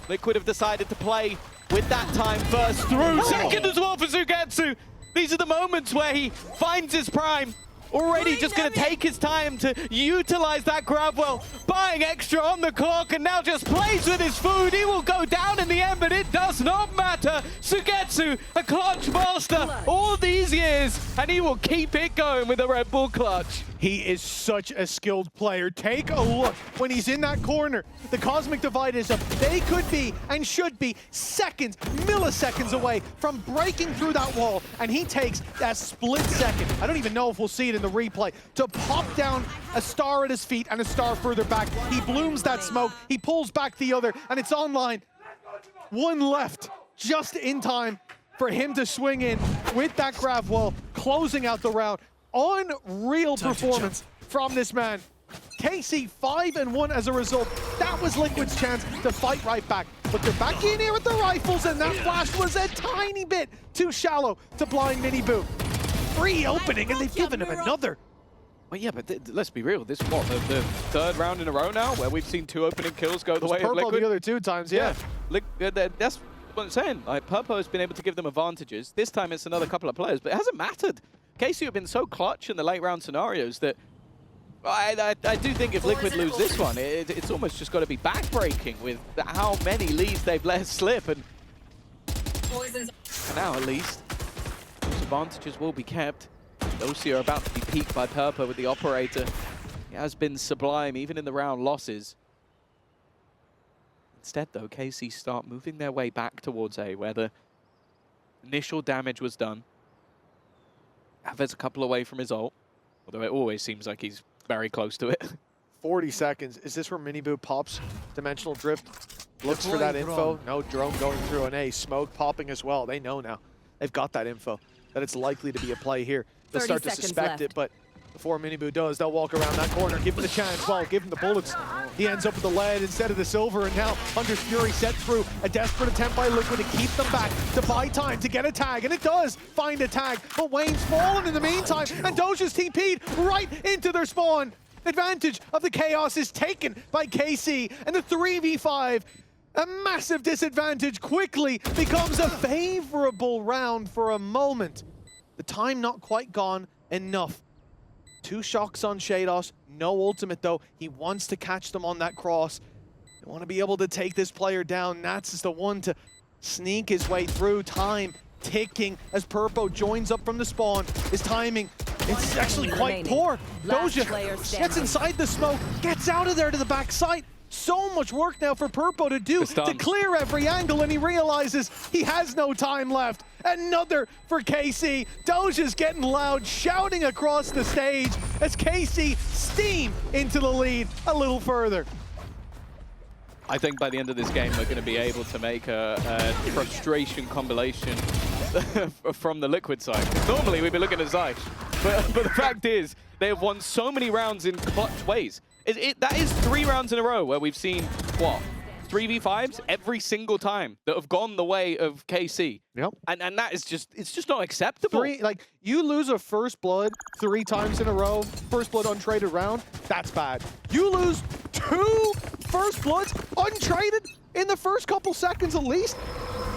Liquid have decided to play with that time first through. Second as well for Sugetsu. These are the moments where he finds his prime. Already just going to take his time to utilize that grab well, buying extra on the clock, and now just plays with his food. He will go down in the end, but it does not matter. Sugetsu, a clutch master all these years, and he will keep it going with a Red Bull clutch. He is such a skilled player. Take a look when he's in that corner. The cosmic divide is up. They could be and should be seconds, milliseconds away from breaking through that wall, and he takes that split second. I don't even know if we'll see it in the replay, to pop down a star at his feet and a star further back. He blooms that smoke, he pulls back the other, and it's online. One left, just in time for him to swing in with that grab wall, closing out the round. Unreal performance from this man. KC 5-1 as a result. That was Liquid's chance to fight right back. But they're back in here with the rifles, and that flash was a tiny bit too shallow to blind Miniboo. Free opening, and they've given him another. Well, yeah, but let's be real. This what the third round in a row now where we've seen 2 opening kills go the way of Purple Liquid. the other 2 times, yeah. That's what I'm saying. Like, Purple has been able to give them advantages. This time it's another couple of players, but it hasn't mattered. KC have been so clutch in the late round scenarios that I do think if Liquid lose this one, it's almost just got to be backbreaking with how many leads they've let slip. And for now, at least, those advantages will be kept. Those are about to be peaked by Purple with the operator. It has been sublime, even in the round losses. Instead, though, KC start moving their way back towards A, where the initial damage was done. Aves a couple away from his ult, although it always seems like he's very close to it. 40 seconds. Is this where Miniboo pops Dimensional Drift? Looks for that info. No drone going through an A. Smoke popping as well. They know now. They've got that info, that it's likely to be a play here. They'll start to suspect it, but before Miniboo does, they'll walk around that corner, give him the chance, well, give him the bullets. He ends up with the lead instead of the silver, and now Hunter's Fury set through a desperate attempt by Liquid to keep them back, to buy time, to get a tag, and it does find a tag, but Wayne's fallen in the meantime, and Doja's TP'd right into their spawn. Advantage of the Chaos is taken by KC, and the 3v5, a massive disadvantage, quickly becomes a favorable round for a moment. The time not quite gone enough. 2 shocks on Shados, no ultimate though. He wants to catch them on that cross. They want to be able to take this player down. Nats is the one to sneak his way through. Time ticking as Purpo joins up from the spawn. His timing, it's actually quite poor. Doja gets inside the smoke, gets out of there to the backside. So much work now for Purpo to do to clear every angle, and he realizes he has no time left. Another for KC. Doja's getting loud, shouting across the stage as KC steam into the lead a little further. I think by the end of this game, we're going to be able to make a frustration compilation from the Liquid side. Normally, we'd be looking at Zeiss, but the fact is, they have won so many rounds in clutch ways. That is 3 rounds in a row where we've seen, what, 3v5s every single time that have gone the way of KC. Yep. And that is just, it's just not acceptable. You lose a first blood 3 times in a row, first blood untraded round, that's bad. You lose 2 first bloods untraded in the first couple seconds at least.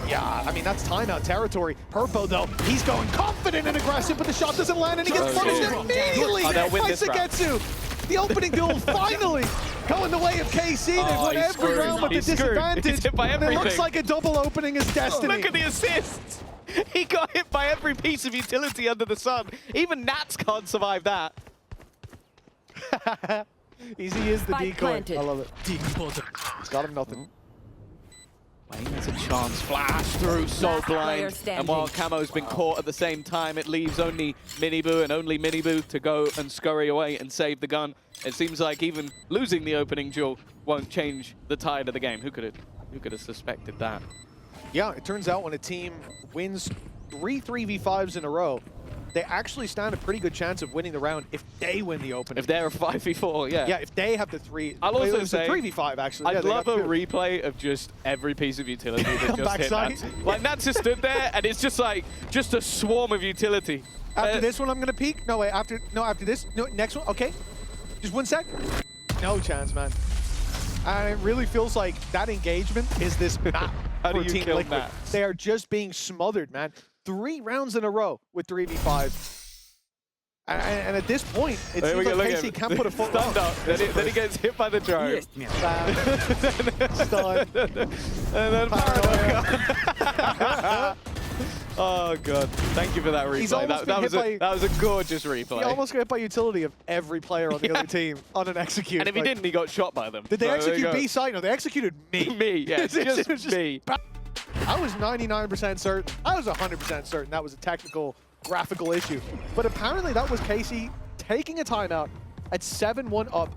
Yeah, I mean, that's timeout territory. Purpo, though, he's going confident and aggressive, but the shot doesn't land, and he gets punished immediately by Seketsu. The opening duel finally going the way of KC. They've won every round with the disadvantage. And it looks like a double opening is destiny. Look at the assists. He got hit by every piece of utility under the sun. Even Nats can't survive that. Easy is the Spike decoy. planted. I love it. It's got him nothing. Wayne has a chance, flash through, so Last player blind. standing. And while Camo's been caught at the same time, it leaves only Miniboo and only Miniboo to go and scurry away and save the gun. It seems like even losing the opening duel won't change the tide of the game. Who could have suspected that? Yeah, it turns out when a team wins 3 3v5s in a row, they actually stand a pretty good chance of winning the round if they win the opening. If they're a 5v4, yeah. Yeah, if they have the 3. I'll also it's say, a 3v5 actually. I'd Yeah, love a replay of just every piece of utility that just hit Nats. Like, Nats just stood there, and it's just like, just a swarm of utility. After this one, I'm gonna peek. No, wait, after this. No, next one, okay. Just 1 sec. No chance, man. And it really feels like that engagement is this map How do for you Team kill Liquid. Nat? They are just being smothered, man. 3 rounds in a row with 3v5. And at this point, it seems like KC can't put a foot wrong. Stunned up, then he gets hit by the drone. Stunned. And then Paranoia. Oh, God. Thank you for that replay. That was a gorgeous replay. He almost got hit by utility of every player on the other team on an execute. And if he didn't, he got shot by them. Did they execute B side? No, they executed me. Me, yeah. It's just me. I was 99% certain. I was 100% certain that was a technical, graphical issue. But apparently that was KC taking a timeout at 7-1 up.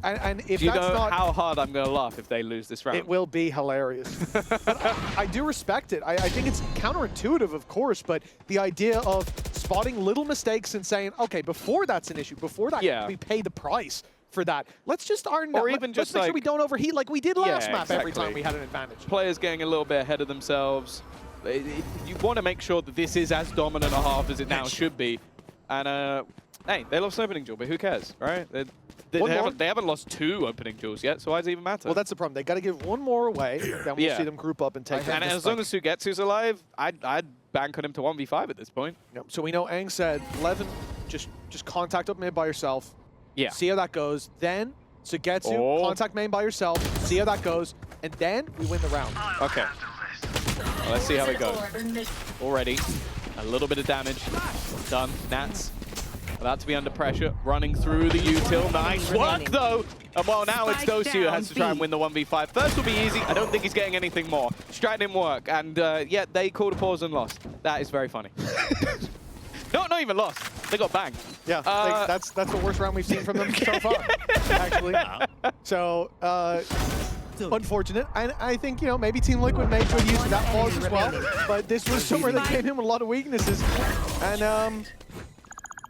And if do you that's know not how hard I'm going to laugh if they lose this round? It will be hilarious. But I do respect it. I think it's counterintuitive, of course, but the idea of spotting little mistakes and saying, okay, before that's an issue, before that we pay the price for that, let's just iron or even just let's make sure we don't overheat like we did last map exactly. every time we had an advantage. Players getting a little bit ahead of themselves. You want to make sure that this is as dominant a half as it now should be. And Hey, they lost an opening duel, but who cares, right? They One more. haven't lost 2 opening duels yet, so why does it even matter? Well, that's the problem. They got to give one more away, then we'll Yeah. see them group up and take. and as long as Sugetsu's alive, I'd bank on him to 1v5 at this point. Yep. So we know Aang said, Levin, just contact up mid by yourself. Yeah. See how that goes. Then Sugetsu, contact main by yourself. See how that goes, and then we win the round. Okay. Well, let's see how it goes. Already, a little bit of damage done. Nats about to be under pressure, running through the util. Nice work though. And well, now it's Dosu who has to try and win the 1v5. First will be easy. I don't think he's getting anything more. Strat didn't work, and yeah, they called a pause and lost. That is very funny. No, not even lost. They got banged. Yeah, that's the worst round we've seen from them so far, actually. So, unfortunate. And I think, you know, maybe Team Liquid made good use of that pause as well. But this was somewhere they came in with a lot of weaknesses. And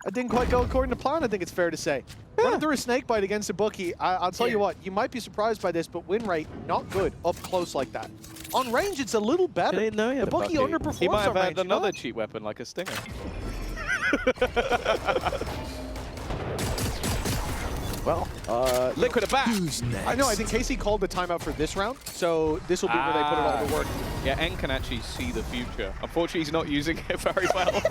it didn't quite go according to plan, I think it's fair to say. Running through a snake bite against a bookie, I'll tell you what, you might be surprised by this, but win rate, not good, up close like that. On range, it's a little better. I didn't know he had the a bookie bucky. underperforms He might have on had range, you know another that? cheat weapon like a stinger. Well, Liquid are back. I know, I think KC called the timeout for this round, so this will be where they put it all to work. Yeah, N can actually see the future. Unfortunately, he's not using it very well.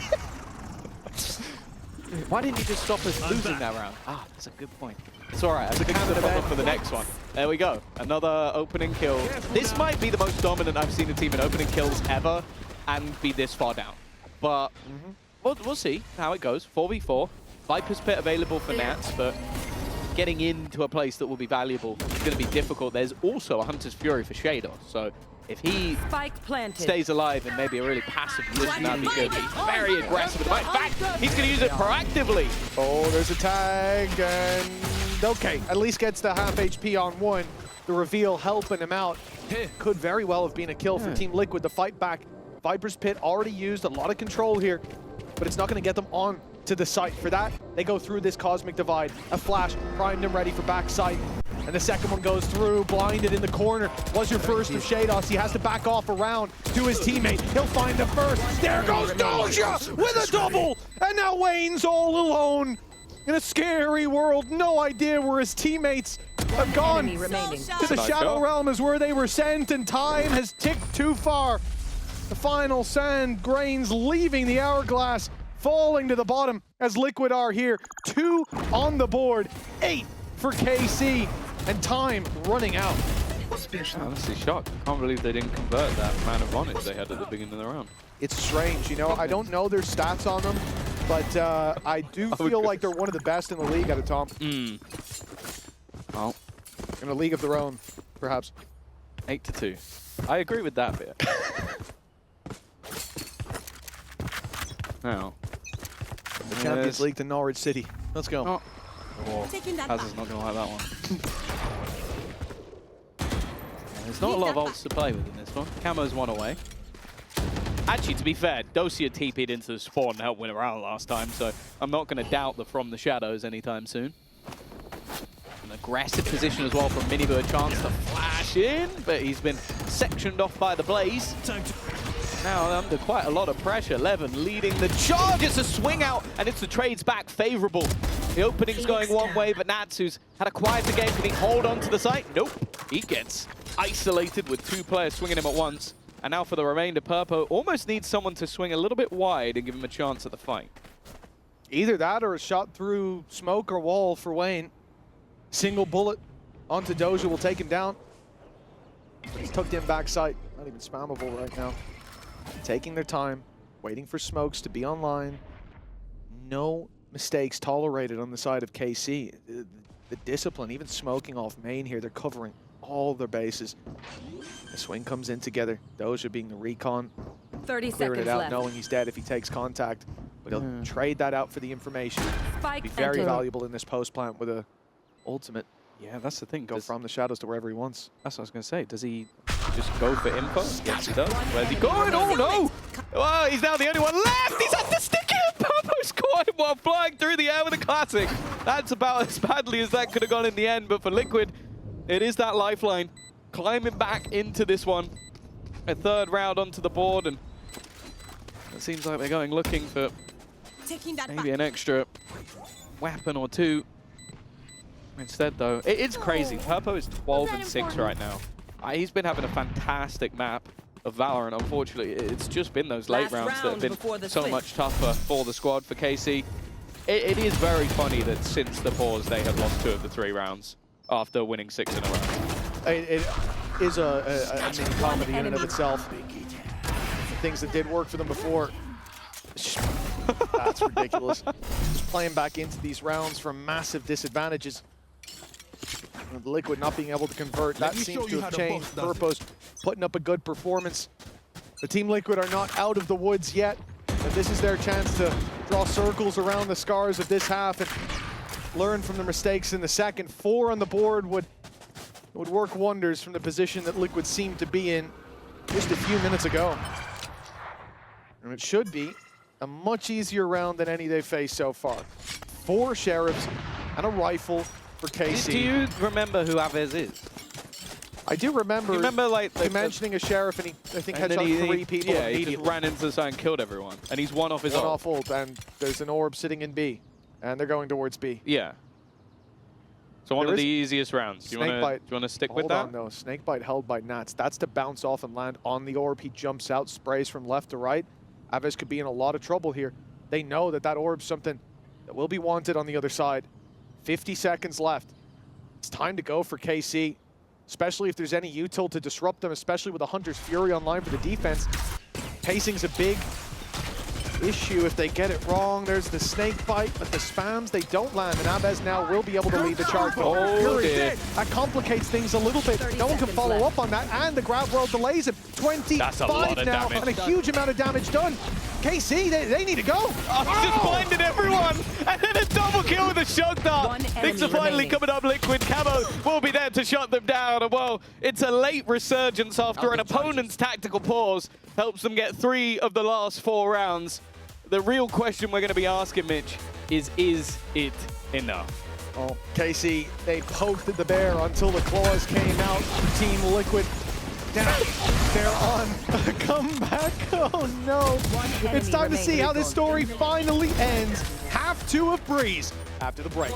Why didn't you just stop us losing that round? Ah, that's a good point. It's all right. That's a candidate problem for the next one. There we go. Another opening kill. This might be the most dominant I've seen a team in opening kills ever and be this far down. But we'll see how it goes. 4v4. Viper's Pit available for Nats, but getting into a place that will be valuable is going to be difficult. There's also a Hunter's Fury for Shadow, so if he stays alive in maybe a really passive position, that'd be good. He's very aggressive at the moment. In fact, he's going to use it proactively. Oh, there's a tag, and okay, at least gets the half HP on one. The reveal helping him out. Could very well have been a kill for Team Liquid. The fight back. Viper's Pit already used a lot of control here, but it's not going to get them on to the site. For that, they go through this Cosmic Divide. A flash, primed him ready for backside. And the second one goes through, blinded in the corner. Was your first of Shados. He has to back off around to his teammate. He'll find the first. There goes Doja with a double. And now Wayne's all alone in a scary world. No idea where his teammates have gone. To the Shadow Realm is where they were sent, and time has ticked too far. The final sand grains leaving the hourglass, falling to the bottom as Liquid are here. 2 on the board, 8 for KC, and time running out. I'm honestly shocked. I can't believe they didn't convert that amount of advantage they had at the beginning of the round. It's strange, you know, I don't know their stats on them, but I do feel like they're one of the best in the league at a time. Well, In a league of their own, perhaps. 8-2. I agree with that bit. Now, The Champions League to Norwich City. Let's go. Oh, Hazard's not going to like that one. There's not a lot of ults to play with in this one. Camo's one away. Actually, to be fair, Dosia TP'd into the spawn and helped win a round last time, so I'm not going to doubt the From the Shadows anytime soon. An aggressive position as well from Minibu, a chance to flash in, but he's been sectioned off by the Blaze. Now under quite a lot of pressure. Levin leading the charge. It's a swing out, and it's the trades back favorable. The opening's going one way, but Natsu's had a quieter game. Can he hold on to the site? Nope. He gets isolated with 2 players swinging him at once. And now for the remainder, Purpo almost needs someone to swing a little bit wide and give him a chance at the fight. Either that or a shot through smoke or wall for Wayne. Single bullet onto Doja will take him down. He's tucked in backside. Not even spammable right now. Taking their time, waiting for smokes to be online. No mistakes tolerated on the side of KC. The discipline, even smoking off main here, they're covering all their bases. The swing comes in together. Doja being the recon. 30 clearing seconds it out, left. knowing he's dead if he takes contact. But he'll trade that out for the information. Spike Be very enter. valuable in this post plant with a ultimate. Yeah, that's the thing. Go from the shadows to wherever he wants. That's what I was going to say. Does he just go for info? Yes, he does. Where's he going? Oh, no! Oh, he's now the only one left! He's had to stick it! Purpo's caught him while flying through the air with a classic. That's about as badly as that could have gone in the end, but for Liquid, it is that lifeline. Climbing back into this one. A 3rd round onto the board, and it seems like they're going looking for Taking that Maybe an extra weapon or two. Instead, though, it's crazy. Purpo is 12-6 right now. He's been having a fantastic map of Valorant. Unfortunately, it's just been those late rounds that have been so much tougher for the squad, for KC. It is very funny that since the pause, they have lost 2 of the 3 rounds after winning 6 in a row. It is a mini comedy in and of itself. The things that did work for them before. That's ridiculous. Just playing back into these rounds from massive disadvantages. With Liquid not being able to convert, that seems to have changed. Purpo's putting up a good performance. The Team Liquid are not out of the woods yet, and this is their chance to draw circles around the scars of this half and learn from the mistakes in the second. 4 on the board would work wonders from the position that Liquid seemed to be in just a few minutes ago. And it should be a much easier round than any they've faced so far. 4 sheriffs and a rifle for KC. Do you remember who Aves is? I do remember. You remember like mentioning a sheriff, and I think headshot 3 people yeah, immediately. he just ran into the side and killed everyone, and he's one off his One ult. off ult, and there's an orb sitting in B, and they're going towards B. Yeah. So one There of is the easiest rounds. Do you want to stick with that? Hold on, no. Snakebite held by Nats. That's to bounce off and land on the orb. He jumps out, sprays from left to right. Aves could be in a lot of trouble here. They know that that orb's something that will be wanted on the other side. 50 seconds left. It's time to go for KC, especially if there's any util to disrupt them, especially with the Hunter's Fury online for the defense. Pacing's a big issue if they get it wrong. There's the snake bite, but the spams, they don't land, and Aves now will be able to lead the charge. Oh, dear. That complicates things a little bit. No one can follow up on that, and the grab world delays it. 25 now, and a huge amount of damage done. KC, they need to go. Just blinded everyone, and then a double kill with a shock dart. Things are finally coming up. Liquid Camo will be there to shut them down. And well, it's a late resurgence after an opponent's tactical pause helps them get 3 of the last 4 rounds. The real question we're going to be asking, Mitch, is it enough? Oh, KC, they poked at the bear until the claws came out. Team Liquid, now they're on a comeback. Oh no. It's time to see how this story finally ends. Half 2 of Breeze after the break.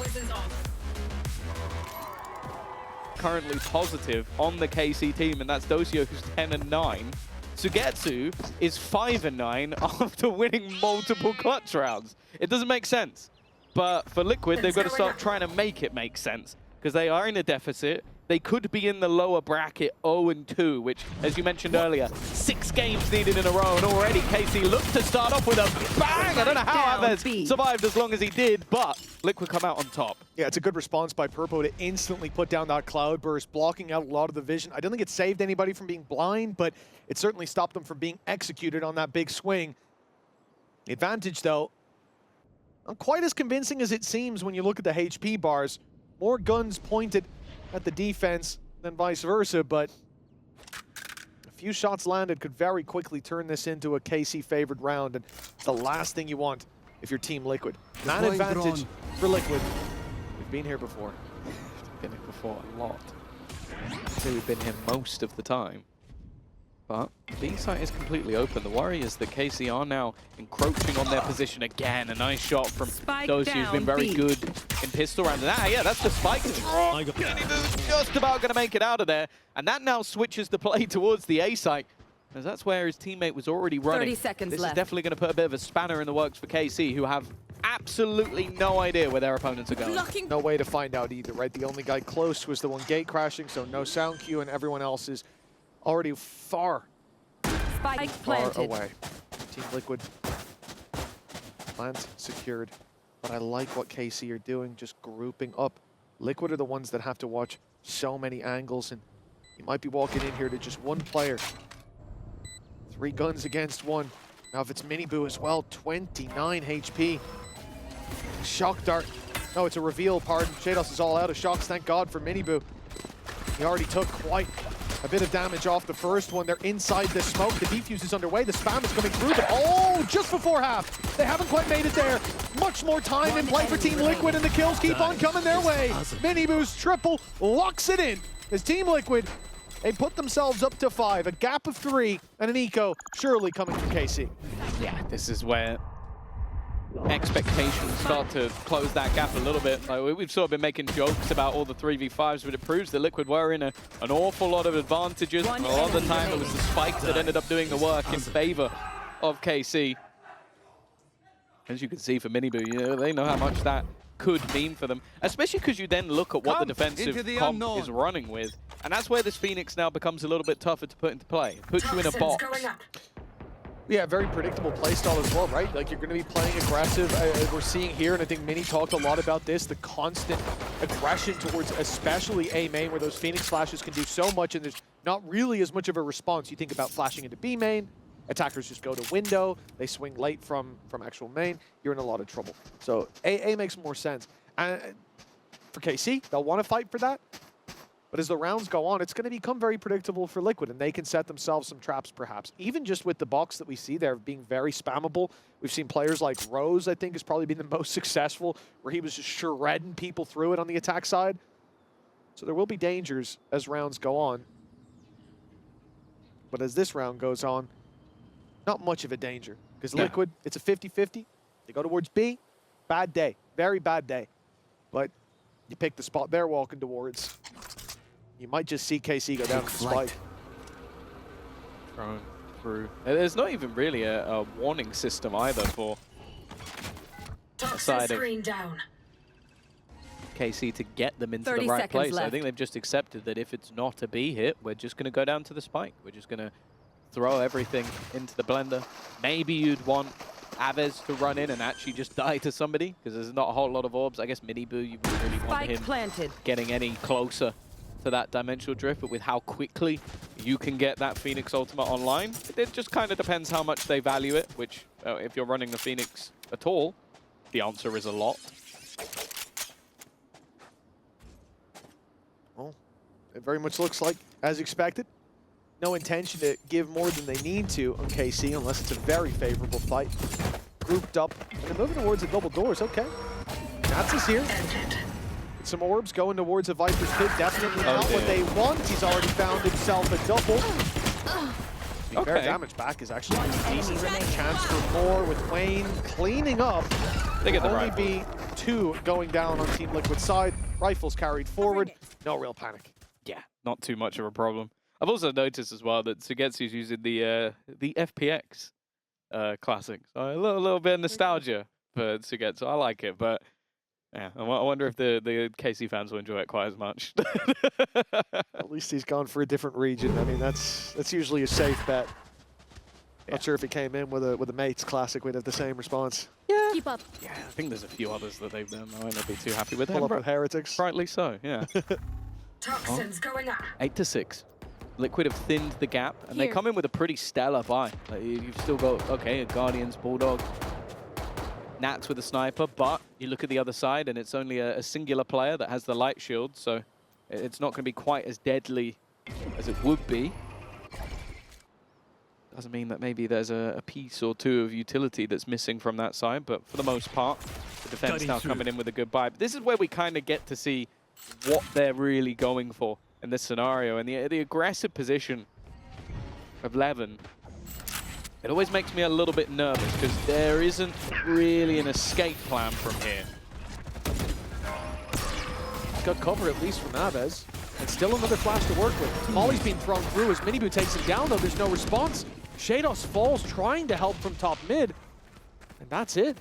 Currently positive on the KC team, and that's Docio, who's 10-9. Sugetsu is 5-9 after winning multiple clutch rounds. It doesn't make sense. But for Liquid, they've got to start trying to make it make sense, because they are in a deficit. They could be in the lower bracket 0-2, which, as you mentioned earlier, 6 games needed in a row, and already KC looked to start off with a bang. I don't know how Aves survived as long as he did, but Liquid come out on top. Yeah, it's a good response by Purpo to instantly put down that cloud burst, blocking out a lot of the vision. I don't think it saved anybody from being blind, but it certainly stopped them from being executed on that big swing. The advantage, though, not quite as convincing as it seems when you look at the HP bars. More guns pointed at the defense than vice versa, but a few shots landed could very quickly turn this into a KC-favored round, and it's the last thing you want if you're Team Liquid. Not an advantage for Liquid. We've been here before. Been here before a lot. I'd say we've been here most of the time. But the B site is completely open. The worry is that KC are now encroaching on their position again. A nice shot from Dosi, who's been very good in pistol rounds. And yeah, that's the spike. And he's just about going to make it out of there. And that now switches the play towards the A site, as that's where his teammate was already running. 30 seconds this left. is definitely going to put a bit of a spanner in the works for KC, who have absolutely no idea where their opponents are going. No way to find out either, right? The only guy close was the one gate crashing, so no sound cue, and everyone else is already far away. Team Liquid, plans secured, but I like what KC are doing, just grouping up. Liquid are the ones that have to watch so many angles, and you might be walking in here to just one player. 3 guns against 1. Now if it's Miniboo as well, 29 HP. Shock dart. No, it's a reveal, pardon. Shados is all out of shocks, thank God for Miniboo. He already took quite a bit of damage off the first one. They're inside the smoke. The defuse is underway. The spam is coming through, but oh, just before half. They haven't quite made it there. Much more time in play for Team Liquid, and the kills keep on coming their way. Miniboo's triple locks it in. As Team Liquid, they put themselves up to 5. A gap of 3, and an eco surely coming from KC. Yeah, this is where expectations start to close that gap a little bit. Like, we've sort of been making jokes about all the 3v5s, but it proves that Liquid were in an awful lot of advantages. And a lot of the time it was the spikes that ended up doing the work in favor of KC. As you can see for Miniboo, you know, they know how much that could mean for them, especially because you then look at what the defensive comp is running with, and that's where this Phoenix now becomes a little bit tougher to put into play. It puts you in a box. Yeah, very predictable playstyle as well, right? Like, you're going to be playing aggressive. We're seeing here, and I think Mini talked a lot about this, the constant aggression towards especially A main, where those Phoenix flashes can do so much, and there's not really as much of a response. You think about flashing into B main, attackers just go to window, they swing late from actual main, you're in a lot of trouble. So A makes more sense. And for KC, they'll want to fight for that. But as the rounds go on, it's going to become very predictable for Liquid, and they can set themselves some traps, perhaps. Even just with the box that we see there being very spammable. We've seen players like Rose, I think, has probably been the most successful, where he was just shredding people through it on the attack side. So there will be dangers as rounds go on. But as this round goes on, not much of a danger. Because Liquid, it's a 50-50. They go towards B. Bad day. Very bad day. But you pick the spot they're walking towards. You might just see KC go down to the spike. Going through. There's not even really a warning system either for the side of KC to get them into the right place. I think they've just accepted that if it's not a B hit, we're just going to go down to the spike. We're just going to throw everything into the blender. Maybe you'd want Aves to run in and actually just die to somebody, because there's not a whole lot of orbs. I guess Miniboo, you wouldn't really want him getting any closer to that dimensional drift, but with how quickly you can get that Phoenix ultimate online, it just kind of depends how much they value it, which if you're running the Phoenix at all, the answer is a lot. Well, it very much looks like, as expected, no intention to give more than they need to on KC, unless it's a very favorable fight. Grouped up, and they're moving towards the double doors. Okay. Nats is here. Some orbs going towards a Viper's Pit. Definitely not what they want. He's already found himself a double. The fair damage back is actually decent. Chance for more with Wayne cleaning up. They get the only be 2 going down on Team Liquid side. Rifles carried forward. No real panic. Yeah, not too much of a problem. I've also noticed as well that Sugetsu's using the FPX classic. So a little bit of nostalgia for Sugetsu. I like it, but yeah, I wonder if the KC fans will enjoy it quite as much. At least he's gone for a different region. I mean, that's usually a safe bet. Yeah. Not sure if he came in with a Mates classic, we'd have the same response. Yeah. Keep up. Yeah, I think there's a few others that they've done. I might not be too happy with. Pull up with Heretics. Rightly so, yeah. Toxins going up. 8-6. Liquid have thinned the gap, and they come in with a pretty stellar buy. Like, you've still got, okay, a Guardians, Bulldog, Nats with a sniper, but you look at the other side, and it's only a singular player that has the light shield, so it's not going to be quite as deadly as it would be. Doesn't mean that maybe there's a piece or two of utility that's missing from that side, but for the most part, the defense now coming in with a good buy. But this is where we kind of get to see what they're really going for in this scenario, and the aggressive position of Levin. It always makes me a little bit nervous because there isn't really an escape plan from here. He's got cover at least from Aves, and still another flash to work with. Molly's being thrown through as Miniboo takes him down, though there's no response. Shados falls trying to help from top mid, and that's it.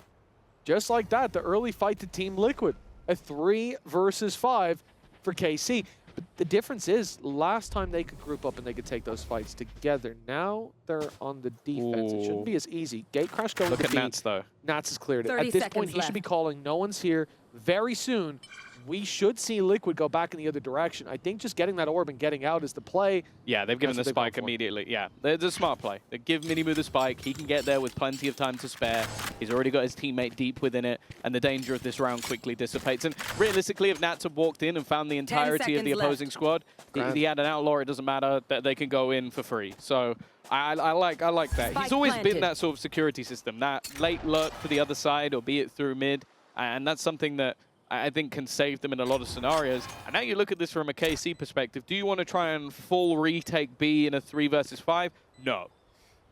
Just like that, the early fight to Team Liquid. A 3 versus 5 for KC. But the difference is, last time they could group up and they could take those fights together. Now they're on the defense. It shouldn't be as easy. Gate crash going to Look at B. Nats, though. Nats has cleared it. At this point, he should be calling, no one's here. Very soon, we should see Liquid go back in the other direction. I think just getting that orb and getting out is the play. Yeah, they've given the spike immediately. Yeah, it's a smart play. They give Miniboo the spike. He can get there with plenty of time to spare. He's already got his teammate deep within it, and the danger of this round quickly dissipates. And realistically, if Nats had walked in and found the entirety of the opposing squad, he had an outlaw, it doesn't matter, that they can go in for free. So I like that. He's always been that sort of security system, that late lurk to the other side, or be it through mid, and that's something that I think can save them in a lot of scenarios. And now you look at this from a KC perspective. Do you want to try and full retake B in a 3 versus 5? No.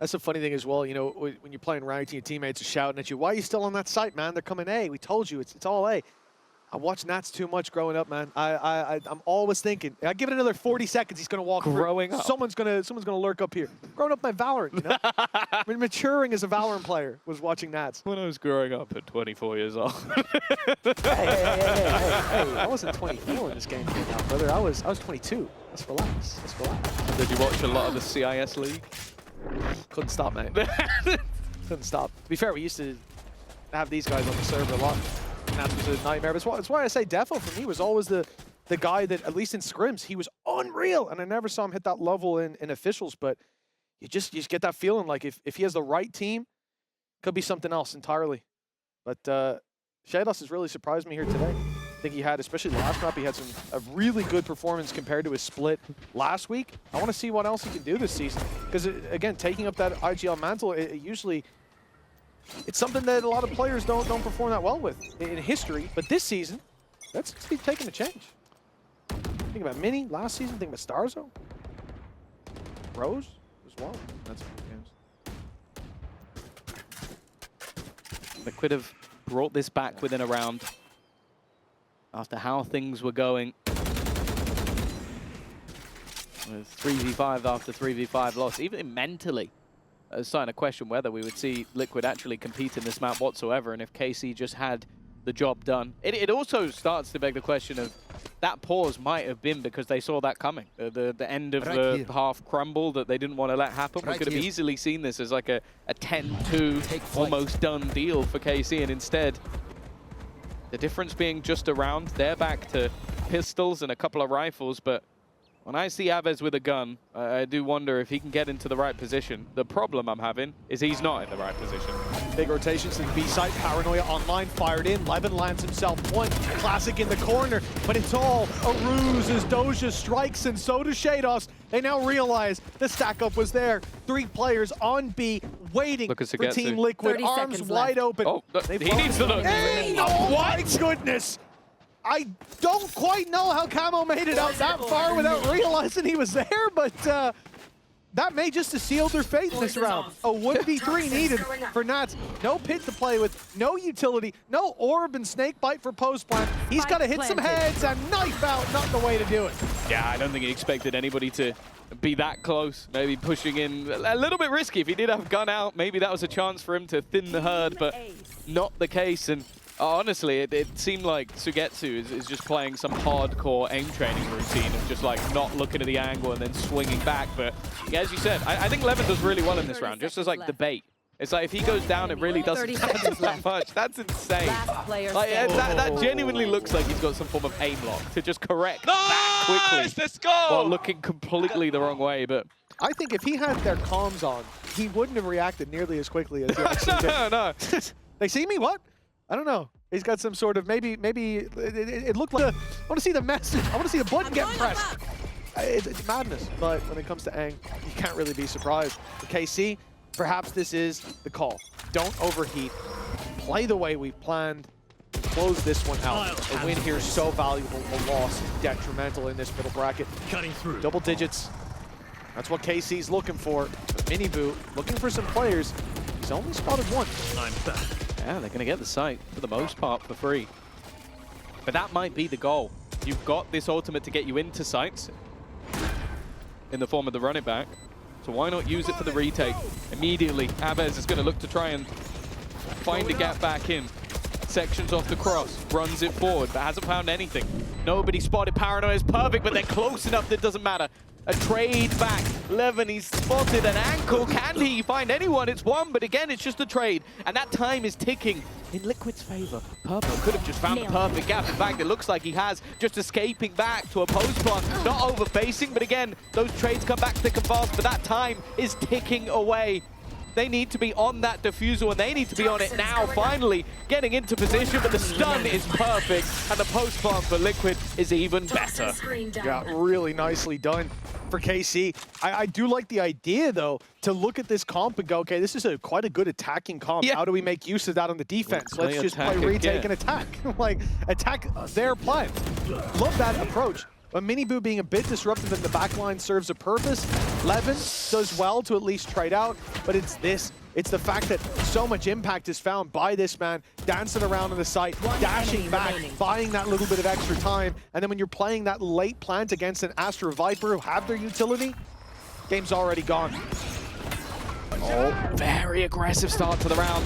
That's the funny thing as well, you know, when you're playing ranked and your teammates are shouting at you, why are you still on that site, man? They're coming A. We told you, it's all A. I watched Nats too much growing up, man. I'm always thinking, I give it another 40 seconds, he's gonna walk Growing through. up. Someone's gonna lurk up here. Growing up my Valorant, you know? I mean, maturing as a Valorant player was watching Nats. When I was growing up at 24 years old. Hey, I wasn't 24 when this game came out, brother. I was 22. Let's relax. Let's relax. Did you watch a lot of the CIS League? Couldn't stop, mate. Couldn't stop. To be fair, we used to have these guys on the server a lot. And that was a nightmare. But that's why I say Defo for me was always the guy that, at least in scrims, he was unreal. And I never saw him hit that level in officials. But you just get that feeling like if he has the right team, could be something else entirely. But Shados has really surprised me here today. I think he had, especially last map, he had a really good performance compared to his split last week. I want to see what else he can do this season. Because, again, taking up that IGL mantle, it usually... It's something that a lot of players don't perform that well with in history. But this season, that's taking a change. Think about Mini last season. Think about Starzo. Rose as well. That's some good games. Liquid have brought this back within a round after how things were going. With 3v5 after 3v5 loss, even mentally. I was starting to question whether we would see Liquid actually compete in this map whatsoever, and if KC just had the job done. It also starts to beg the question of that pause might have been because they saw that coming. The end of the half crumble that they didn't want to let happen. We could have easily seen this as like a 10-2 almost done deal for KC, and instead, the difference being just around, they're back to pistols and a couple of rifles, but when I see Aves with a gun, I do wonder if he can get into the right position. The problem I'm having is he's not in the right position. Big rotations to the B side. Paranoia online, fired in. Levin lands himself one. Classic in the corner, but it's all a ruse as Doja strikes, and so does Shados. They now realize the stack up was there. 3 players on B, waiting for Team Liquid. Arms wide open. Oh, he needs to look. Hey, oh my goodness! I don't quite know how Camo made it out that far without realizing he was there, but that may just have sealed their fate in this round. A 1v3 needed for Nats. No pit to play with, no utility, no orb and snake bite for post plant. He's got to hit some heads and knife out, not the way to do it. Yeah, I don't think he expected anybody to be that close. Maybe pushing in a little bit risky. If he did have gun out, maybe that was a chance for him to thin the herd, but not the case. And honestly, it seemed like Sugetsu is just playing some hardcore aim training routine of just like not looking at the angle and then swinging back. But yeah, as you said, I think Levin does really well in this round, just as like the bait. It's like if he goes down, it really doesn't matter that much. That's insane. Like, that genuinely looks like he's got some form of aim lock to just correct that quickly. Let's go! While looking completely the wrong way, but... I think if he had their comms on, he wouldn't have reacted nearly as quickly as he actually did. No. They see me? What? I don't know. He's got some sort of, maybe it looked like, I want to see the message. I want to see the button get pressed. It's madness, but when it comes to Aang, you can't really be surprised. For KC, perhaps this is the call. Don't overheat. Play the way we've planned. Close this one out. A win here is so valuable. A loss is detrimental in this middle bracket. Cutting through. Double digits. That's what KC's looking for. Miniboo looking for some players. He's only spotted one. I'm back. Yeah, they're going to get the site, for the most part, for free. But that might be the goal. You've got this ultimate to get you into sites in the form of the run it back. So why not use it for the retake? Immediately, Aves is going to look to try and find a gap back in. Sections off the cross, runs it forward, but hasn't found anything. Nobody spotted. Paranoia is perfect, but they're close enough that it doesn't matter. A trade back. Levin, he's spotted an ankle. Can he find anyone? It's one, but again, it's just a trade. And that time is ticking in Liquid's favor. Purple could have just found the perfect gap. In fact, it looks like he has, just escaping back to a post plant. Not over-facing, but again, those trades come back thick and fast, but that time is ticking away. They need to be on that diffusal, and they need to be on it now, finally getting into position, but the stun is perfect, and the post plant for Liquid is even better. Yeah, really nicely done for KC. I do like the idea, though, to look at this comp and go, okay, this is quite a good attacking comp. Yeah. How do we make use of that on the defense? Let's just play retake and attack. Like, attack their plan. Love that approach. But Miniboo being a bit disruptive in the backline serves a purpose. Levin does well to at least trade out, but it's this. It's the fact that so much impact is found by this man, dancing around on the site, dashing back, buying that little bit of extra time, and then when you're playing that late plant against an Astra Viper who have their utility, game's already gone. Oh, very aggressive start to the round.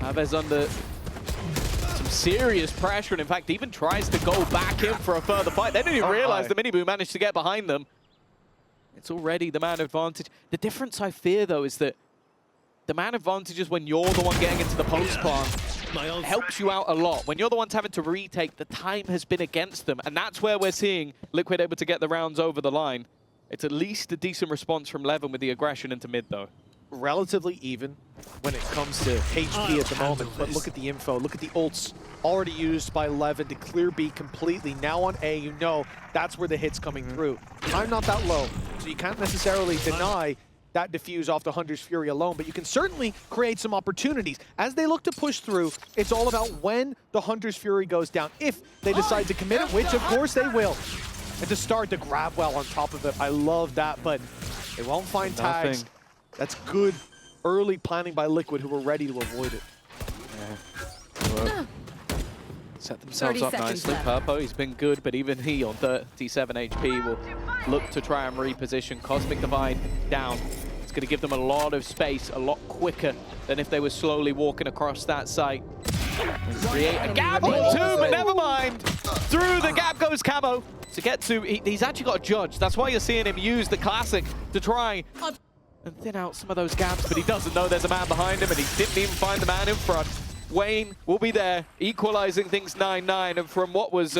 Aves under some serious pressure, and in fact even tries to go back in for a further fight. They didn't even realize the Miniboo managed to get behind them. It's already the man advantage. The difference I fear though is that the man advantage is when you're the one getting into the post plant. Helps you out a lot. When you're the ones having to retake, the time has been against them, and that's where we're seeing Liquid able to get the rounds over the line. It's at least a decent response from Levin with the aggression into mid though. Relatively even when it comes to HP at the moment, but look at the info, look at the ults already used by Levin to clear B completely. Now on A, you know that's where the hit's coming through. Time not that low, so you can't necessarily deny that diffuse off the Hunter's Fury alone, but you can certainly create some opportunities. As they look to push through, it's all about when the Hunter's Fury goes down, if they decide to commit it, which of course they will. And to start the grab well on top of it, I love that, but they won't find tags. That's good early planning by Liquid, who were ready to avoid it. Yeah. Set themselves up nicely. Purpo, he's been good, but even he on 37 HP will look to try and reposition. Cosmic Divide down. It's going to give them a lot of space, a lot quicker than if they were slowly walking across that site. Create a gap or two, but never mind. Through the gap goes Camo. To get to, he's actually got a judge. That's why you're seeing him use the classic to try and thin out some of those gaps, but he doesn't know there's a man behind him, and he didn't even find the man in front. Wayne will be there, equalizing things 9-9, and from what was,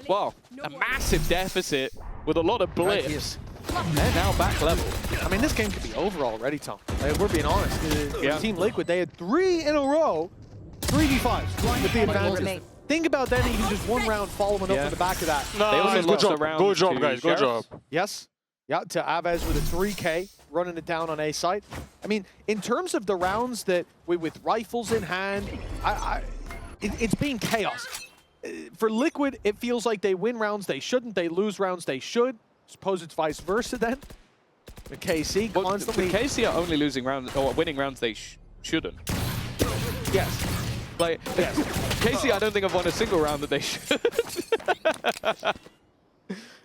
well, a massive deficit with a lot of blips, they're now back level. I mean, this game could be over already, Tom. We're being honest. Team Liquid, they had 3 in a row, 3v5s with the advantage. Think about that, even just one round following up on the back of that. No, they also lost a round. Good job, guys. Good job. Yes. Yeah, to Aves with a 3K, running it down on A site. I mean, in terms of the rounds that with rifles in hand, it's been chaos. For Liquid, it feels like they win rounds they shouldn't, they lose rounds they should. Suppose it's vice versa then. The KC constantly... The KC are only losing rounds, or winning rounds they shouldn't. Yes. Like, yes. KC, I don't think I've won a single round that they should.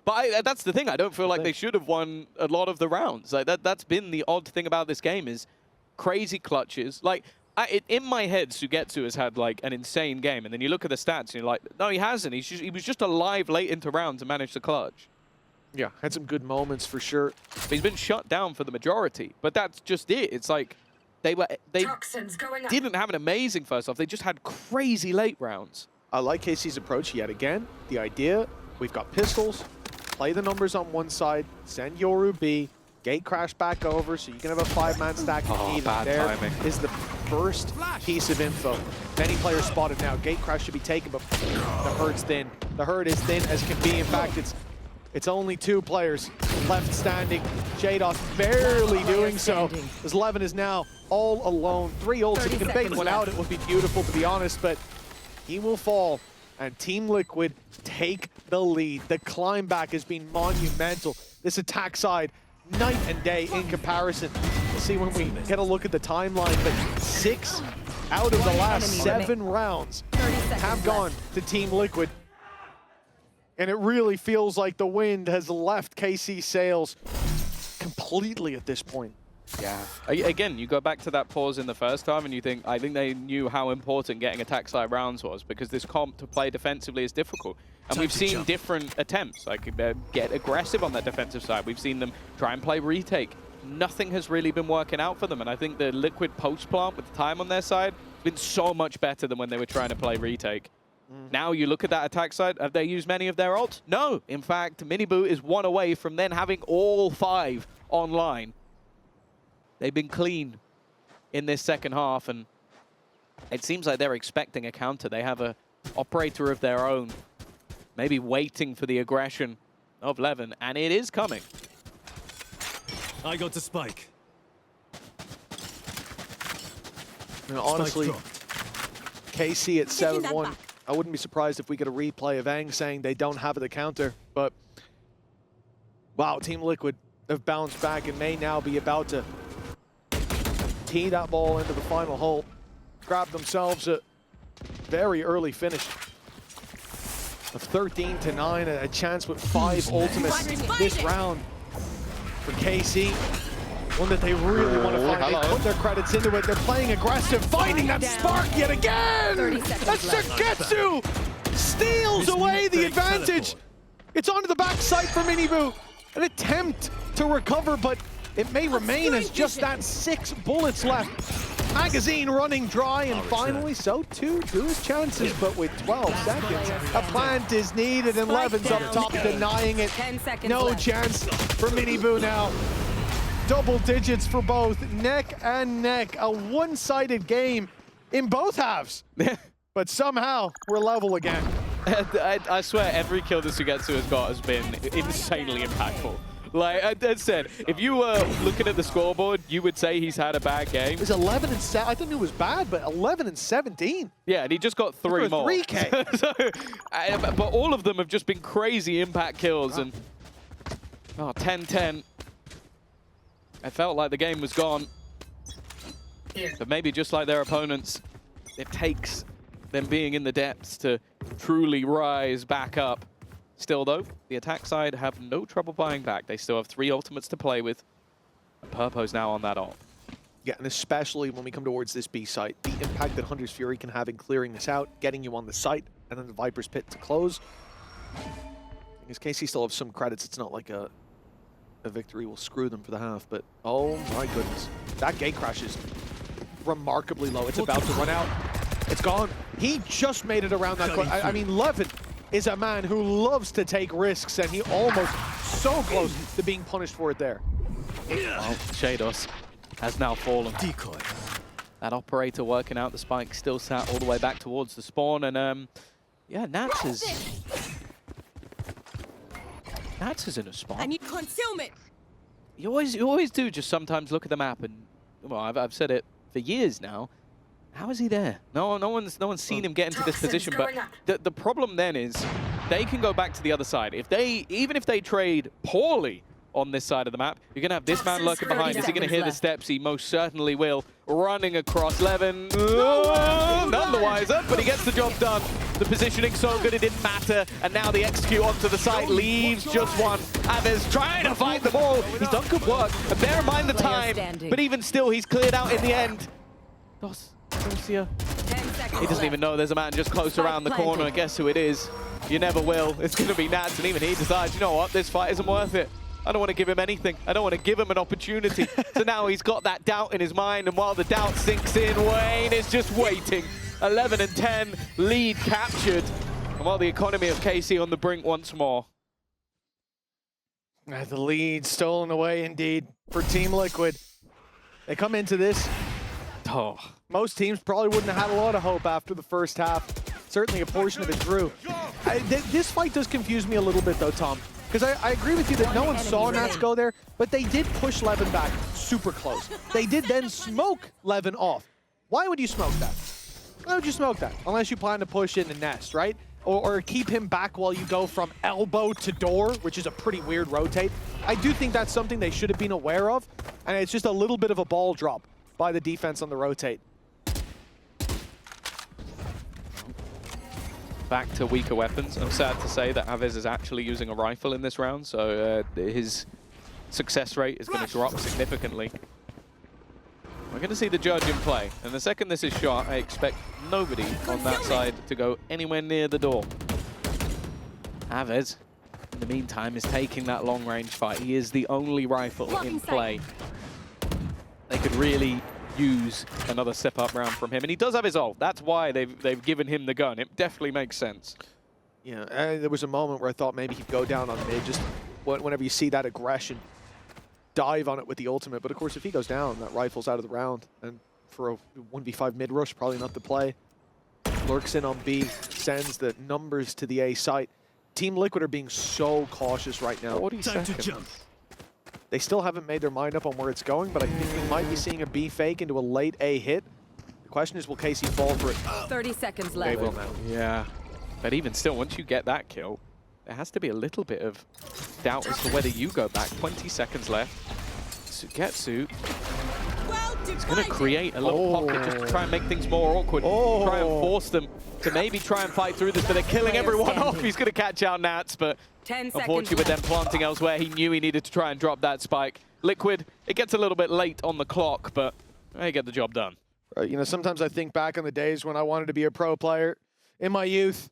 But that's the thing. I don't feel like they should have won a lot of the rounds. Like that's been the odd thing about this game is crazy clutches. Like in my head, Sugetsu has had like an insane game, and then you look at the stats and you're like, no, he hasn't. He was just alive late into rounds and managed to clutch. Yeah, had some good moments for sure. But he's been shut down for the majority. But that's just it. It's like they didn't have an amazing first half. They just had crazy late rounds. I like KC's approach yet again. The idea, we've got pistols, play the numbers on one side, send Yoru B, gate crash back over, so you can have a 5-man stack if you need. There timing. Is the first piece of info. Many players spotted now. Gate crash should be taken, but the herd's thin. The herd is thin as can be. In fact, it's only 2 players left standing. Jados barely doing so, as Levin is now all alone. 3 ults. If he can bait one out, it would be beautiful, to be honest, but he will fall, and Team Liquid take the lead. The climb back has been monumental. This attack side, night and day in comparison. We'll see when we get a look at the timeline, but 6 out of the last 7 rounds have gone to Team Liquid. And it really feels like the wind has left KC sails completely at this point. Yeah. Again, you go back to that pause in the first time and you think, I think they knew how important getting attack side rounds was, because this comp to play defensively is difficult. And we've seen different attempts, like get aggressive on that defensive side. We've seen them try and play retake. Nothing has really been working out for them. And I think the Liquid post plant with the time on their side has been so much better than when they were trying to play retake. Now you look at that attack side, have they used many of their ults? No. In fact, Miniboo is 1 away from then having all 5 online. They've been clean in this second half, and it seems like they're expecting a counter. They have an operator of their own, maybe waiting for the aggression of Levin, and it is coming. I got to Spike. You know, honestly, KC at 7-1. I wouldn't be surprised if we get a replay of Aang saying they don't have the counter, but wow, Team Liquid have bounced back and may now be about to tee that ball into the final hole, grab themselves a very early finish of 13-9, a chance with 5 ultimates this round for KC. One that they really want to find. They put their credits into it. They're playing aggressive, finding that spark yet again. That's Seketsu steals away the advantage. It's onto the backside for Miniboo. An attempt to recover, but it may remain as just that 6 bullets left. Magazine running dry, and finally, so too do his chances, but with 12 seconds, a plant is needed, and Levin's up top denying it. 10 seconds No left. chance for Miniboo now. Double digits for both, neck and neck. A one-sided game in both halves, but somehow we're level again. I swear every kill that Sugetsu has got has been insanely impactful. Like I said, if you were looking at the scoreboard, you would say he's had a bad game. It was 11 and 7. I didn't know it was bad, but 11 and 17. Yeah, and he just got 3 more. 3K. So, but all of them have just been crazy impact kills. And 10-10. I felt like the game was gone. But maybe just like their opponents, it takes them being in the depths to truly rise back up. Still though, the attack side have no trouble buying back. They still have 3 ultimates to play with. Purpo's now on that ult. Yeah, and especially when we come towards this B site, the impact that Hunter's Fury can have in clearing this out, getting you on the site, and then the Viper's Pit to close. Because KC still have some credits. It's not like a victory will screw them for the half, but oh my goodness. That gate crash is remarkably low. It's about to run out. It's gone. He just made it around that corner. I mean, Levin is a man who loves to take risks, and he almost so close to being punished for it there. Well, Shados has now fallen. Decoy. That operator working out the spike still sat all the way back towards the spawn, and yeah, Nats is in a spot. I need concealment. You always do just sometimes look at the map, and well, I've said it for years now. How is he there? No one's seen him get into this position. But the problem then is they can go back to the other side. Even if they trade poorly on this side of the map, you're gonna have this man lurking behind. Is he gonna hear the steps? He most certainly will. Running across Levin. None the wiser, but he gets the job done. The positioning so good it didn't matter, and now the execute onto the side leaves just one. Avez trying to fight the ball. He's done good work, and bear in mind the time. But even still, he's cleared out in the end. Dosia. 10 seconds He doesn't even know there's a man just close around the corner, and guess who it is? You never will. It's going to be Nats, and even he decides, you know what, this fight isn't worth it. I don't want to give him anything. I don't want to give him an opportunity. So now he's got that doubt in his mind, and while the doubt sinks in, Wayne is just waiting. 11 and 10, lead captured. And while the economy of KC on the brink once more. The lead stolen away indeed for Team Liquid. They come into this. Oh. Most teams probably wouldn't have had a lot of hope after the first half. Certainly a portion of it drew. This fight does confuse me a little bit though, Tom. Because I agree with you that no one saw Nats go there, but they did push Levin back super close. They did then smoke Levin off. Why would you smoke that? Why would you smoke that? Unless you plan to push in the nest, right? Or keep him back while you go from elbow to door, which is a pretty weird rotate. I do think that's something they should have been aware of, and it's just a little bit of a ball drop by the defense on the rotate. Back to weaker weapons. I'm sad to say that Avez is actually using a rifle in this round, so his success rate is going to drop significantly. We're going to see the judge in play, and the second this is shot, I expect nobody on that side to go anywhere near the door. Avez, in the meantime, is taking that long-range fight. He is the only rifle in play. They could really use another step-up round from him, and he does have his ult. That's why they've given him the gun. It definitely makes sense. Yeah, there was a moment where I thought maybe he'd go down on mid, just whenever you see that aggression, dive on it with the ultimate. But of course, if he goes down, that rifle's out of the round, and for a 1v5 mid rush, probably not the play. Lurks in on B, sends the numbers to the A site. Team Liquid are being so cautious right now. 40 Time seconds. to jump. They still haven't made their mind up on where it's going, but I think we might be seeing a B fake into a late A hit. The question is, will KC fall for it? 30 seconds They left. will now. Yeah. But even still, once you get that kill, there has to be a little bit of doubt as to whether you go back. 20 seconds left. Sugetsu is going to create a little pocket just to try and make things more awkward. Try and force them to maybe try and fight through this, but they're killing everyone off. He's going to catch out Nats, but 10 unfortunately with them planting elsewhere, he knew he needed to try and drop that spike. Liquid, it gets a little bit late on the clock, but they get the job done. You know, sometimes I think back on the days when I wanted to be a pro player in my youth,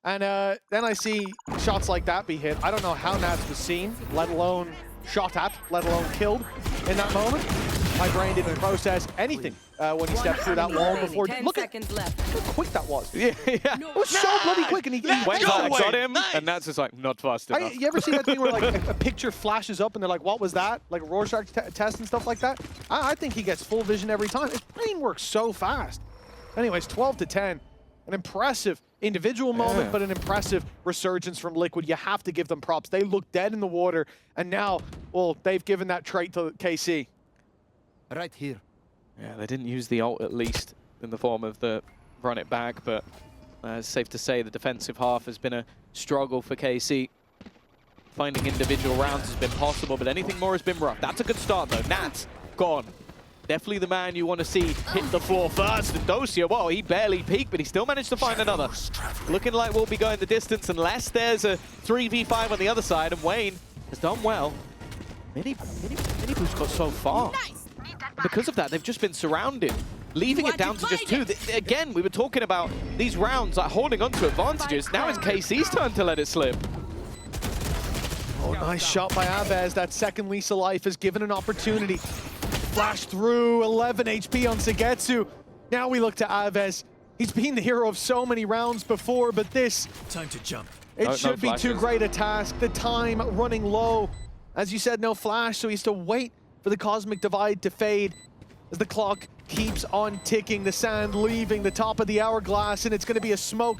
and then I see shots like that be hit. I don't know how Nats was seen, let alone shot at, let alone killed in that moment. My brain didn't process anything when he stepped through that wall before. Look at how quick that was. Yeah. It was so bloody quick, and he Went go back, away. got him, and Nats just like, not fast enough. You ever see that thing where like a picture flashes up and they're like, what was that? Like a Rorschach test and stuff like that? I think he gets full vision every time. His brain works so fast. Anyways, 12-10. An impressive individual moment, but an impressive resurgence from Liquid. You have to give them props. They look dead in the water, and now, well, they've given that trait to KC. Right here. Yeah, they didn't use the ult at least in the form of the run it back, but it's safe to say the defensive half has been a struggle for KC. Finding individual rounds has been possible, but anything more has been rough. That's a good start though. Nats gone. Definitely the man you want to see hit the floor first. And Dosia, well, he barely peaked, but he still managed to find another. Looking like we'll be going the distance unless there's a 3v5 on the other side, and Wayne has done well. Mini Boo's got so far. And because of that, they've just been surrounded, leaving it down to just two. Again, we were talking about these rounds, like holding on to advantages. Now it's KC's turn to let it slip. Oh, nice shot by Avez. That second lease of life has given an opportunity. Flash through, 11 HP on Sugetsu. Now we look to Avez. He's been the hero of so many rounds before, but this... Time to jump. It should be too great a task. The time running low. As you said, no flash, so he has to wait for the Cosmic Divide to fade as the clock keeps on ticking. The sand leaving the top of the hourglass, and it's going to be a smoke.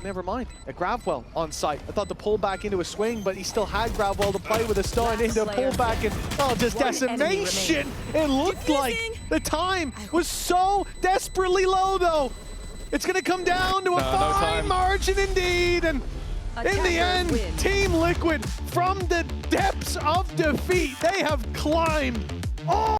Never mind, a Gravwell on site. I thought the pull back into a swing, but he still had Gravwell to play with a stun into a pullback, and oh, just decimation. It looked like the time was so desperately low, though. It's going to come down to a fine margin indeed, and in the end, Team Liquid, from the depths of defeat, they have climbed all